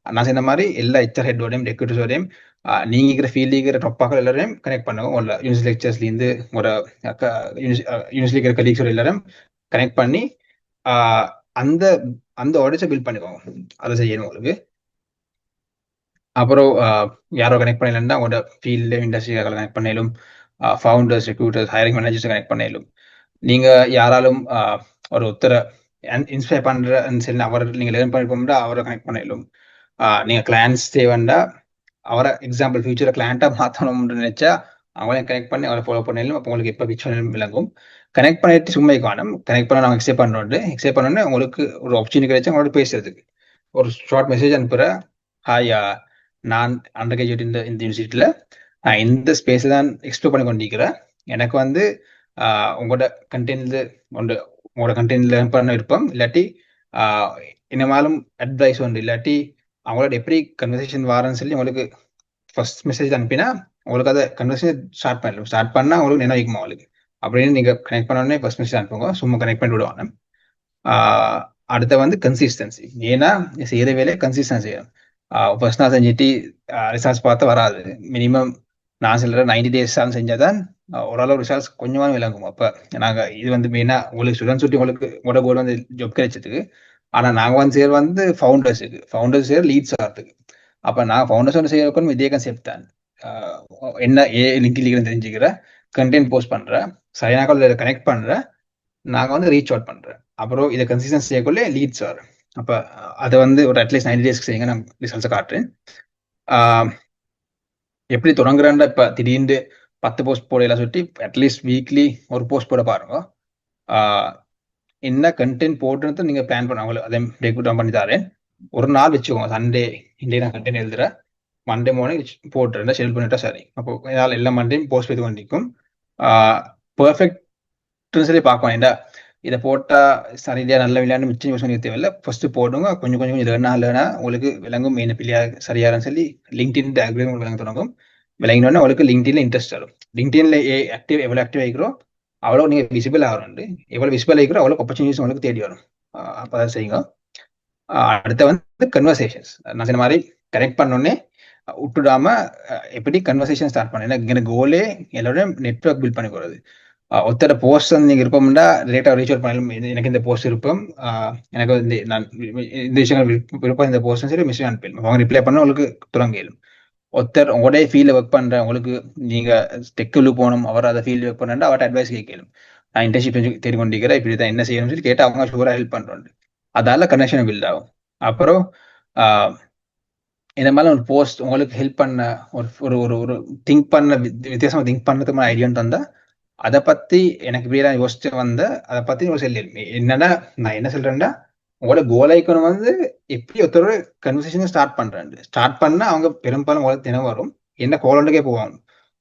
நான் சொன்ன மாதிரி எல்லா HR ஹெட்டோடையும் ரெக்ரூட்டர்ஸோடையும் நீங்க இருக்கிற ஃபீல்டு இருக்கிற டாப்பாக்கள் எல்லாரையும் கனெக்ட் பண்ணுவோம். உங்களோட யூனிவர்சிட்டி லெக்சர்ஸ்லேருந்து உங்களோட யூனிவர்சிட்டி இருக்கிற கலீக்ஸோட எல்லாரும் கனெக்ட் பண்ணி அந்த ஆடியன்ஸை பில்ட் பண்ணுவாங்க. அதை செய்யணும் உங்களுக்கு. அப்புறம் யாரோ கனெக்ட் பண்ணலன்னா உங்களோட ஃபீல்டு இண்டஸ்ட்ரி கனெக்ட் பண்ணலும், founders, recruiters, hiring managers connect பண்ணலும். நீங்க யாராலும் ஒரு ஒருத்தரை இன்ஸ்பயர் பண்றன்னு சொல்லி அவர் நீங்க லேர்ன் பண்ணிப்போம்னா அவரை கனெக்ட் பண்ணலும். நீங்க கிளையன்ஸ் தேவைண்டா அவரை எக்ஸாம்பிள் ஃபியூச்சரை கிளையண்டா மாற்றணும்னு நினைச்சா அவங்களையும் கனெக்ட் பண்ணி அவரை ஃபாலோ பண்ணலும். அப்போ உங்களுக்கு எப்போ பிக்சர் விளங்கும். கனெக்ட் பண்ணிட்டு சும்மா காணும், கனெக்ட் பண்ண நாங்கள் எக்ஸெப்ட் பண்ணோன்னு உங்களுக்கு ஒரு ஆப்பர்ச்சுனிட்டி கிடைச்சா உங்களோட பேசுறதுக்கு ஒரு ஷார்ட் மெசேஜ் அனுப்புற, ஹாய் நான் அண்டர் கிராஜுவேட் இந்த யூனிவர்சிட்டியில் நான் இந்த ஸ்பேஸை தான் எக்ஸ்ப்ளோர் பண்ணி கொண்டிருக்கிறேன். எனக்கு வந்து உங்களோட கண்டென்ட்ல உங்களோட கண்டென்ட் லேர்ன் பண்ண விருப்பம், இல்லாட்டி என்னமாலும் அட்வைஸ் ஒன்று, இல்லாட்டி அவங்களோட எப்படி கன்வர்சேஷன் வாரன்னு சொல்லி உங்களுக்கு ஃபர்ஸ்ட் மெசேஜ் அனுப்பினா உங்களுக்கு அதை கன்வர்சேஷன் ஸ்டார்ட் பண்ணலாம். ஸ்டார்ட் பண்ணால் உங்களுக்கு நினைவுக்குமா உங்களுக்கு அப்படின்னு நீங்கள் கனெக்ட் பண்ணோடனே ஃபர்ஸ்ட் மெசேஜ் அனுப்புங்க. சும்மா கனெக்ட் பண்ணி விடுவாங்க. அடுத்த வந்து கன்சிஸ்டன்சி. ஏன்னா செய்கிற வேலையை கன்சிஸ்டன்சி செய்யணும். ஃபர்ஸ்ட் நான் செஞ்சுட்டு ரிசல்ட்ஸ் பார்த்தா வராது. மினிமம் நான் சொல்கிற 90 days செஞ்சால் தான் ஓரளவு ரிசல்ட்ஸ் கொஞ்சமாக விளங்கும். அப்போ நாங்கள் இது வந்து மெயினாக உங்களுக்கு ஸ்டூடெண்ட்ஸ் சுட்டி உங்களோட கோல் வந்து ஜாப் கிடைச்சதுக்கு. ஆனால் நாங்கள் வந்து செய்கிற வந்து ஃபவுண்டர்ஸ் செய்கிற லீட்ஸ் ஆகிறதுக்கு. அப்போ நான் ஃபவுண்டர்ஸ் வந்து செய்யறதுக்கும் இதே கன்செப்ட் தான். என்ன லிங்க் தெரிஞ்சுக்கிற, கண்டென்ட் போஸ்ட் பண்ணுறேன், சரியாக கனெக்ட் பண்ணுறேன், நாங்கள் வந்து ரீச் அவுட் பண்ணுறேன். அப்புறம் இதை கன்சிஸ்டன்ஸ் செய்யக்குள்ளே லீட்ஸ் வரும். அப்போ அதை வந்து ஒரு அட்லீஸ்ட் 90 days செய்யுங்க. நான் ரிசல்ட்ஸை காட்டுறேன். எப்படி தொடங்குறேன்டா இப்போ திடீர்னு 10 போஸ்ட் போடலாம் சொல்லிட்டு அட்லீஸ்ட் வீக்லி ஒரு போஸ்ட் போட பாருங்க. என்ன கண்டென்ட் போடுறது நீங்கள் பிளான் பண்ண அவங்களுக்கு அதை பிரேக் டவுன் பண்ணி தரேன். ஒரு நாள் வச்சுக்கோங்க. சண்டே இன்றைய நான் கண்டென்ட் எழுதுறேன், மண்டே மார்னிங் போட்டுறேன், ஷெடியூல் பண்ணிட்டா சரி. அப்போ இதனால் எல்லா மண்டேயும் போஸ்ட் செய்து கொண்டிருக்கும். பர்ஃபெக்ட்னு சொல்லி பார்க்க வேண்டாம். இதை போட்டால் சரியா நல்ல விளையாண்டு மிச்சம் யூஸ் பண்ணி தேவையில்லை. ஃபர்ஸ்ட் போடுங்க, கொஞ்சம் கொஞ்சம் லேர்னா உங்களுக்கு விளங்கும். மெயின் பிள்ளையா சரியாருன்னு சொல்லி லிங்க்டின் டேக்லேயும் உங்களுக்கு விளங்க தொடங்கும். விளங்கினோடனே உங்களுக்கு லிங்க்டின்ல இன்ட்ரெஸ்ட் வரும். லிங்க்டின்ல எவ்வளோ ஆக்டிவ் ஆகிக்கிறோம் அவ்வளோ நீங்கள் விசிபிள் ஆகிறோம். எவ்வளோ விசிபிள் ஆகிக்கிறோம் அவ்வளோ ஆப்பர்ச்சுனிட்டிஸ் உங்களுக்கு தேடி வரும். அப்போ அதை செய்யுங்க. அடுத்த வந்து கன்வர்சேஷன்ஸ். நான் சொன்ன மாதிரி கனெக்ட் பண்ணோடனே விட்டுடாம எப்படி கன்வர்சேஷன் ஸ்டார்ட் பண்ணேன். எனக்கு கோலே எல்லாரும் நெட்வொர்க் பில்ட் பண்ணி போகிறது. ஒருத்தர போஸ்ட் வந்து நீங்கள் இருப்போம்னா ரிலேட்டாக ரீச் அவுட் பண்ணலும். எனக்கு இந்த போஸ்ட் இருப்போம், எனக்கு வந்து நான் இந்த விஷயங்கள் விருப்பம், இந்த போஸ்ட் சரி மெசேஜ் அனுப்பிடும். அவங்க ரிப்ளை பண்ண உங்களுக்கு தொடங்கிடும். ஒருத்தர் உங்களுடைய ஃபீல்டில் ஒர்க் பண்ணுறேன், உங்களுக்கு நீங்கள் டெக்கில் போகணும், அவர் அதை ஃபீல்டு ஒர்க் பண்ணுறா அவர்கிட்ட அட்வைஸ் கேட்கலும். நான் இன்டர்ன்ஷிப் தெரிஞ்சு கொண்டிருக்கிறேன், இப்படி தான் என்ன செய்யணும்னு சொல்லி கேட்டால் அவங்க ஷூராக ஹெல்ப் பண்ணுறோம். அதால கனெக்ஷன் பில்ட் ஆகும். அப்புறம் இந்த மாதிரி ஒரு போஸ்ட் உங்களுக்கு ஹெல்ப் பண்ண ஒரு ஒரு ஒரு திங்க் பண்ண வித்தியாசமாக திங்க் பண்ணுறதுக்கு ஐடியான்னு தந்தால் அதை பற்றி எனக்கு இப்படியே நான் யோசிச்சு வந்த அதை பற்றி ஒரு சொல்லி என்னன்னா நான் என்ன சொல்கிறேன்னா உங்களோட கோல் ஐக்கன் வந்து எப்படி ஒருத்தரோட கன்வர்சேஷனை ஸ்டார்ட் பண்ண அவங்க பெரும்பாலும் உங்களுக்கு தினம் வரும். என்ன கோலண்டுக்கே போவாங்க.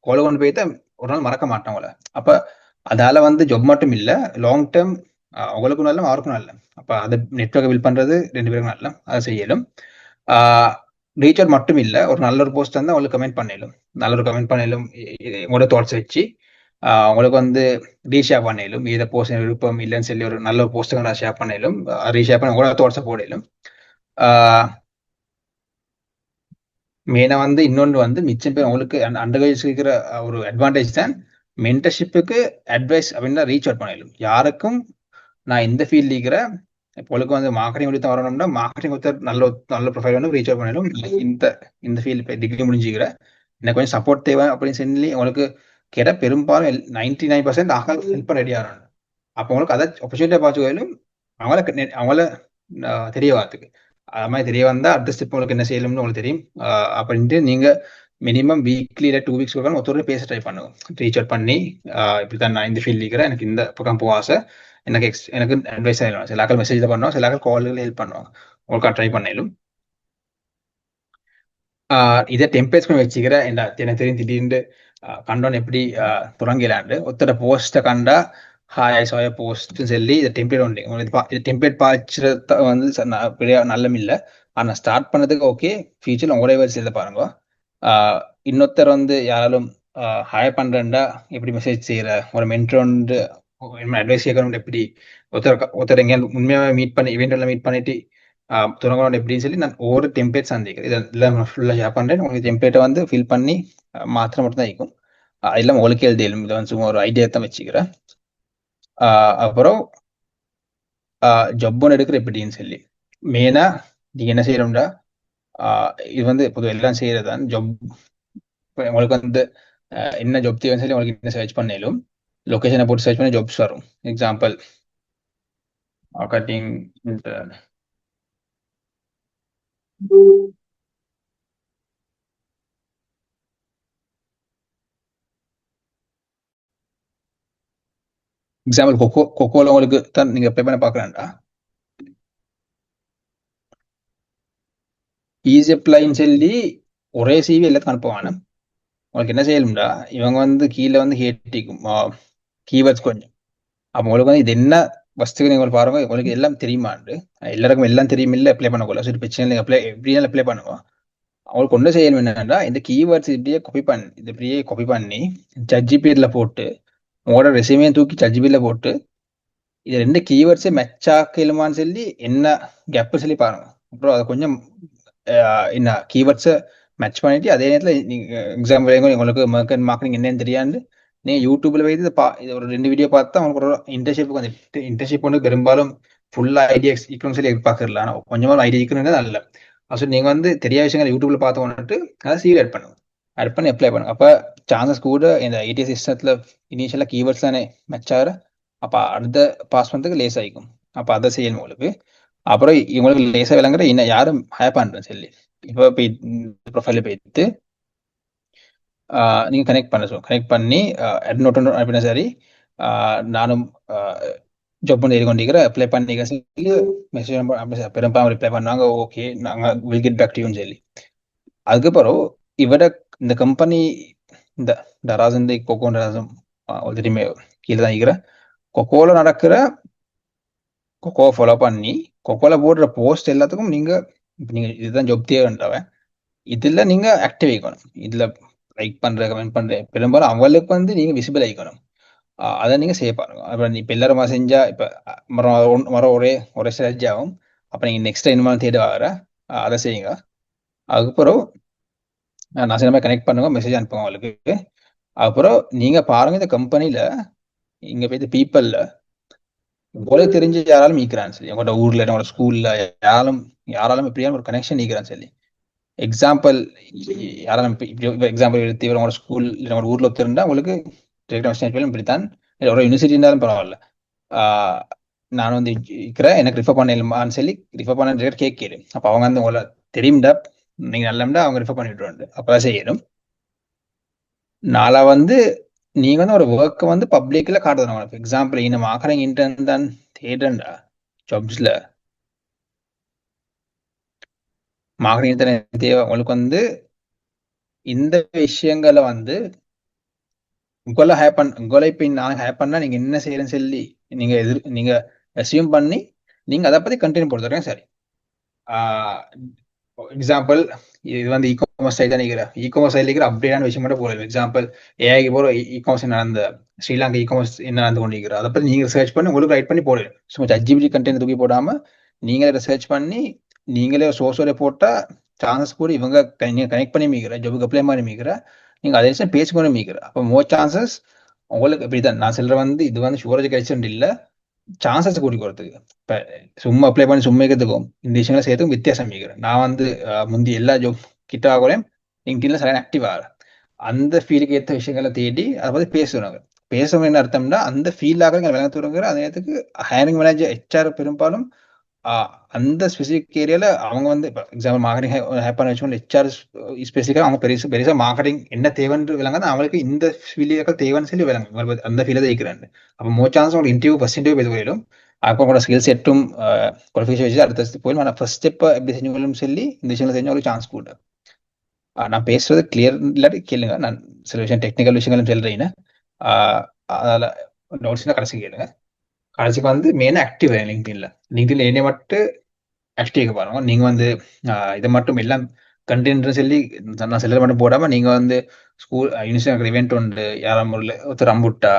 கோலை கொண்டு போயிட்டு ஒரு நாள் மறக்க மாட்டாங்கள. அப்போ அதால வந்து ஜாப் மட்டும் இல்லை, லாங் டேர்ம் அவங்களுக்கும் நல்ல அவருக்கும் நல்ல. அப்போ அதை நெட்வொர்க்கை பில்ட் பண்ணுறது 2 பேருக்கும் நல்ல. அதை செய்யலும். ரீச் அவுட் மட்டும் இல்லை, ஒரு நல்ல ஒரு போஸ்ட் வந்து அவங்களுக்கு கமெண்ட் பண்ணிடலும். நல்ல ஒரு கமெண்ட் பண்ணிடலும், உங்களோட தாட்ஸ் வச்சு உங்களுக்கு வந்து ரீஷேர் பண்ணிடலும். இதை போஸ்ட் விருப்பம் இல்லைன்னு சொல்லி ஒரு நல்ல ஒரு போஸ்ட்டுங்க ஷேர் பண்ணிடலும். ரீஷேர் பண்ணி உங்களோட தாட்ஸை போடலும். மெயினாக வந்து இன்னொன்று வந்து மிச்சம் பேர் உங்களுக்கு அண்டர் இருக்கிற ஒரு அட்வான்டேஜ் தான் மென்டர்ஷிப்புக்கு அட்வைஸ் அப்படின்னா ரீச் அவுட் பண்ணிடலும். யாருக்கும் நான் இந்த ஃபீல்டு இருக்கிற உங்களுக்கு வந்து மார்க்கெட்டிங் முடித்து வரணும்னா மார்க்கெட்டிங் ஒருத்தர் நல்ல ப்ரொஃபைல் வந்து ரீச் அவுட் பண்ணிடும். இந்த ஃபீல்டு டிகிரி முடிஞ்சுக்கிற எனக்கு கொஞ்சம் சப்போர்ட் தேவை அப்படின்னு சொல்லி உங்களுக்கு கேட்டால் பெரும்பாலும் 99% ஆகல் ஹெல்ப் பண்ண ரெடி ஆகணும். அப்போ உங்களுக்கு அதை ஆப்பர்ச்சுனிட்டியாக பார்த்துக்கலும் அவங்கள தெரிய வரத்துக்கு அது மாதிரி தெரிய வந்தால் அடுத்த ஸ்டெப் உங்களுக்கு என்ன செய்யணும்னு உங்களுக்கு தெரியும். அப்படின்ட்டு நீங்கள் மினிமம் வீக்லி இல்லை 2 weeks ஒருத்தரோட பேச ட்ரை பண்ணுவோம். ரீச் அவுட் பண்ணி இப்படி தான் நான் இந்த ஃபீல்டு இருக்கிறேன், எனக்கு இந்த பக்கம் போக ஆசை, எனக்கு அட்வைஸ் ஆகிடும். சில ஆக்கள் மெசேஜ் பண்ணுவோம், சில ஆக்கள் கால்களில் ஹெல்ப் பண்ணுவாங்க. உங்களுக்கு ட்ரை பண்ணிடும். இதை டெம்ப்ளேட்ஸ் பண்ணி வச்சுக்கிறேன். எனக்கு தெரியும் திடீர்னு கண்டோன் எப்படி தொடங்கலாண்டு ஒருத்தர போஸ்ட்டை கண்டா ஹாய் சாய போஸ்ட்னு சொல்லி இதை டெம்ப்ளேட் உண்டு. உங்களுக்கு இது டெம்ப்ளேட் பாய்ச்சத வந்து நல்லம் இல்லை. ஆனால் ஸ்டார்ட் பண்ணதுக்கு ஓகே, ஃபியூச்சரில் உங்களோட வேறு செய்த பாருங்க. இன்னொருத்தர் வந்து யாராலும் ஹாய் பண்ணுறேன்டா எப்படி மெசேஜ் செய்கிற ஒரு மென்டர் வந்து அட்வைஸ் கேட்கணும். எப்படி ஒருத்தர் எங்கேயாவது உண்மையாக மீட் பண்ணி இவெண்ட்டில் மீட் பண்ணிட்டு தொடங்கணும் எப்படின்னு சொல்லி நான் ஒவ்வொரு டெம்ப்ளேட் சந்திக்கிறேன். இதெல்லாம் ஃபுல்லாக ஷேர் பண்ணுறேன். உங்களுக்கு டெம்ப்ளேட்டை வந்து ஃபில் பண்ணி மாத்திரம் மட்டும் தான் இருக்கும். அதெல்லாம் உங்களுக்கு எழுதிடும். இதை வந்து சும்மா ஒரு ஐடியா தான் வச்சுக்கிறேன். அப்புறம் ஜப் ஒன்று எடுக்கிற எப்படின்னு சொல்லி மெயினாக நீங்கள் என்ன செய்யணும்டா, இது வந்து பொதுவாக எல்லாம் செய்கிறது தான் ஜப். உங்களுக்கு வந்து என்ன ஜப் தேவைன்னு சொல்லி உங்களுக்கு என்ன சர்ச் பண்ணாலும் லொக்கேஷனை போட்டு சர்ச் பண்ணி ஜப்ஸ் வரும். எக்ஸாம்பிள் மார்க்கெட்டிங் இன்டர்ன் எக்ஸாம்பிள் கொக்கோல உங்களுக்கு தான் நீங்க அப்ளை பண்ண பார்க்கலாம்டா. ஈஸி அப்ளைன்னு சொல்லி ஒரே சிவி எல்லாத்துக்கும் அனுப்புவாங்க. உங்களுக்கு என்ன செய்யணும்டா, இவங்க வந்து கீழே வந்து கேட்டிக்கும் கீவேர்ட்ஸ் கொஞ்சம். அப்போ உங்களுக்கு வந்து இது என்ன ஃபஸ்ட்டுக்கு நீங்கள் பாருங்க, உங்களுக்கு எல்லாம் தெரியுமாண்டு. எல்லாருக்கும் எல்லாம் தெரியும், இல்லை அப்ளை பண்ணக்கூடாது. சரி, பிரச்சனை அப்ளை எப்படினாலும் அப்ளை பண்ணுவோம். அவங்களுக்கு ஒன்று செய்யணும் என்னன்னா, இந்த கீவேர்ட்ஸ் இப்படியே காப்பி பண்ணி ChatGPT போட்டு உங்களோட ரெசியூமையும் தூக்கி ChatGPT போட்டு இது 2 கீவேர்ட்ஸே மெச் ஆக்கலுமான்னு சொல்லி என்ன கேப் சொல்லி பாருங்க. அப்புறம் அதை கொஞ்சம் என்ன கீவேர்ட்ஸை மேட்ச் பண்ணிட்டு அதே நேரத்தில் நீங்கள் எக்ஸாம் உங்களுக்கு மார்க்கெட்டிங் என்னன்னு தெரியாது. நீங்கள் யூடியூப்ல வைத்து இது ஒரு 2 வீடியோ பார்த்தா உங்களுக்கு ஒரு இன்டர்ன்ஷிப் வந்து பெரும்பாலும் ஃபுல்லா ஐடியா ஈக்கணும்னு சொல்லி எதிர்பார்க்கல. ஆனால் கொஞ்சமாக ஐடியா ஈக்கணுங்கிறது நல்ல. அது நீங்கள் வந்து தெரியாத விஷயங்கள் யூடியூப்ல பார்த்து வந்துட்டு அதை சீல் ஆட் பண்ணுங்க, ஆட் பண்ணி அப்ளை பண்ணுங்க. அப்போ சான்சஸ் கூட இந்த ஐடிஎஸ் சிஸ்டத்தில் இனிஷியலாக கீவேர்ட்ஸ் தானே மேட்ச் ஆகிற. அப்போ அடுத்த பாஸ் பண்ணுறதுக்கு லேஸ் ஆகிக்கும். அப்போ அதை செய்யணும் உங்களுக்கு. அப்புறம் இவங்களுக்கு லேசாக விளங்குற இன்னும் யாரும் ஹேப் பண்ணுறேன் சொல்லி இப்போ போய் ப்ரொஃபைல போயிட்டு நீங்கள் கனெக்ட் பண்ணி நோட் அப்படின்னா சரி, நானும் ஜாப் பண்ணி கொண்டிருக்கிற அப்ளை பண்ணிக்கிற சொல்லி மெசேஜ் பெரும்பாலும் ரிப்ளை பண்ணாங்க, ஓகே நாங்கள் வில் கெட் பேக் டு யூன்னு சொல்லி. அதுக்கப்புறம் இவட இந்த கம்பெனி இந்த டராசன் கொக்கோ டராசம் தெரியுமே கீழே தான் இருக்கிற கொக்கோல நடக்கிற கொக்கோ ஃபாலோ பண்ணி கொக்கோல போடுற போஸ்ட் எல்லாத்துக்கும் நீங்கள் இதுதான் ஜாப் தேவைன்றவன் இதுல நீங்க ஆக்டிவ் ஆகிக்கணும். இதுல லைக் பண்ற கமெண்ட் பண்ற பெரும்பாலும் அவங்களுக்கு வந்து நீங்க விசிபிள் ஆகிக்கணும். அதை நீங்க செய்ய பாருங்க. அப்புறம் இப்ப எல்லாரும் செஞ்சா இப்ப மரம் ஒரே ஸ்ட்ராட்டஜி ஆகும். அப்ப நீங்க நெக்ஸ்ட் என்ன தேடி ஆகிற அதை செய்யுங்க. அதுக்கப்புறம் நான் சில கனெக்ட் பண்ணுங்க, மெசேஜ் அனுப்புங்க அவங்களுக்கு. அப்புறம் நீங்க பாருங்க இந்த கம்பெனில இங்க போய் பீப்பிள்ல உங்களுக்கு தெரிஞ்ச யாராலும் ஈக்கிறான்னு சொல்லி, உங்களோட ஊர்ல உங்களோட ஸ்கூல்ல யாராலும் எப்படியான ஒரு கனெக்ஷன் ஈக்கிறான்னு சொல்லி. எக்ஸாம்பிள் யாராலும் எக்ஸாம்பிள் எடுத்து உங்களோட ஸ்கூல் உங்களோட ஊர்ல ஒருத்தருந்தா உங்களுக்கு இப்படித்தான் ஒரு யூனிவர்சிட்டி இருந்தாலும் பரவாயில்ல, நான் வந்து இருக்கிறேன் எனக்கு ரிஃபர் பண்ணலாமான்னு சொல்லி ரிஃபர் பண்ண கேட்குது. அப்போ அவங்க வந்து உங்களை தெரியும்டா நீங்க நல்லம்டா அவங்க ரிஃபர் பண்ணி விட்டுருவாங்க. அப்பதான் செய்யணும். நாளா வந்து நீங்க வந்து ஒரு ஒர்க்கை வந்து பப்ளிக்ல காட்டுறோம். உங்களுக்கு எக்ஸாம்பிள் இந்த மார்க்கெட்டிங் இன்டர்ன் தான் தேடுறா ஜாப்ஸ்ல மார்க்கெட்டிங் இன்டர்ன் தேவை உங்களுக்கு வந்து இந்த விஷயங்களை வந்து உங்களை இப்ப நான் ஹேப் பண்ணா நீங்க என்ன செய்யறேன்னு சொல்லி நீங்க அசியூம் பண்ணி நீங்க அதை பத்தி கண்டினியூ போடுறேன். சரி, எக்ஸாம்பிள் இது வந்து இ-காமர்ஸ் சைட் தான் நிற்கிற இ-காமர்ஸ் சைட்ல இருக்கிற அப்டேட்டான விஷயம் மட்டும் போடுறது. எக்ஸாம்பிள் ஏஐக்கு போகிற இ-காமர்ஸ் நடந்த ஸ்ரீலங்கா இ-காமர்ஸ் என்ன நடந்து கொண்டிருக்கிற அதை பத்தி நீங்க ரிசர்ச் பண்ணி உங்களுக்கு ரைட் பண்ணி போடுது. சும்மா ChatGPT கண்டென்ட் தூக்கி போடாம நீங்களே ரிசர்ச் பண்ணி நீங்களே சோர்ஸோட போட்டா சான்சஸ் கூட இவங்க கனெக்ட் பண்ணி மீக்கிற ஜாபுக்கு அப்ளை பண்ணி மீக்கிற நீங்க அதே பேச்சு பண்ணி மீக்கிற. அப்போ மோர் சான்சஸ் உங்களுக்கு இப்படிதான். நான் சொல்ற வந்து இது வந்து ஷூரேஜ் கிடைச்சுட்டு இல்லை, சான்சஸ் கூட்டி போறதுக்கு. இப்ப சும்மா அப்ளை பண்ணி சும்மா இருக்கிறதுக்கும் இந்த விஷயங்களை சேர்த்துக்கும் வித்தியாசம் மீக்கிறேன். நான் வந்து முந்தி எல்லா ஜாப் கிட்ட ஆகலையும் லிங்க்டின்ல சரியான ஆக்டிவ் ஆகிறேன். அந்த ஃபீல்டுக்கு ஏற்ற விஷயங்களை தேடி அதை பத்தி பேசுறாங்க. பேசணும் என்ன அர்த்தம்னா அந்த ஃபீல்டாக விளங்க தூரங்கிற அதே நேரத்துக்கு ஹையரிங் மேனேஜர் HR பெரும்பாலும் அந்த ஸ்பெசிபிக் ஏரியால அவங்க வந்து இப்போ எக்ஸாம்பிள் மார்க்கெட்டிங் ஹேப்பன் வச்சுக்கோங்க. HR ஸ்பெசிஃபிக்காக அவங்க பெருசா மார்க்கெட்டிங் என்ன தேவைன்னு விளங்காது, அவங்களுக்கு இந்த ஃபீல்டுகள் தேவைன்னு சொல்லி விளங்க அந்த ஃபீல்டை தான் இருக்கிறாங்க. அப்போ மோர் சான்ஸ் உங்களுக்கு இன்டர்வியூ ஃபர்ஸ்ட் இன்டர்வியூ பேச போயிடும். அப்போ உங்களோட ஸ்கில் செட்டும் குவாலிஃபிகேஷன் வச்சு அடுத்த போயிடும். ஆனால் ஃபர்ஸ்ட் ஸ்டெப்பை எப்படி செஞ்சு சொல்லி இந்த விஷயங்களை செஞ்சு ஒரு சான்ஸ் கூட. நான் பேசுறது கிளியர் இல்லாட்டி கேளுங்க, நான் சில விஷயம் டெக்னிக்கல் விஷயங்களும் சொல்றேன். அதனால டவுட்ஸ்னா கடைசி கேளுங்க. கடைசிக்கு வந்து மெயினாக ஆக்டிவ் லிங்க்டின்ல என்னை மட்டும் ஆக்டிவ் பாருங்க. நீங்க வந்து இதை மட்டும் எல்லாம் கண்டென்ட் சொல்லி நான் சிலர் மட்டும் போடாம நீங்க வந்து ஸ்கூல் யூனிவர்சிட்டி இவெண்ட் உண்டு யாரும் ஒருத்தர் அம்புட்டா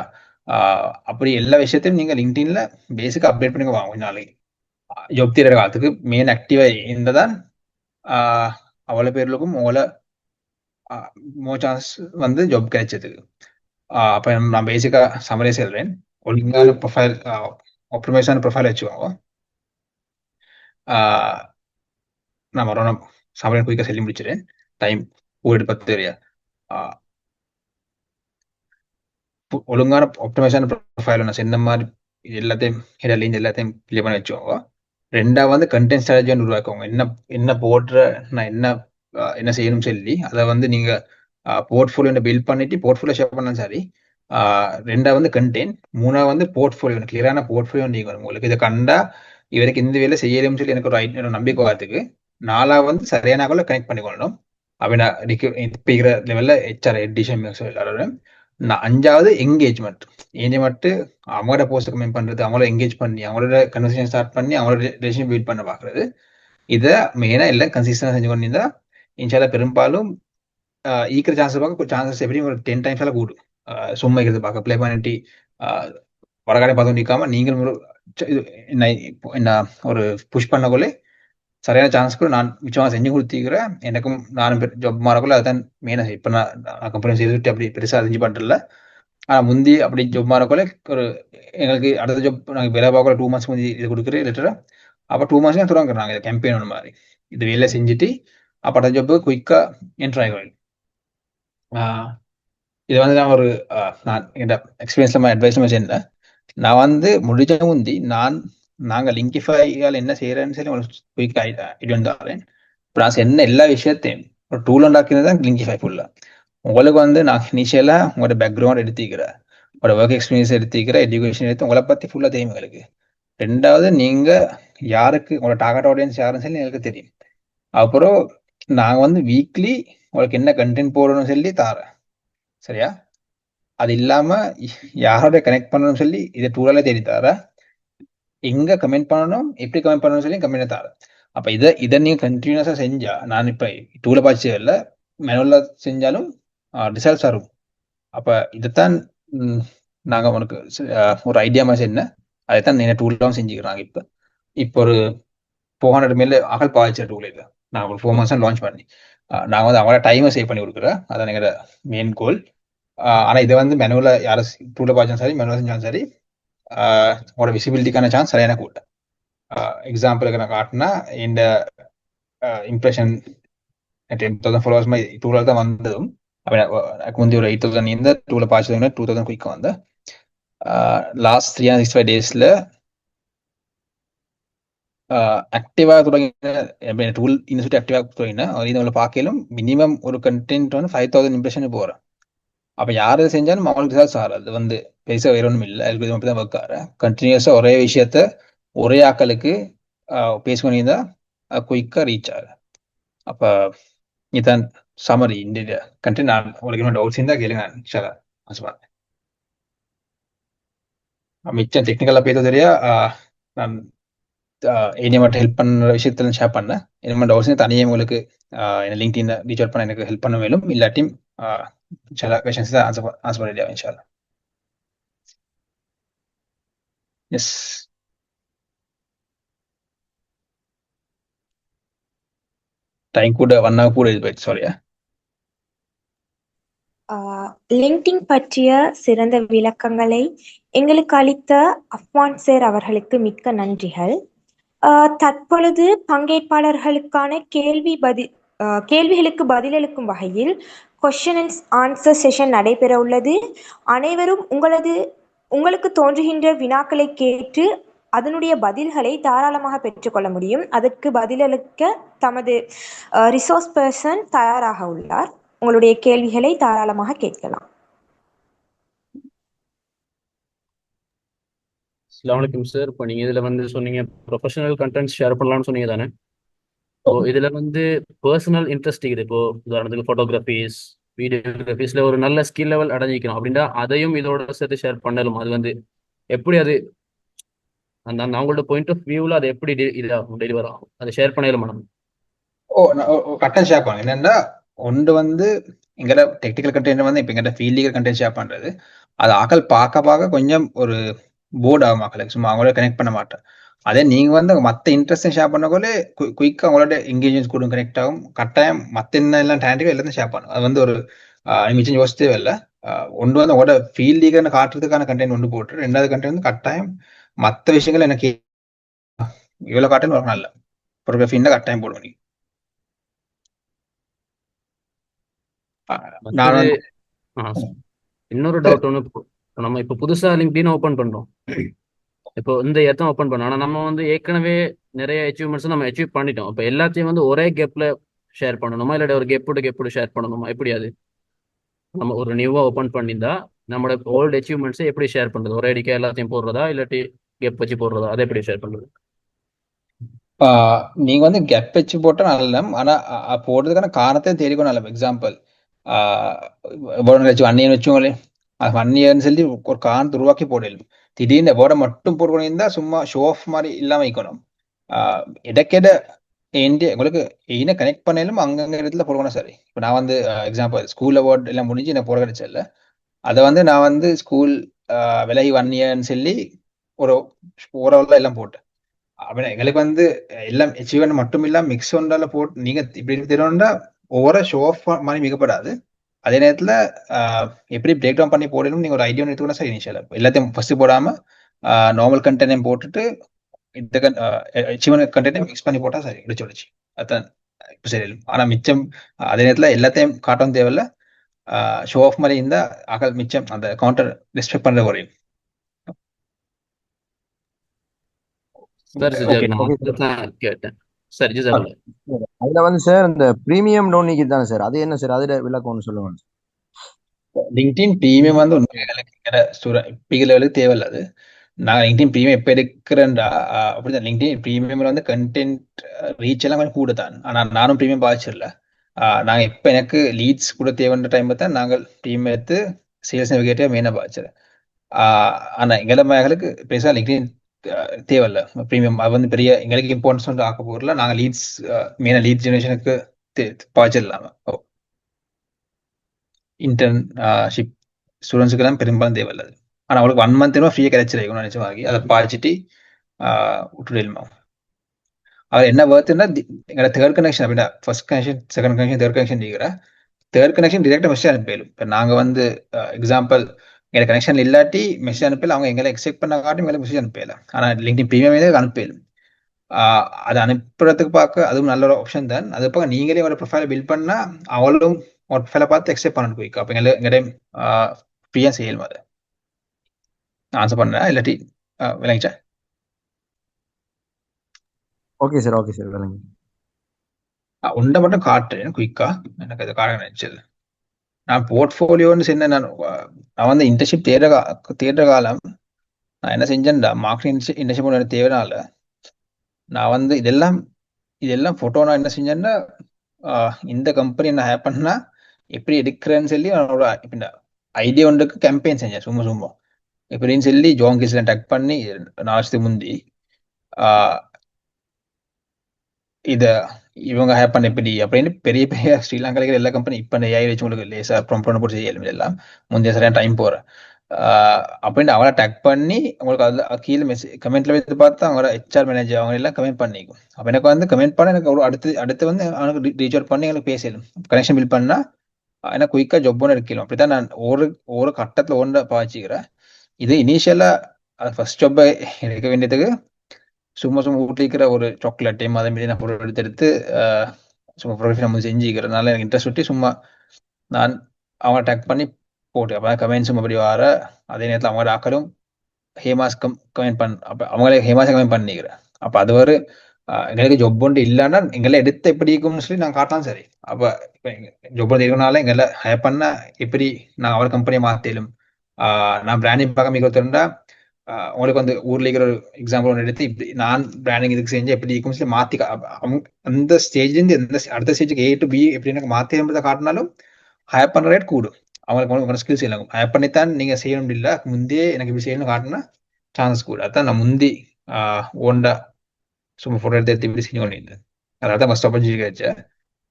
அப்படி எல்லா விஷயத்தையும் நீங்க லிங்க்டின்ல பேசிக்கா அப்டேட் பண்ணி வாங்க. கொஞ்ச நாளைக்கு ஜாப் தேடுற காலத்துக்கு மெயின் ஆக்டிவா இருந்ததான் அவ்வளவு பேர்களுக்கும் மோ சான்ஸ் வந்து ஜாப் கிடைச்சதுக்கு. அப்ப நான் பேசிக்கா சமரே சொல்றேன். ஒழுங்கான ப்ரொஃபைல் ஆப்டிமைஸான ப்ரொஃபைல் வச்சுக்கோங்க. நான் மறுபடியும் சமரன் குயிக்காக சொல்லி முடிச்சிடுறேன், டைம் ஒரு 10 தெரியா. ஒழுங்கான ஆப்டிமைஸான ப்ரொஃபைல் நான் சொன்ன மாதிரி எல்லாத்தையும் ஹெடர்லிங் எல்லாத்தையும் கிளியர் பண்ணி வச்சுக்கோங்க. ரெண்டாவது வந்து கண்டென்ட் ஸ்ட்ராட்டஜி உருவாக்குவாங்க. என்ன போடுற நான் என்ன செய்யணும்னு சொல்லி அதை வந்து நீங்க போர்ட்ஃபோலியோ பில்ட் பண்ணிட்டு போர்ட்ஃபோலியோ ஷேர் பண்ணலாம். சரி, ரெண்டாவது வந்து கண்டென்ட், மூணாவது வந்து போர்ட்ஃபோலியோ கிளியரான போர்ட்ஃபோலியோ நீங்க உங்களுக்கு இதை கண்டா இவருக்கு இந்த வேலை செய்யணும்னு சொல்லி எனக்கு ஒரு நம்பிக்கை வரதுக்கு. நாலாவது வந்து சரியான கனெக்ட் பண்ணிக்கொள்ளணும். அவன் இப்போ இருக்கிற லெவலில் ஹெச்ஆர் டிசிஷன் எல்லாரும். நான் 5வது என்கேஜ்மெண்ட். என்கேஜ்மெண்ட் அவங்களோட போஸ்ட் கமெண்ட் பண்ணுறது, அவங்கள என்கேஜ் பண்ணி அவங்களோட கன்வர்சேஷன் ஸ்டார்ட் பண்ணி அவங்களோட ரிலேஷன் பில்ட் பண்ண பார்க்குறது. இதை மெயினாக எல்லாம் கன்சிஸ்டன்டாக செஞ்சு கொண்டிருந்தா இன்ஷால்லா பெரும்பாலும் ஈக்கிற சான்சஸ் எப்படி ஒரு 10 டைம்ஸ் எல்லாம் கூடும். சும்மா இருக்கிறது பார்க்க ப்ளே பண்ணிட்டு வரகாடை பார்த்து நிற்காம நீங்கள் என்ன ஒரு புஷ் பண்ணக்குள்ளே சரியான சான்ஸ் கூட நான் மிச்சமாக செஞ்சு கொடுத்திருக்கிறேன். எனக்கும் நானும் ஜாப் மாறக்குள்ள அதுதான் மெயினாக. இப்போ நான் கம்பெனி செய்துட்டு அப்படி பெருசாக செஞ்சு பண்ணுறல. ஆனால் முந்தி அப்படி ஜாப் மாறக்குள்ள ஒரு எங்களுக்கு அடுத்த ஜாப் நாங்கள் வேலை பார்க்கல 2 months முந்தி இது கொடுக்குறேன் லெட்டரை. அப்போ 2 months தொடங்குறாங்க இது கேம்பெயின் ஒன்று மாதிரி. இது வேலை செஞ்சுட்டு அப்போ அடுத்த ஜாப்பு குயிக்காக என்ட்ரு ஆகிடுவேன். இது வந்து நான் ஒரு நான் என்னோட எக்ஸ்பீரியன்ஸ்ல அட்வைஸ் செய்யல. நான் வந்து முடிஞ்ச முந்தி நாங்கள் லிங்கிஃபையால் என்ன செய்யறேன்னு சொல்லி உங்களுக்கு குயிக் ஐடியா வந்தாரேன். இப்போ நான் என்ன எல்லா விஷயத்தையும் ஒரு டூல் உண்டாக்கினது தான் லிங்கிஃபை ஃபுல்லாக. உங்களுக்கு வந்து நான் இனிஷியலாக உங்களோட பேக்ரவுண்ட் எடுத்துக்கிறேன், உங்களோட ஒர்க் எக்ஸ்பீரியன்ஸ் எடுத்துக்கிறேன், எஜுகேஷன் எடுத்து உங்களை பற்றி ஃபுல்லாக தெரியும் எங்களுக்கு. 2வது நீங்கள் யாருக்கு உங்களோட டார்கெட் ஆடியன்ஸ் யாருன்னு சொல்லி எங்களுக்கு தெரியும். அப்புறம் நாங்கள் வந்து வீக்லி உங்களுக்கு என்ன கண்டென்ட் போடணும்னு சொல்லி தாரேன். சரியா? அது இல்லாமல் யாரோட கனெக்ட் பண்ணணும்னு சொல்லி இதை டூலாலே தேடி தாரேன். எங்கே கமெண்ட் பண்ணணும், எப்படி கமெண்ட் பண்ணணும்னு சொல்லி கமெண்ட் தாரேன். அப்போ இதை நீங்கள் கண்டினியூஸாக செஞ்சா, நான் இப்போ டூலை பார்த்து இல்லை மேனுவலாக செஞ்சாலும் ரிசல்ட்ஸ் வரும். அப்போ இதைத்தான் நாங்கள் உனக்கு ஒரு ஐடியா மாதிரி என்ன அதைத்தான் நீங்கள் டூலாம் செஞ்சுக்கிறாங்க. இப்போ ஒரு 400 மேல அகல் பாய்ச்ச டூல் இல்லை. நான் ஒரு 4 months லான்ச் பண்ணி நாங்கள் வந்து அவங்களோட டைமை சேவ் பண்ணி கொடுக்குறேன். அதான் எங்களோட மெயின் கோல். ஆனால் இதை வந்து மேனுவலாக யாரும் டூலை பாய்ச்சாலும் சரி மேனுவலாக செஞ்சாலும் சரி உங்களோட விசிபிலிட்டிக்கான சான்ஸ் சரியான கூட்டம். எக்ஸாம்பிளுக்கு நான் காட்டினா இந்த இம்ப்ரெஷன் 10,000 ஃபாலோவர்ஸ் மாதிரி டூலாக தான் வந்ததும். அப்போ முந்தைய ஒரு 8,000 இந்த டூலை பாய்ச்சதுன்னா 2,000 குயிக்காக வந்து லாஸ்ட் 365 daysல ஆக்டிவாக தொடங்கின டூல் இன்னும் ஆக்டிவாக தொடங்கினா இதில் பார்க்கலும் மினிமம் ஒரு கண்டென்ட் வந்து 5,000 இம்ப்ரெஷன் போகிறேன். அப்போ யார் எது செஞ்சாலும் அவங்களுக்கு ரிசல்ட்ஸ் ஆகாது. அது வந்து பெருசாக வேற ஒன்றும் இல்லை. அதுக்கு மட்டும் தான் ஒர்க் ஆகிறேன். கண்டினியூஸாக ஒரே விஷயத்த ஒரே ஆக்களுக்கு பேசிக்கொண்டிருந்தா குயிக்காக ரீச் ஆகுது. அப்போ இதுதான் சமரி இந்த கண்டென்ட். நான் உங்களுக்கு இன்னும் டவுட்ஸ் இருந்தால் கேளுங்க, நான் இன்ஷால்லா ஆன்சர் மிச்சம் டெக்னிக்கலாக பேச தெரியா நான் மட்டும் ஹெல்ப் பண்ணுற விஷயத்துல ஷேர் பண்ணேன். என்ன டவுட்ஸ் தனியாக உங்களுக்கு என்ன லிங்க்டின் ரீச் அவுட் பண்ண எனக்கு ஹெல்ப் பண்ண வேணும். இல்லாட்டியும் சில கொஸ்டின்ஸ் தான் ஆன்சர் பண்ணிடுவா இன்ஷால்லா. எஸ் டைம் கூட 1 hour கூட இது போயிடுச்சு. சாரியா. லிங்க்டின் பற்றிய சிறந்த விளக்கங்களை எங்களுக்கு அளித்த அஃப்வான் சார் அவர்களுக்கு மிக்க நன்றிகள். தற்பொழுது பங்கேற்பாளர்களுக்கான கேள்விகளுக்கு பதிலளிக்கும் வகையில் கொஸ்டின் அண்ட் ஆன்சர் செஷன் நடைபெற உள்ளது. அனைவரும் உங்களுக்கு தோன்றுகின்ற வினாக்களை கேட்டு அதனுடைய பதில்களை தாராளமாக பெற்றுக்கொள்ள முடியும். அதற்கு பதிலளிக்க தமது ரிசோர்ஸ் பர்சன் தயாராக உள்ளார். உங்களுடைய கேள்விகளை தாராளமாக கேட்கலாம். அஸ்ஸலாமு அலைக்கும் சார். இப்போ நீங்கள் இதில் வந்து சொன்னீங்க ப்ரொஃபஷனல் கண்டென்ட் ஷேர் பண்ணலாம்னு சொன்னீங்க தானே? இப்போ இதில் வந்து பர்சனல் இன்ட்ரெஸ்ட் இருக்குது. இப்போ உதாரணத்துக்கு ஃபோட்டோகிராஃபிஸ், வீடியோகிராஃபிஸில் ஒரு நல்ல ஸ்கில் லெவல் அடைஞ்சிக்கணும் அப்படின்னா அதையும் இதோட சேர்த்து ஷேர் பண்ணலும். அது வந்து எப்படி அது அந்த அவங்களோட பாயிண்ட் ஆஃப் வியூவில் அது எப்படி இதாகும், டெலிவர் ஆகும், அதை ஷேர் பண்ணலும் மேடம்? கண்டென்ட் ஷேர் பண்ணுங்க. என்னன்னா ஒன்று வந்து எங்கள்ட டெக்னிக்கல் கண்டென்ட் வந்து இப்போ எங்கள்ட ஃபீல்டிகல் கண்டென்ட் ஷேர் பண்ணுறது அது ஆக்கள் பார்க்க கொஞ்சம் ஒரு போர்டு ஆகும். ஆக்களுக்கு சும்மா அவங்களோட கனெக்ட் பண்ண மாட்டேன். அதே நீங்கள் வந்து மற்ற இன்ட்ரெஸ்ட் ஷேர் பண்ணக்குள்ளே குயிக்காக அவங்களோட எங்கேஜ்மெண்ட்ஸ் கூட கனெக்ட் ஆகும். கட்டாயம் மற்ற என்ன எல்லாம் டேண்டிகோ எல்லாத்தையும் ஷேர் பண்ணும். அது வந்து ஒரு மிச்சம் யோசிச்சே இல்லை. ஒன்று வந்து உங்களோட ஃபீல்டிகன்னு காட்டுறதுக்கான கண்டென்ட் ஒன்று போட்டு, 2வது கண்டென்ட் வந்து கட்டாயம் மற்ற விஷயங்கள் எனக்கு இவ்வளோ காட்டன் ஒரு நல்ல ஃபோட்டோகிராஃபின்னா கட்டாயம் போடுவோம். நீங்கள் நான் வந்து இன்னொரு டவுட் ஒன்று, நம்ம இப்போ புதுசாக லிங்க்டின் ஓப்பன் பண்ணுறோம். இப்போ இந்த இடத்த ஓப்பன் பண்ணோம். ஆனால் நம்ம வந்து ஏற்கனவே நிறைய அச்சீவ்மெண்ட்ஸ் நம்ம அச்சீவ் பண்ணிட்டோம். இப்போ எல்லாத்தையும் வந்து ஒரே கேப்பில் ஷேர் பண்ணணுமா, இல்லாட்டி ஒரு கெப்போடு ஷேர் பண்ணணுமா, எப்படி? அது நம்ம ஒரு நியூவாக ஓப்பன் பண்ணியிருந்தா நம்மளோட ஓல்டு அச்சீவ்மெண்ட்ஸை எப்படி ஷேர் பண்ணுறது? ஒரே அடிக்க எல்லாத்தையும் போடுறதா, இல்லாட்டி கெப் வச்சு போடுறதா, அதை எப்படி ஷேர் பண்ணுறது? நீங்க வந்து கெப் வச்சு போட்டா நல்ல, ஆனா போடுறதுக்கான காரணத்தை தெரியும் நல்ல. எக்ஸாம்பிள் வச்சு 1 இயர் வச்சோங்களே, 1 இயர்னு சொல்லி ஒரு காரணத்தை உருவாக்கி போடலும். திடீர்னு போட மட்டும் போடணும் இருந்தா சும்மா ஷோ ஆஃப் மாதிரி இல்லாம வைக்கணும். இடக்கெட உங்களுக்கு என்ன கனெக்ட் பண்ணாலும் அங்கங்க இடத்துல போடணும். சரி, இப்போ நான் வந்து எக்ஸாம்பிள் ஸ்கூல் அவார்ட் எல்லாம் முடிஞ்சு நான் போட கிடைச்சல, அதை வந்து நான் வந்து ஸ்கூல் விலகி 1 இயர்னு சொல்லி ஒரு ஓவரால் எல்லாம் போட்டேன். அப்படின்னா எங்களுக்கு வந்து எல்லாம் அச்சீவ்மெண்ட் மட்டும் இல்லாம மிக்ஸ் ஒன்றால போட்டு நீங்க இப்படி தெரியும்னா ஒவ்வொரு ஷோ ஆஃப் மாதிரி மிகப்படாது. அதே நேரத்துல எப்படி பிரேக் டவுன் பண்ணி போடணும் நீங்க ஒரு ஐடியா எடுத்துக்கணும். சரி, இனிஷியலா எல்லாத்தையும் ஃபர்ஸ்ட் போடாம நார்மல் கண்டென்ட் போட்டுட்டு இந்த அச்சீவ்மெண்ட் கண்டென்ட் மிக்ஸ் பண்ணி போட்டா சரி இடிச்சு அதான் இப்போ சரி. ஆனா மிச்சம் அதே நேரத்துல எல்லாத்தையும் காட்டவும் தேவையில்ல, ஷோ ஆஃப் மாதிரி இருந்தா அகல் மிச்சம் அந்த கவுண்டர் ரெஸ்பெக்ட் பண்ற குறையும். சரி ஓகே சுஜாக், நான் ஓகே சார். அதுதான் கேட்டேன். சரி ஜிசாக்குல்ல. அதுல வந்து சார் இந்த பிரீமியம் லோனிக்கு தானே சார், அது என்ன சார், அதுல விளக்கம் ஒன்று சொல்லுங்க. லிங்க்டின் பிரீமியம் வந்து உண்மையாக லெவலுக்கு தேவையில்ல. அது நான் லிங்க்டின் பிரீமியம் எப்போ எடுக்கிறேன்டா அப்படிதான். லிங்க்டின் பிரீமியம்ல வந்து கண்டென்ட் ரீச் எல்லாம் கொஞ்சம் கூட தான். ஆனா நானும் பிரீமியம் பாதிச்சிடல. நாங்க இப்ப எனக்கு லீட்ஸ் கூட தேவைன்ற டைம் தான் நாங்கள் பிரீமியம் எடுத்து சேல்ஸ் நேவிகேட்டே மெயினாக பாதிச்சிடறேன். ஆனா எங்களை மகளுக்கு பெருசா லிங்க்டின் தேவையில்ல பிரீமியம். அது வந்து பெரிய எங்களுக்கு இம்பார்ட்டன்ஸ் வந்து ஆக்க போகல. நாங்க லீட்ஸ் மெயினாக லீட் ஜெனரேஷனுக்கு பாதிச்சிடலாம. இன்டர்ன்ஷிப் ஸ்டூடெண்ட்ஸுக்கு தான் பெரும்பாலும் தேவையில்லை. ஆனா அவங்களுக்கு 1 மந்த் ஃப்ரீயா கிடைச்சிருக்கும் நினைச்சு வாங்கி அதை பாய்ச்சிட்டு விட்டுடுமா. அது என்ன வர்த்துன்னா எங்களோட தேர்ட் கனெக்ஷன் அப்படின்னா first connection, second connection, third connection இருக்கிற தேர்ட் கனெக்ஷன் டிரெக்டாக மெசேஜ் அனுப்பிடும். இப்போ நாங்கள் வந்து எக்ஸாம்பிள் எங்களை கனெக்ஷன் இல்லாட்டி மெசேஜ் அனுப்பல, அவங்க எங்களை எக்ஸெப்ட் பண்ண காட்டி எங்களை மெசேஜ் அனுப்பல. ஆனால் லிங்க்டின் பிரீமியம் அனுப்பலும். அதை அனுப்புறதுக்கு பார்க்க அதுவும் நல்ல ஒரு ஆப்ஷன் தான். அது பார்க்க நீங்களே ஒரு ப்ரொஃபைலை பில்ட் பண்ணா அவளும் ஒரு ப்ரொஃபைலை பார்த்து எக்ஸெப்ட் பண்ண போய்க்கு. அப்போ எங்கள்கிட்ட ஃப்ரீயாக செய்யலும். அதை ஆன்சர் பண்ணேன் இல்லாட்டி விளங்கிச்சா? ஓகே சார், ஓகே சார், விளங்கி. உண்டை மட்டும் காட்டுறேன் குயிக்கா, எனக்கு அது காட்ட நினைச்சது. நான் போர்ட்ஃபோலியோன்னு சொன்ன நான் வந்து இன்டர்ன்ஷிப் தேடுற காலம் நான் என்ன செஞ்சேன்டா, மார்க்கெட்டிங் இன்டர்ன்ஷிப் தேவைனால நான் வந்து இதெல்லாம் போட்டோ நான் என்ன செஞ்சேன்னா இந்த கம்பெனி நான் ஹேப் பண்ணா எப்படி எடுக்கிறேன்னு சொல்லி என்னோட ஐடியா ஒன்றுக்கு கேம்பெயின் செஞ்சேன். சும்மா எப்படின்னு சொல்லி ஜோங்கிஸ்ல டக் பண்ணி 4 வருஷத்துக்கு முந்தி இத இவங்க ஹேப் பண்ண எப்படி அப்படின்னு பெரிய பெரிய ஸ்ரீலங்கால எல்லா கம்பெனி இப்ப ஏஐ வச்சு உங்களுக்கு லேசா ப்ரொம்பவுண்ட் போட்டு செய்யலும் எல்லாம் முந்தைய சரியான டைம் போறேன் அப்படின்னு அவங்கள டக் பண்ணி உங்களுக்கு அதுல கீழே மெசேஜ் கமெண்ட்ல வைத்து பார்த்து அவங்களோட ஹெச்ஆர் மேனேஜர் அவங்க எல்லாம் கமெண்ட் பண்ணிக்கும். அப்ப எனக்கு வந்து கமெண்ட் பண்ண எனக்கு அடுத்து வந்து அவனுக்கு ரீச் அவுட் பண்ணி எங்களுக்கு பேசலும், கனெக்ஷன் பில்ட் பண்ணா எனக்கு குயிக்கா ஜாப் ஒன்று எடுக்கலாம். அப்படித்தான் நான் ஒரு கட்டத்துல ஒன்றை பாய்ச்சிக்கிறேன். இது இனிஷியலா ஃபர்ஸ்ட் ஜாப் எடுக்க வேண்டியதுக்கு சும்மா வீட்டில் இருக்கிற ஒரு சாக்லேட்டையும் அதை மீறி நான் ஃபோட்டோ எடுத்து சும்மா ப்ரொஃபைல் நம்ம செஞ்சுக்கிறதுனால எனக்கு இன்ட்ரெஸ்ட் விட்டு சும்மா நான் அவங்க டேக் பண்ணி போட்டு அப்போ கமெண்ட்ஸும் அப்படி வர அதே நேரத்தில் அவங்களோட ஆக்களும் ஹேமாஸ் கமெண்ட் அப்போ அவங்களே ஹேமாஸை கமெண்ட் பண்ணிக்கிறேன். அப்போ அது ஒரு எங்களுக்கு ஜொப் ஒன்று இல்லைன்னா எங்களை எடுத்து எப்படி இருக்கும்னு சொல்லி நான் காட்டலாம். சரி, அப்போ இப்போ ஜொப் ஒன்று இருக்கனால எங்களை ஹேப் பண்ண எப்படி நான் அவர் கம்பெனியை மாற்றிலும் நான் பிராண்டிங் பார்க்க மிக தெரிந்தா உங்களுக்கு வந்து ஊர்ல இருக்கிற ஒரு எக்ஸாம்பிள் ஒன்று எடுத்து இப்படி நான் பிராண்டிங் இதுக்கு செஞ்சு எப்படி இருக்கும் சொல்லி மாற்றி அந்த ஸ்டேஜ்லேருந்து அடுத்த ஸ்டேஜுக்கு A to B எப்படி எனக்கு மாற்றி என்பதை காட்டினாலும் ஹேப் பண்ணுற ரேட் கூடும். அவங்களுக்கு ஸ்கில்ஸ் இல்லை ஹேப் பண்ணித்தான் நீங்க செய்யணும் இல்லை முந்தையே எனக்கு இப்படி செய்யணும்னு காட்டினா சான்ஸ் கூட. அதான் நான் முந்தி ஓண்டா சும்மா ஃபோட்டோ எடுத்து இப்படி செஞ்சு கொண்டிருந்தேன். அதான் ஃபர்ஸ்ட் ஆப்பர்ச்சுனிட்டி கிடைச்சேன்.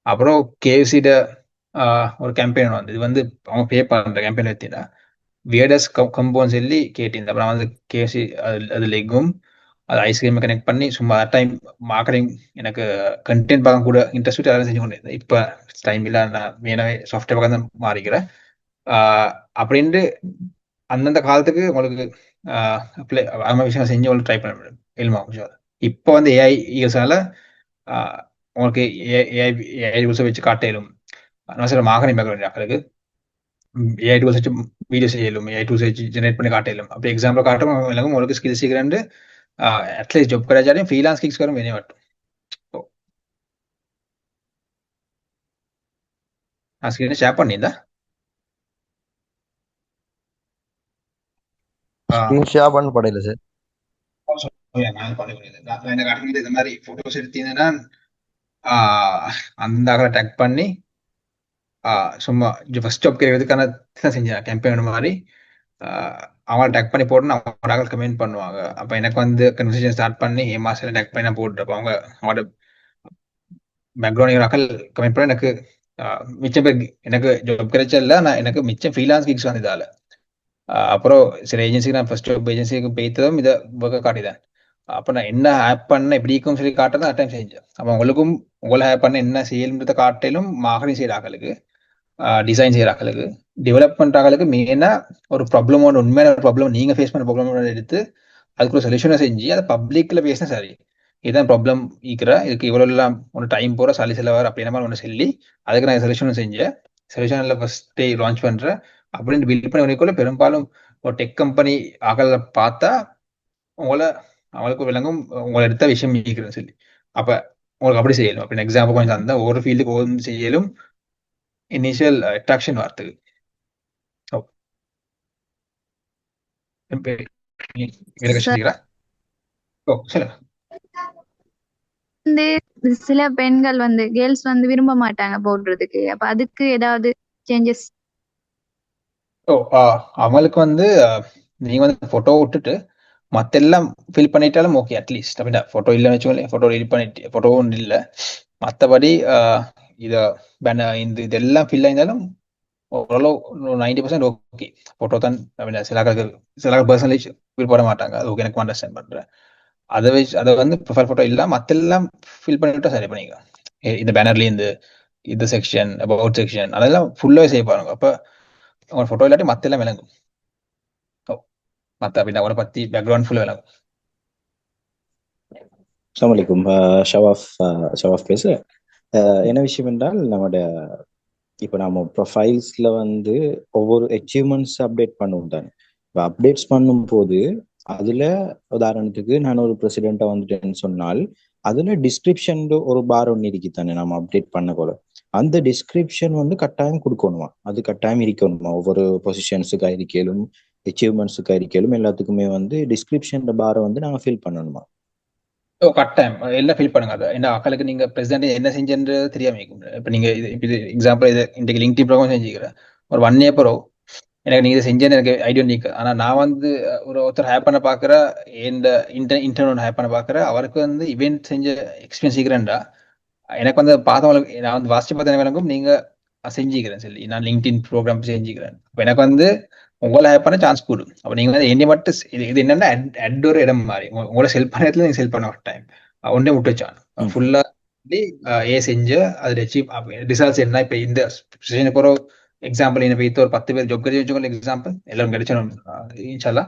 அப்புறம் கேஎஃப்சிட ஒரு கேம்பெயின் வந்து இது வந்து அவங்க பே பண்ற கேம்பெயின் எடுத்தீங்கன்னா வியர்டஸ் கம்போன்னு சொல்லி கேட்டிருந்தேன். அப்புறம் வந்து கேஎஃப்சி அது லெக்கும் அது ஐஸ்கிரீமை கனெக்ட் பண்ணி சும்மா டைம் மார்க்கெட்டிங் எனக்கு கண்டென்ட் பார்க்க கூட இன்ட்ரெஸ்ட் விட்டு அதெல்லாம் செஞ்சு கொண்டு இருந்தேன். இப்போ டைம் இல்லை, நான் மெயினாகவே சாஃப்ட்வேர் பக்கம் தான் மாறிக்கிறேன். அப்படின்ட்டு அந்தந்த காலத்துக்கு உங்களுக்கு அந்த விஷயம் செஞ்சு உங்களுக்கு ட்ரை பண்ண முடியும் இல்லமா. இப்போ வந்து ஏஐ யூஸ்னால உங்களுக்கு ஏஐ யூஸை வச்சு காட்டையிலும் சில மார்க்கெட்டிங் பேக்ரவுண்ட் ஏஐ டூல்ஸ் வச்சு வீடியோ செய்யலும், ஏஐ டூல்ஸ் வச்சு ஜெனரேட் பண்ணி காட்டையிலும். அப்படி எக்ஸாம்பிள் காட்டும் உங்களுக்கு ஸ்கில் சீக்கிரம் அட்லீஸ்ட் ஜாப் கிடைச்சாலும் ஃப்ரீலான்ஸ் கிக்ஸ் வரும் வேணும் வட்டும். நான் ஸ்கிரீன் ஷேர் பண்ணியிருந்தேன். ஸ்கிரீன் ஷேர் பண்ண படையில சார். நான் பண்ண முடியாது. நான் எனக்கு அடுத்தது இந்த மாதிரி போட்டோஸ் எடுத்தீங்கன்னா அந்த டேக் பண்ணி சும்மா ஃபர்ஸ்ட் ஜாப் கிடைக்கிறதுக்கான செஞ்சேன் கேம்பெயின் மாதிரி. அவங்கள டேக் பண்ணி போட்டு அவங்க கமெண்ட் பண்ணுவாங்க. அப்ப எனக்கு வந்து கன்வர்சேஷன் ஸ்டார்ட் பண்ணி என் மாசம் டேக் பண்ணி நான் போட்டுருப்போம். அவங்களோட பேக்ரவுண்ட் மக்கள் கமெண்ட் பண்ண எனக்கு மிச்சம் பேர் எனக்கு ஜாப் கிடைச்சா இல்லை, நான் எனக்கு மிச்சம் ஃப்ரீலான்ஸ் கிக்ஸ் வந்து இதால. அப்புறம் சில ஏஜென்சிக்கு நான் ஃபர்ஸ்ட் ஜாப் ஏஜென்சிக்கு போய்த்ததும் இதை ஒர்க்கை காட்டிதான். அப்போ நான் என்ன ஹேப் பண்ண எப்படி இருக்கும் சொல்லி காட்டுறது அட்டைம் செஞ்சேன். அப்போ உங்களுக்கும் உங்களை ஹேப் பண்ண என்ன செய்யணுன்றத காட்டிலும் மார்க்கெட்டிங் செய்கிற ஆக்களுக்கு, டிசைன் செய்கிற ஆக்களுக்கு, டெவலப்மெண்ட் ஆக்களுக்கு மெயினாக ஒரு ப்ராப்ளமோட உண்மையான ஒரு ப்ராப்ளம் நீங்கள் ஃபேஸ் பண்ண ப்ராப்ளமோட எடுத்து அதுக்கு ஒரு சொல்யூஷனை செஞ்சு அதை பப்ளிக்கில் பேசினா சரி, இதுதான் ப்ராப்ளம் ஈக்கிற, இதுக்கு இவ்வளோ எல்லாம் ஒன்று டைம் போகிற சளி செலவர் அப்படின்ற மாதிரி ஒன்று சொல்லி அதுக்கு நான் சொல்யூஷன் செஞ்சேன். சொல்யூஷனில் ஃபர்ஸ்ட் டே லான்ச் பண்ணுறேன் அப்படின்னு பில்ட் பண்ணி வரைக்குள்ள பெரும்பாலும் ஒரு டெக் கம்பெனி ஆகல பார்த்தா அவங்களுக்கு விளங்கும் உங்களை எடுத்த விஷயம் ஈக்கிறேன்னு சொல்லி. அப்போ உங்களுக்கு அப்படி செய்யலும் அப்படின்னு எக்ஸாம்பிள் கொஞ்சம் அந்த ஒரு ஃபீல்டுக்கு ஒன்று செய்யலும் இனிஷியல் அட்ராக்ஷன் வார்த்தைக்கு. வந்து சில பெண்கள் வந்து கேர்ள்ஸ் வந்து விரும்ப மாட்டாங்க போடுறதுக்கு, அப்ப அதுக்கு ஏதாவது சேஞ்சஸ்? அவங்களுக்கு வந்து நீங்க வந்து போட்டோ விட்டுட்டு மத்த எல்லாம் ஃபில் பண்ணிட்டாலும் ஓகே. அட்லீஸ்ட் அப்படின்னா போட்டோ இல்லைன்னு வச்சுக்கோங்களேன், போட்டோ எடிட் பண்ணிட்டு போட்டோ ஒன்று இல்லை, மற்றபடி இதை இந்த இதெல்லாம் ஃபில் ஆயிருந்தாலும் ஓரளவு 90% ஓகே. போட்டோ தான் அப்படின்னா சில பர்சன்டேஜ் ஃபில் பண்ண மாட்டாங்க, அது ஓகே, எனக்கு அண்டர்ஸ்டாண்ட் பண்றேன். அதை வந்து ப்ரொஃபைல் போட்டோ இல்லாம மத்த எல்லாம் ஃபில் பண்ணிவிட்டா சரி பண்ணிக்கலாம். இந்த பேனர்ல இந்த செக்ஷன் அபவுட் செக்ஷன் அதெல்லாம் ஃபுல்லாவே சேவ் பாருங்க. அப்ப உங்க போட்டோ இல்லாட்டி மத்த எல்லாம் விளங்கும். மத்த அப்படின்னா அவரை பத்தி பேக்ரவுண்ட் ஃபுல்லா விளங்கும். அஸ்ஸலாமு அலைக்கும். ஷவாஃப் பேசுறேன். என்ன விஷயம் என்றால் நம்மளோட இப்போ நம்ம ப்ரொஃபைல்ஸ்ல வந்து ஒவ்வொரு அச்சீவ்மெண்ட்ஸ் அப்டேட் பண்ணுவோம் தானே. இப்போ அப்டேட்ஸ் பண்ணும்போது அதுல உதாரணத்துக்கு நான் ஒரு பிரசிடென்ட்டா வந்துட்டேன்னு சொன்னால் அதுல டிஸ்கிரிப்ஷன் ஒரு பார் ஒன்று இருக்கு தானே, நம்ம அப்டேட் பண்ண போல அந்த டிஸ்கிரிப்ஷன் வந்து கட்டாயம் கொடுக்கணுமா, அது கட்டாயம் இருக்கணுமா? ஒவ்வொரு பொசிஷன்ஸுக்கு இருக்கலும் அச்சீவ்மெண்ட்ஸுக்கு இருக்கலும் எல்லாத்துக்குமே வந்து டிஸ்கிரிப்ஷன் பாரை வந்து நாங்கள் ஃபில் பண்ணணுமா? கட்டாயம் எல்லாம் ஃபில் பண்ணுங்க. அதை என்ன ஆக்களுக்கு நீங்க பிரசிடென்ட் என்ன செஞ்சன்றது தெரியாம இருக்கும். இப்போ நீங்க இது எக்ஸாம்பிள் இது இன்றைக்கு லிங்க்டின் ப்ரோக்ராம் செஞ்சுக்கிறேன், ஒரு 1 year ப்ரோ எனக்கு நீங்க இதை செஞ்சேன்னு எனக்கு ஐடியா நீக்கு. ஆனா நான் வந்து ஒருத்தர் ஹேப் பண்ண பாக்குற இந்த இன்டர்னல் ஹேப் பண்ண பாக்குற அவருக்கு வந்து இவெண்ட் செஞ்ச எக்ஸ்பீரியன்ஸ் சீக்கிரம்டா எனக்கு வந்து பார்த்தவங்களுக்கு நான் வந்து வாசிச்சு பார்த்த எனக்கும் நீங்க செஞ்சுக்கிறேன் சொல்லி நான் லிங்க்டின் ப்ரோக்ராம் செஞ்சுக்கிறேன். அப்போ எனக்கு வந்து உங்களை ஹேப் பண்ண சான்ஸ் கொடு. அப்போ நீங்க வந்து என்னை மட்டும் இது என்னன்னா அட் ஒரு இடம் மாதிரி உங்களை செல் பண்ண இடத்துல நீங்க செல் பண்ண ஒரு டைம் ஒன்றே விட்டு வச்சான் ஃபுல்லா செஞ்சு அதில் அச்சீவ் ரிசல்ட்ஸ் என்ன. இப்போ இந்த போகிற எக்ஸாம்பிள் என்ன இப்போ ஒரு 10 பேர் ஜாப் கிடைச்சி வச்சுக்கோங்க எக்ஸாம்பிள் எல்லாரும் கிடைச்சோம் இன்ஷால்லா.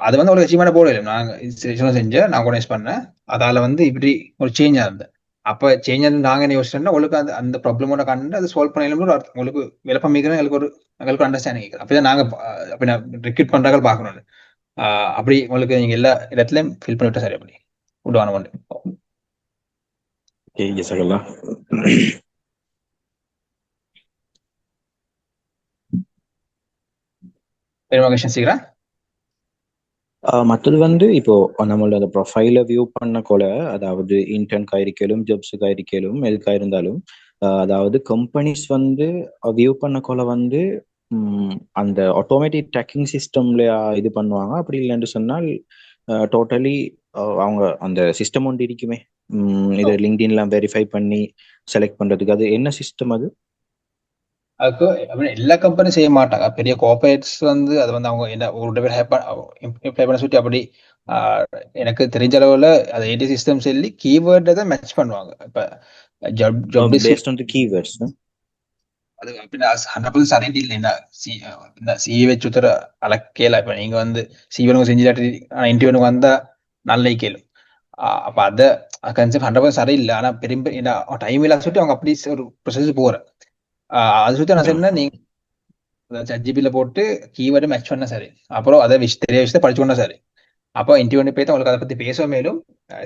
அது வந்து உங்களுக்கு அச்சீவ்மெண்ட் போடல, நாங்கள் செஞ்சேன், நான் ஆர்கனைஸ் பண்ணேன், அதால வந்து இப்படி ஒரு சேஞ்ச் ஆகுது. அப்போ சேஞ்ச் ஆகுது நாங்கள் என்ன யோசிச்சோம்னா உங்களுக்கு அந்த ப்ராப்ளமோட கண்டு அதை சால்வ் பண்ணலாம் உங்களுக்கு விளப்பம் மிக்கிறேன் எங்களுக்கு அண்டர்ஸ்டாண்டிங் கேட்குது. அப்படிதான் நாங்கள் அப்படி ரிக்ரூட் பண்றாங்க பார்க்கணும். அப்படி உங்களுக்கு நீங்க எல்லா இடத்துலயும் ஃபில் பண்ணிவிட்டா சரி அப்படி விடுவான ஒன்று. சீக்கிரம் மற்றது வந்து இப்போ நம்மளோட அந்த ப்ரொஃபைல வியூ பண்ண கொல, அதாவது இன்டர்ன்கா இருக்கலும் ஜாப்ஸுக்கா இருக்கலும் எதுக்கா இருந்தாலும், அதாவது கம்பெனிஸ் வந்து வியூ பண்ண கொல வந்து அந்த ஆட்டோமேட்டிக் ட்ராக்கிங் சிஸ்டம்ல இது பண்ணுவாங்க. அப்படி இல்லைன்னு சொன்னால் டோட்டலி அவங்க அந்த சிஸ்டம் ஒன்று இருக்குமே இதை லிங்க்டின்லாம் வெரிஃபை பண்ணி செலக்ட் பண்றதுக்கு, அது என்ன சிஸ்டம் அது? அதுக்கு எல்லா கம்பெனியும் செய்ய மாட்டாங்க. பெரிய கோஆபரேட்ஸ் வந்து அது வந்து அவங்க என்ன ஒரு பண்ண சுற்றி அப்படி எனக்கு தெரிஞ்ச அளவுல அது ஏடி சிஸ்டம் சொல்லி கீவேர்டை தான் மேட்ச் பண்ணுவாங்க. இப்ப job based on the keywords அது அப்படின்னா 100% சரியா இல்லைன்னா சிஏ வச்சு உத்தர அலக்கேல. இப்ப நீங்க வந்து சிவனுக்கு செஞ்சுட்டு இன்டர்வியூனுக்கு வந்தா நல்ல கேளு. அப்ப அத கன்செப்ட் 100% சரியில்லை. ஆனா பெரிய டைம் இல்லாத சுற்றி அவங்க அப்படி ஒரு ப்ரொசஸ் போற அது சுற்றி நான் சொன்னா நீங்க ChatGPT போட்டு கீவேர்டு மேட்ச் பண்ணா சரி, அப்புறம் அதை தெரிய விஷயத்தை படிச்சுக்கொண்டா சரி. அப்போ இன்டர்வியூ போய் தான் உங்களுக்கு அதை பத்தி பேச மேலும்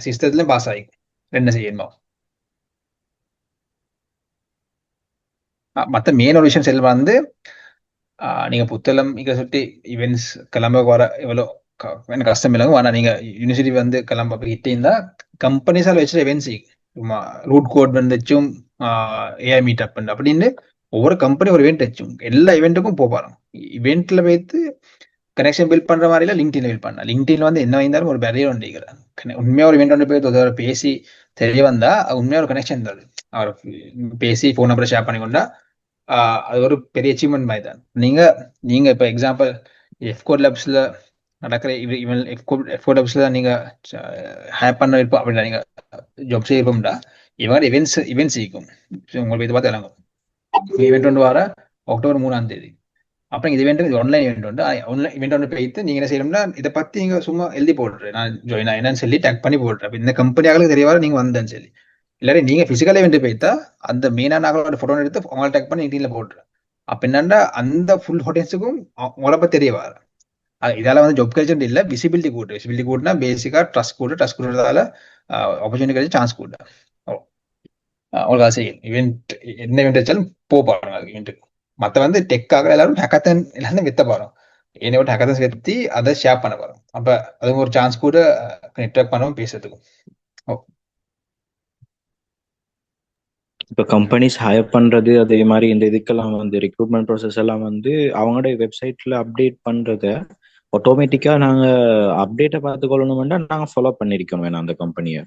சிஸ்டத்துலயும் பாஸ் ஆகிக்கும். ரெண்டு செய்யணுமா மற்ற மெயின் ஒரு விஷயம் செல்வா வந்து நீங்க புத்தளம் இங்க சுற்றி ஈவெண்ட்ஸ் கிளம்ப வர எவ்வளோ எனக்கு கஷ்டம் இல்லைங்க. ஆனால் நீங்கள் யூனிவர்சிட்டி வந்து கிளம்ப கிட்டே இருந்தால் கம்பெனிஸால் வச்சு எவென்ட்ஸ் ரூட் கோட் வந்துச்சும் ஏஐ மீட் அப் அப்படின்னு ஒவ்வொரு கம்பெனி ஒரு இவெண்ட் வச்சும் எல்லா இவெண்ட்டுக்கும் போவாங்க. இவெண்ட்ல வைத்து கனெக்ஷன் பில்ட் பண்ற மாதிரி லிங்க்டின்ல பில்ட் பண்ணலாம். லிங்க்டின்ல வந்து என்ன இருந்தாலும் ஒரு பேரியர் ஒன்று உண்மையா ஒரு இவெண்ட் ஒன்று போய் பேசி தெரிய வந்தா உண்மையா ஒரு கனெக்ஷன் தருது. அவர் பேசி ஃபோன் நம்பரை ஷேர் பண்ணி கொண்டா அது ஒரு பெரிய அச்சீவ்மெண்ட் மாதிரி தான். நீங்க இப்போ எக்ஸாம்பிள் எஃப்கோட் லேப்ஸ்ல நடக்கிற எஃப்கோட் லேப்ஸ்ல நீங்க ஹேப் பண்ண இருப்போம் அப்படின்னா நீங்க ஜாப் செய்ய இருப்போம்டா இவங்க இவெண்ட்ஸ் இருக்கும். உங்களுக்கு இது பார்த்து இறங்கும். இவெண்ட் ஒன்று வர அக்டோபர் 3 அப்புறம் இது இவெண்ட் ஆன்லைன் இவெண்ட் உண்டு. ஆன்லைன் இவெண்ட் ஒன்று போயிட்டு நீங்க என்ன செய்யணும்னா இதை பத்தி நீங்க சும்மா எழுதி போடுறேன், நான் ஜாயின் ஆயினு சொல்லி டேக் பண்ணி போடுறேன். இந்த கம்பெனியாங்களுக்கு தெரியவாரு நீங்க வந்தேன்னு சொல்லி. இல்லாட்டி நீங்க பிசிக்கல் இவெண்ட் போயிட்டா அந்த மெயினான ஆகளோட போட்டோ எடுத்து உங்களை டேக் பண்ணி இன்டீன்ல போடுறேன். அப்ப என்னன்னா அந்த ஃபுல் ஆடியன்ஸுக்கும் உங்களை பத்தி தெரிய வர. இதால வந்து ஜாப் கல்ச்சர் இல்ல, விசிபிலிட்டி கூட்டு. விசிபிலிட்டி கூட்டினா பேசிக்கா ட்ரஸ்ட் கூடுறதால ஆப்பர்ச்சுனிட்டி கிடைச்சி சான்ஸ் கூட்ட உங்களுக்கு அது செய்யும். இவெண்ட் என்ன இவெண்ட் வச்சாலும் போப்பாங்க இவெண்ட்டுக்கு. மற்ற வந்து டெக்காக எல்லாரும் ஹேக்கத்தன் எல்லாரும் வித்த போறோம். என்னோட ஹேக்கத்தன்ஸ் வெத்தி அதை ஷேர் பண்ண போறோம். அப்ப அது ஒரு சான்ஸ் கூட நெட்வொர்க் பண்ணவும் பேசுறதுக்கும். இப்போ கம்பெனிஸ் ஹையர் பண்றது அதே மாதிரி இந்த இதுக்கெல்லாம் வந்து ரெக்ரூட்மெண்ட் ப்ராசஸ் எல்லாம் வந்து அவங்களோட வெப்சைட்ல அப்டேட் பண்றத ஆட்டோமேட்டிக்கா நாங்க அப்டேட்டை பார்த்துக்கொள்ளணும்னா நாங்க ஃபாலோ பண்ணிருக்கோம் வேணாம் அந்த கம்பெனியை.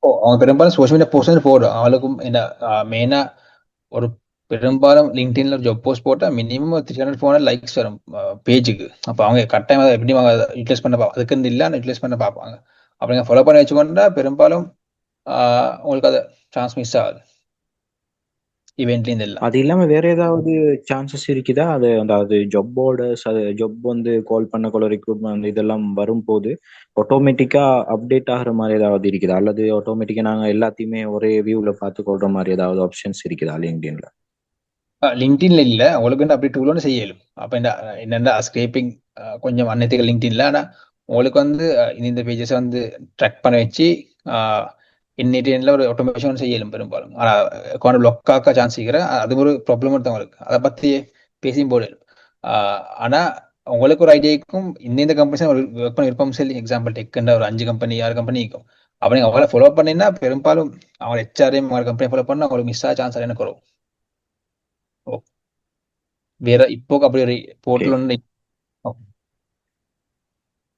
அவங்க பெரும்பாலும் சோஷியல் மீடியா போஸ்ட் போடுறோம். அவளுக்கும் என்ன மெயினா ஒரு பெரும்பாலும் லிங்க்டின்ல ஜாப் போஸ்ட் போட்டா மினிமம் 300-400 லைக்ஸ் வரும் பேஜுக்கு. அப்போ அவங்க கட்டாயம் எப்படி அவங்க யூட்டிலைஸ் பண்ண அதுக்கு இல்லை யூட்டிலைஸ் பண்ண பார்ப்பாங்க. அப்படிங்க ஃபாலோ பண்ணி வச்சுக்கொண்டா பெரும்பாலும் உங்களுக்கு அது சான்ஸ் மிஸ் ஆகுது இவெண்ட்லேருந்து இல்லை. அது இல்லாம வேற ஏதாவது சான்சஸ் இருக்குதா? அது ஜாப் போர்டர்ஸ், அது ஜாப் வந்து கால் பண்ண ரெக்ரூட்மெண்ட் இதெல்லாம் வரும்போது ஆட்டோமேட்டிக்கா அப்டேட் ஆகிற மாதிரி ஏதாவது இருக்குதா? அல்லது ஆட்டோமேட்டிக்கா நாங்க எல்லாத்தையுமே ஒரே வியூல பார்த்து கொள்ற மாதிரி ஏதாவது ஆப்ஷன்ஸ் இருக்குதா லிங்க்டின்ல? லிங்க்டின்ல இல்ல, உங்களுக்கு அப்படி டூல் செய்யலும். அப்ப என்னென்ன ஸ்கிரேப்பிங் கொஞ்சம் அன்னத்துக்கு லிங்க்டின்ல. ஆனா உங்களுக்கு வந்து இந்த பேஜஸ் வந்து ட்ராக் பண்ண வச்சு இன்னிட்டியன்ல ஒரு ஆட்டோமேஷன் செய்யலும் பெரும்பாலும். ஆனா அக்கௌண்ட் பிளாக் ஆக்க சான்ஸ் இருக்கிற அது ஒரு ப்ராப்ளம் ஒருத்தவங்களுக்கு அதை பத்தி பேசியும் போடலும். ஆனா உங்களுக்கு ஒரு ஐடியாக்கும் இந்த கம்பெனிஸ் ஒரு ஒர்க் பண்ணி இருப்போம் சொல்லி எக்ஸாம்பிள் டெக்குன்ற ஒரு 5 கம்பெனி 6 கம்பெனி இருக்கும். அப்ப நீங்க அவங்கள ஃபாலோ பண்ணினா பெரும்பாலும் அவங்க ஹெச்ஆர்எம் அவங்க கம்பெனி ஃபாலோ பண்ணா அவங்களுக்கு மிஸ் ஆக சான்ஸ் எனக்கு வரும். வேற இப்போ அப்படி ஒரு போர்ட்டல் ஒன்று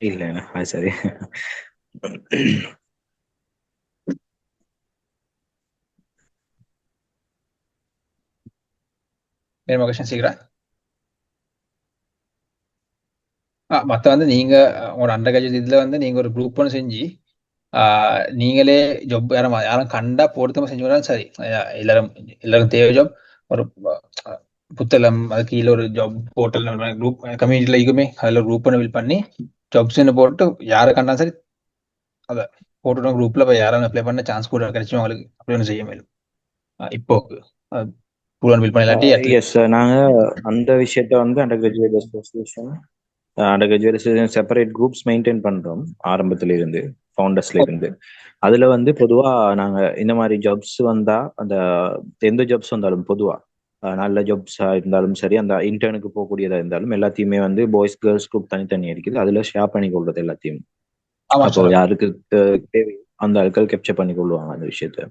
இல்ல அது சரி. சீக்கிரம் மற்ற வந்து நீங்க உங்களோட அண்டர் கிராஜுவேட் இதுல வந்து நீங்க ஒரு குரூப் ஒன்று செஞ்சு நீங்களே ஜாப் யாரும் கண்டா போடுத்தமா செஞ்சு சரி. எல்லாரும் தேவை ஜாப் ஒரு புத்தளம் அது கீழே ஒரு ஜாப் போர்ட்டல் குரூப் கம்யூனிட்டில இருக்குமே அதுல குரூப் ஒன்று பில் பண்ணி ஜாப்ஸ் போட்டு யாரை கண்டா சரி அதை போட்டுட்டோம் குரூப்ல போய் யாரும் அப்ளை பண்ண சான்ஸ் கூட கிடைச்சும் அவங்களுக்கு அப்படி ஒன்று செய்ய மேலும் இப்போ பில் பண்ணி எஸ் நாங்க அந்த விஷயத்த வந்து under graduate association separate groups maintain பண்றோம் ஆரம்பத்துல இருந்து, ஃபவுண்டர்ஸ்ல இருந்து. அதுல வந்து பொதுவா நாங்க இந்த மாதிரி ஜாப்ஸ் வந்தா அந்த எந்த ஜாப்ஸ் வந்தாலும் பொதுவா நல்ல ஜாப்ஸா இருந்தாலும் சரி, அந்த இன்டர்னுக்கு போகக்கூடியதா இருந்தாலும் எல்லாத்தையுமே வந்து பாய்ஸ் கேர்ள்ஸ் குரூப் தனித்தனி இருக்குது. அதுல ஷேர் பண்ணி கொள்றது எல்லாத்தையும். அப்போ யாருக்கு தேவை அந்த ஆட்கள் கேப்சர் பண்ணி கொள்வாங்க அந்த விஷயத்த.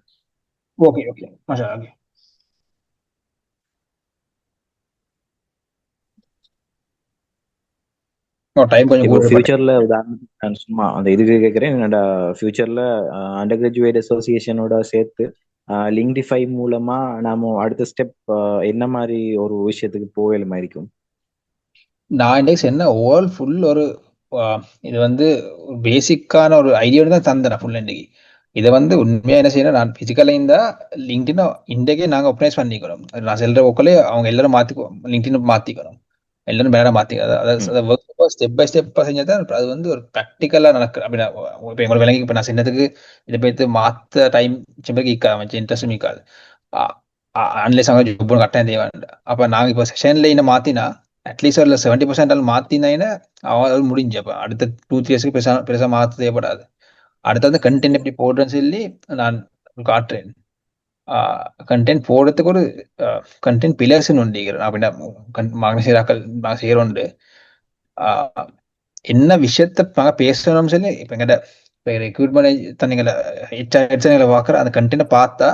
ஓகே ஓகே ஃபியூச்சர்ல உதாரணத்துக்கு சும்மா அந்த இதுக்கு கேட்கிறேன். என்னோட ஃபியூச்சர்ல அண்டர் கிராஜுவேட் அசோசியேஷனோட சேர்த்து லிங்க்டிஃபை மூலமா நாம அடுத்த ஸ்டெப் என்ன மாதிரி ஒரு விஷயத்துக்கு போகலுமா இருக்கும்? நான் இண்டெக்ஸ் என்ன ஓவரால் ஃபுல் ஒரு இது வந்து பேசிக்கான ஒரு ஐடியா தான் தந்தேன் ஃபுல் இன்றைக்கு. இதை வந்து உண்மையா என்ன செய்யணும், நான் பிசிக்கலா இருந்தா லிங்க்டின் இன்றைக்கே நாங்க ஒப்பனைஸ் பண்ணிக்கிறோம். நான் செல்ற ஒக்கலே அவங்க எல்லாரும் லிங்க்டின் மாத்திக்கிறோம், எல்லாரும் பேரா மாத்திக்கிறோம். அதாவது ஸ்டெப் பை ஸ்டெப்பா செஞ்சதான் அது வந்து ஒரு ப்ராக்டிக்கலா நடக்கு. அப்படின்னா இப்போ எங்களோட விலங்கி இப்போ நான் சின்னதுக்கு இதை போய்த்து மாத்த டைம் சிம்பருக்கு ஈக்காது, இன்ட்ரெஸ்டும் ஈக்காது. அன்லெஸ் அவங்க ஜாப் கட்டாயம் தேவை. அப்ப நாங்க இப்போ செஷன்ல இன்னும் மாத்தினா அட்லீஸ்ட் ஒரு 70% மாத்தினா அவன் முடிஞ்சு. அப்ப அடுத்த 2-3 இயர்ஸ்க்கு பெருசா மாத்த தேவைப்படாது. அடுத்த வந்து கண்டென்ட் எப்படி போடுறேன்னு சொல்லி நான் காட்டுறேன். கண்டென்ட் போடுறதுக்கு ஒரு கண்டென்ட் பில்லர்ஸ் ஒன்று அப்படின்னா செய்யறோண்டு என்ன விஷயத்த பேசணும்னு சொல்லி இப்ப எங்கிட்ட இப்ப ரெக்ரூட்மெண்ட் தனிங்களை ஹெச்ஆர்எங்களை பார்க்குற அந்த கண்டென்ட்டை பார்த்தா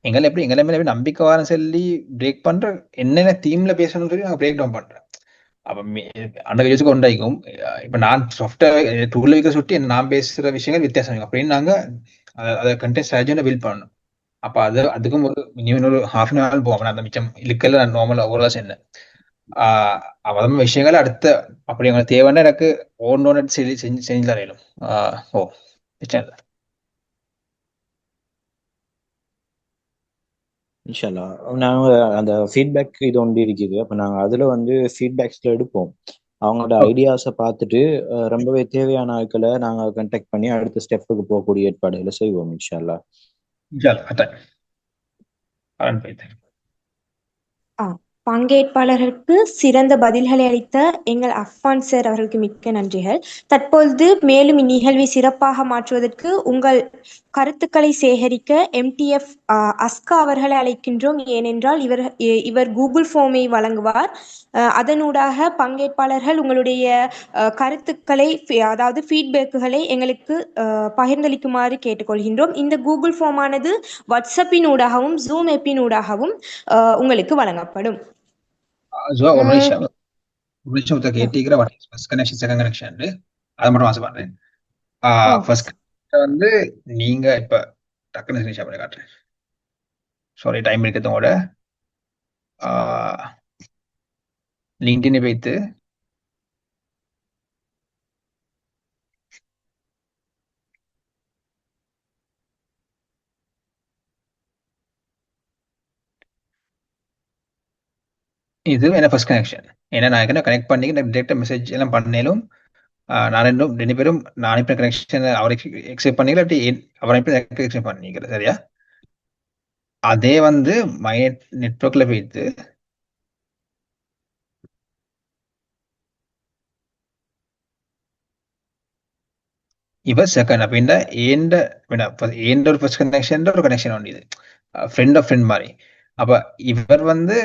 எங்களை மேல எப்படி நம்பிக்கை வரன்னு சொல்லி பிரேக் பண்ற என்னென்ன தீம்ல பேசணும்னு சொல்லி நாங்கள் பிரேக் டவுன் பண்றேன். அப்ப அந்த யோசிக்க உண்டாயிக்கும். இப்ப நான் சாஃப்ட்வேர் டூல் வைக்க சுட்டி நான் பேசுற விஷயங்கள் வித்தியாசம் அப்படின்னு நாங்க அதை கண்டென்ட் ஸ்ட்ராட்டஜியோட பில்ட் பண்ணணும். அப்ப அதுக்கும் ஒரு மினிமம் ஒரு ஹாஃப் அன் ஹவர் போவோம். அந்த மிச்சம் இழுக்கல நான் நார்மலா ஒரு சொன்னேன். அவன் விஷயங்கள் அடுத்த அப்படி உங்களுக்கு தேவைன்னா எனக்கு ஓன் செஞ்சு தரையிலும். ஓ பிரச்சனை இல்லை. இன்ஷால்லா நாங்க அந்த ஃபீட்பேக் இது ஒன்று இருக்குது. அப்ப நாங்க அதுல வந்து ஃபீட்பேக்ஸ்ல எடுப்போம். அவங்களோட ஐடியாஸை பார்த்துட்டு ரொம்பவே தேவையான ஆட்களை நாங்க கண்டெக்ட் பண்ணி அடுத்த ஸ்டெப்புக்கு போகக்கூடிய ஏற்பாடுகளை செய்வோம் இன்ஷால்லா. பங்கேற்பாளர்களுக்கு சிறந்த பதில்களை அளித்த எங்கள் அஃபான் சார் அவர்களுக்கு மிக்க நன்றிகள். தற்பொழுது மேலும் இந்நிகழ்வை சிறப்பாக மாற்றுவதற்கு உங்கள் கருத்துக்களை சேகரிக்க எம்டிஎஃப் அஸ்கா அவர்களை அழைக்கின்றோம். ஏனென்றால் இவர் கூகுள் ஃபார்மை வழங்குவார். அதனூடாக பங்கேற்பாளர்கள் உங்களுடைய கருத்துக்களை அதாவது ஃபீட்பேக்குகளை எங்களுக்கு பகிர்ந்தளிக்குமாறு கேட்டுக்கொள்கின்றோம். இந்த கூகுள் ஃபார்மானது வாட்ஸ்அப்பினூடாகவும் ஜூம் ஆப்பினூடாகவும் உங்களுக்கு வழங்கப்படும். ஒரு நிமிஷம் கேட்டிக்கிற ஃபர்ஸ்ட் கனெக்ஷன் செகண்ட் கனெக்ஷன் அதை மட்டும் ஆசைப்படுறேன். ஃபர்ஸ்ட் வந்து நீங்க இப்ப டக்குன்னு ஸ்கிரீன்ஷாட் பண்ணி காட்டுறேன். சாரி டைம் இருக்கிறதோட லிங்க்டின் வைத்து இது என்ன ஃபர்ஸ்ட் கனெக்ஷன். ஏன்னா நான் என்ன கனெக்ட் பண்ணி டேரக்டா மெசேஜ் எல்லாம் பண்ணேலும் நான் ரெண்டு பேரும் நான் அனுப்பின கனெக்ஷன் அவர் எக்ஸெப்ட் பண்ணிக்கல அப்படி அவர் அனுப்பி எக்ஸெப்ட் பண்ணிக்கிறேன். சரியா? அதே வந்து மை நெட்வொர்க்ல போயிட்டு இவர் செகண்ட் அப்படின்னா ஏண்ட ஒரு ஃபர்ஸ்ட் கனெக்ஷன் ஒரு கனெக்ஷன் ஒன்று இது ஃப்ரெண்ட் ஆஃப் ஃப்ரெண்ட் மாதிரி. அப்ப இவர் வந்து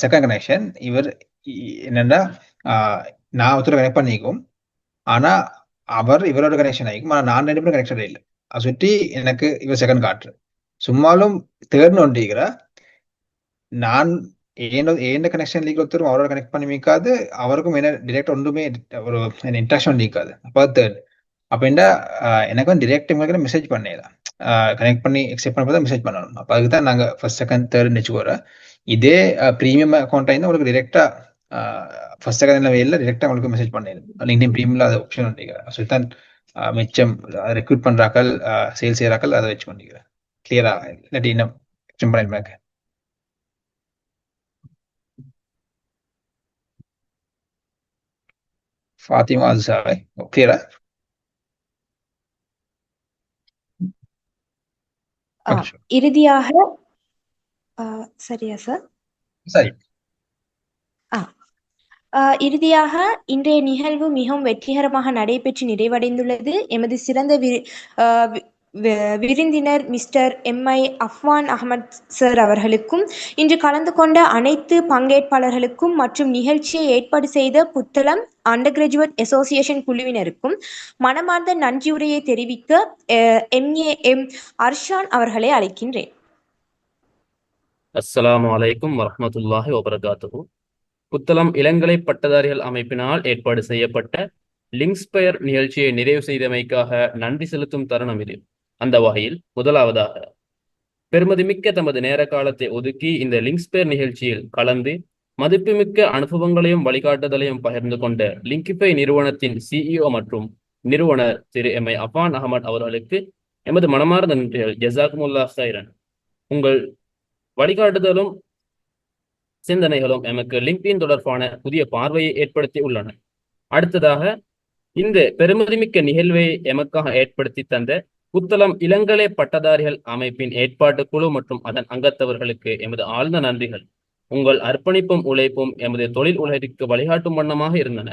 செகண்ட் கனெக்ஷன். இவர் என்னன்னா நான் ஒருத்தர் கனெக்ட் பண்ணிக்கும், ஆனா இவரோட கனெக்ஷன் ஆகிக்கும், ஆனா நான் ரெண்டு பேரும் கனெக்ஷன் இல்லை. அதை சுற்றி எனக்கு இவர் செகண்ட் காட்டுரு. சும்மாலும் தேர்ட்னு ஒன்றிக்கிற நான் ஏண்ட கனெக்ஷன் லீக் ஒருத்தரும் அவரோட கனெக்ட் பண்ணி வைக்காது, அவருக்கும் என்ன டிரெக்ட் ஒன்றுமே ஒரு இன்ட்ராக்ஷன் இருக்காது. அப்போ தேர்ட் அப்படின்னா எனக்கு வந்து டிரெக்ட் உங்களுக்கு மெசேஜ் பண்ணிடலாம். கனெக்ட் பண்ணி எக்ஸெப்ட் பண்ண மெசேஜ் பண்ணணும். அப்போ அதுக்கு தான் நாங்கள் ஃபர்ஸ்ட் செகண்ட் தேர்ட்னு வச்சுக்கோறோம். இதே ப்ரீமியம் அக்கௌண்ட் ஆயிருந்தா உங்களுக்கு டிரெக்டா ஃபர்ஸ்ட் செகண்ட் வேல டிரெக்டா உங்களுக்கு மெசேஜ் பண்ணிடுது. லிங்க்டின் ப்ரீமியம்ல அது ஆப்ஷன் பண்ணிக்கிறேன். ஸோ தான் மிச்சம் ரெக்ரூட் பண்றாக்கள் சேல்ஸ் செய்யறாக்கள் அதை வச்சு பண்ணிக்கிறேன். கிளியரா? இல்லாட்டி இன்னும் சிம்பிள் ஃபாத்திமா அஸ்ஸாவை கிளியரா? இறுதியாக சரியா சார்? சரி. இறுதியாக இன்றைய நிகழ்வு மிகவும் வெற்றிகரமாக நடைபெற்று நிறைவடைந்துள்ளது. எமது சிறந்த விருந்தினர் மிஸ்டர் எம்ஐ அஃப்வான் அஹமத் சார் அவர்களுக்கும் இன்று கலந்து கொண்ட அனைத்து பங்கேற்பாளர்களுக்கும் மற்றும் நிகழ்ச்சியை ஏற்பாடு செய்த புத்தளம் அண்டர் கிராஜுவேட் அசோசியேஷன் குழுவினருக்கும் மனமார்ந்த நன்றியுரையை தெரிவிக்க எம் அர்ஷான் அவர்களை அழைக்கின்றேன். அஸ்ஸலாமு அலைக்கும் வரஹ்மத்துல்லாஹி வபரகாத்துஹு. புத்தளம் இளங்கலை பட்டதாரிகள் அமைப்பினால் ஏற்பாடு செய்யப்பட்ட லிங்க்ஸ்பயர் நிகழ்ச்சியை நிறைவு செய்தமைக்காக நன்றி செலுத்தும் தருணம் இது. அந்த வகையில் முதலாவதாக பெருமதிமிக்க தமது நேர காலத்தை ஒதுக்கி இந்த லிங்க்ஸ்பயர் நிகழ்ச்சியில் கலந்து மதிப்புமிக்க அனுபவங்களையும் வழிகாட்டுதலையும் பகிர்ந்து கொண்ட லிங்கிஃபை நிறுவனத்தின் சிஇஓ மற்றும் நிறுவனர் திரு எம் ஐ அஃபான் அஹமத் அவர்களுக்கு எமது மனமார்ந்த நன்றிகள். ஜஸாக்குமுல்லாஹ் கைரன். உங்கள் வழிகாட்டுதலும் சிந்தனைகளும் எமக்கு லிங்க்டின் தொடர்பான புதிய பார்வையை ஏற்படுத்தி உள்ளன. அடுத்ததாக இந்த பெருமதிமிக்க நிகழ்வை எமக்காக ஏற்படுத்தி தந்த புத்தளம் இளங்கலை பட்டதாரிகள் அமைப்பின் ஏற்பாட்டு குழு மற்றும் அதன் அங்கத்தவர்களுக்கு எமது ஆழ்ந்த நன்றிகள். உங்கள் அர்ப்பணிப்பும் உழைப்பும் எமது தொழில் உலகிற்கு வழிகாட்டும் வண்ணமாக இருந்தன.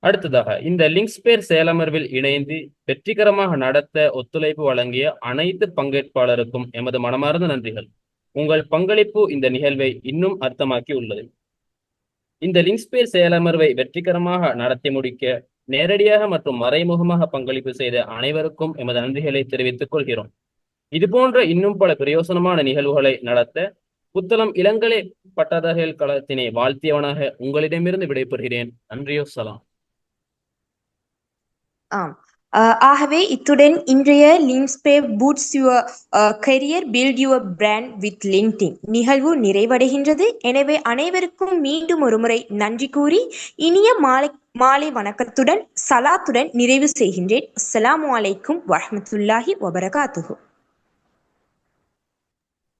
அடுத்ததாக இந்த லிங்க்ஸ்பயர் செயலமர்வில் இணைந்து வெற்றிகரமாக நடத்த ஒத்துழைப்பு வழங்கிய அனைத்து பங்கேற்பாளருக்கும் எமது மனமார்ந்த நன்றிகள். உங்கள் பங்களிப்பு இந்த நிகழ்வை இன்னும் அர்த்தமாக்கி உள்ளது. இந்த லிங்க்ஸ்பேஸ் செயலமர்வை வெற்றிகரமாக நடத்தி முடிக்க நேரடியாக மற்றும் மறைமுகமாக பங்களிப்பு செய்த அனைவருக்கும் எமது நன்றிகளை தெரிவித்துக் கொள்கிறோம். இதுபோன்ற இன்னும் பல பிரயோசனமான நிகழ்வுகளை நடத்த புத்தளம் இளங்கலை பட்டதாரிகள் கழகத்தினை வாழ்த்தியவனாக உங்களிடமிருந்து விடைபெறுகிறேன். நன்றியோ சலாம். ஆம். ஆகவே இத்துடன் இன்றைய லிங்க்ஸ்பே பூட்ஸ் your career build your brand with LinkedIn நிகழ்வு நிறைவடைகின்றது. எனவே அனைவருக்கும் மீண்டும் ஒருமுறை நன்றி கூறி இனிய மாலை வணக்கத்துடன் சலாத்துடன் நிறைவு செய்கின்றேன். அஸ்ஸலாமு அலைக்கும் வரஹ்மத்துல்லாஹி வபரகாத்துஹு.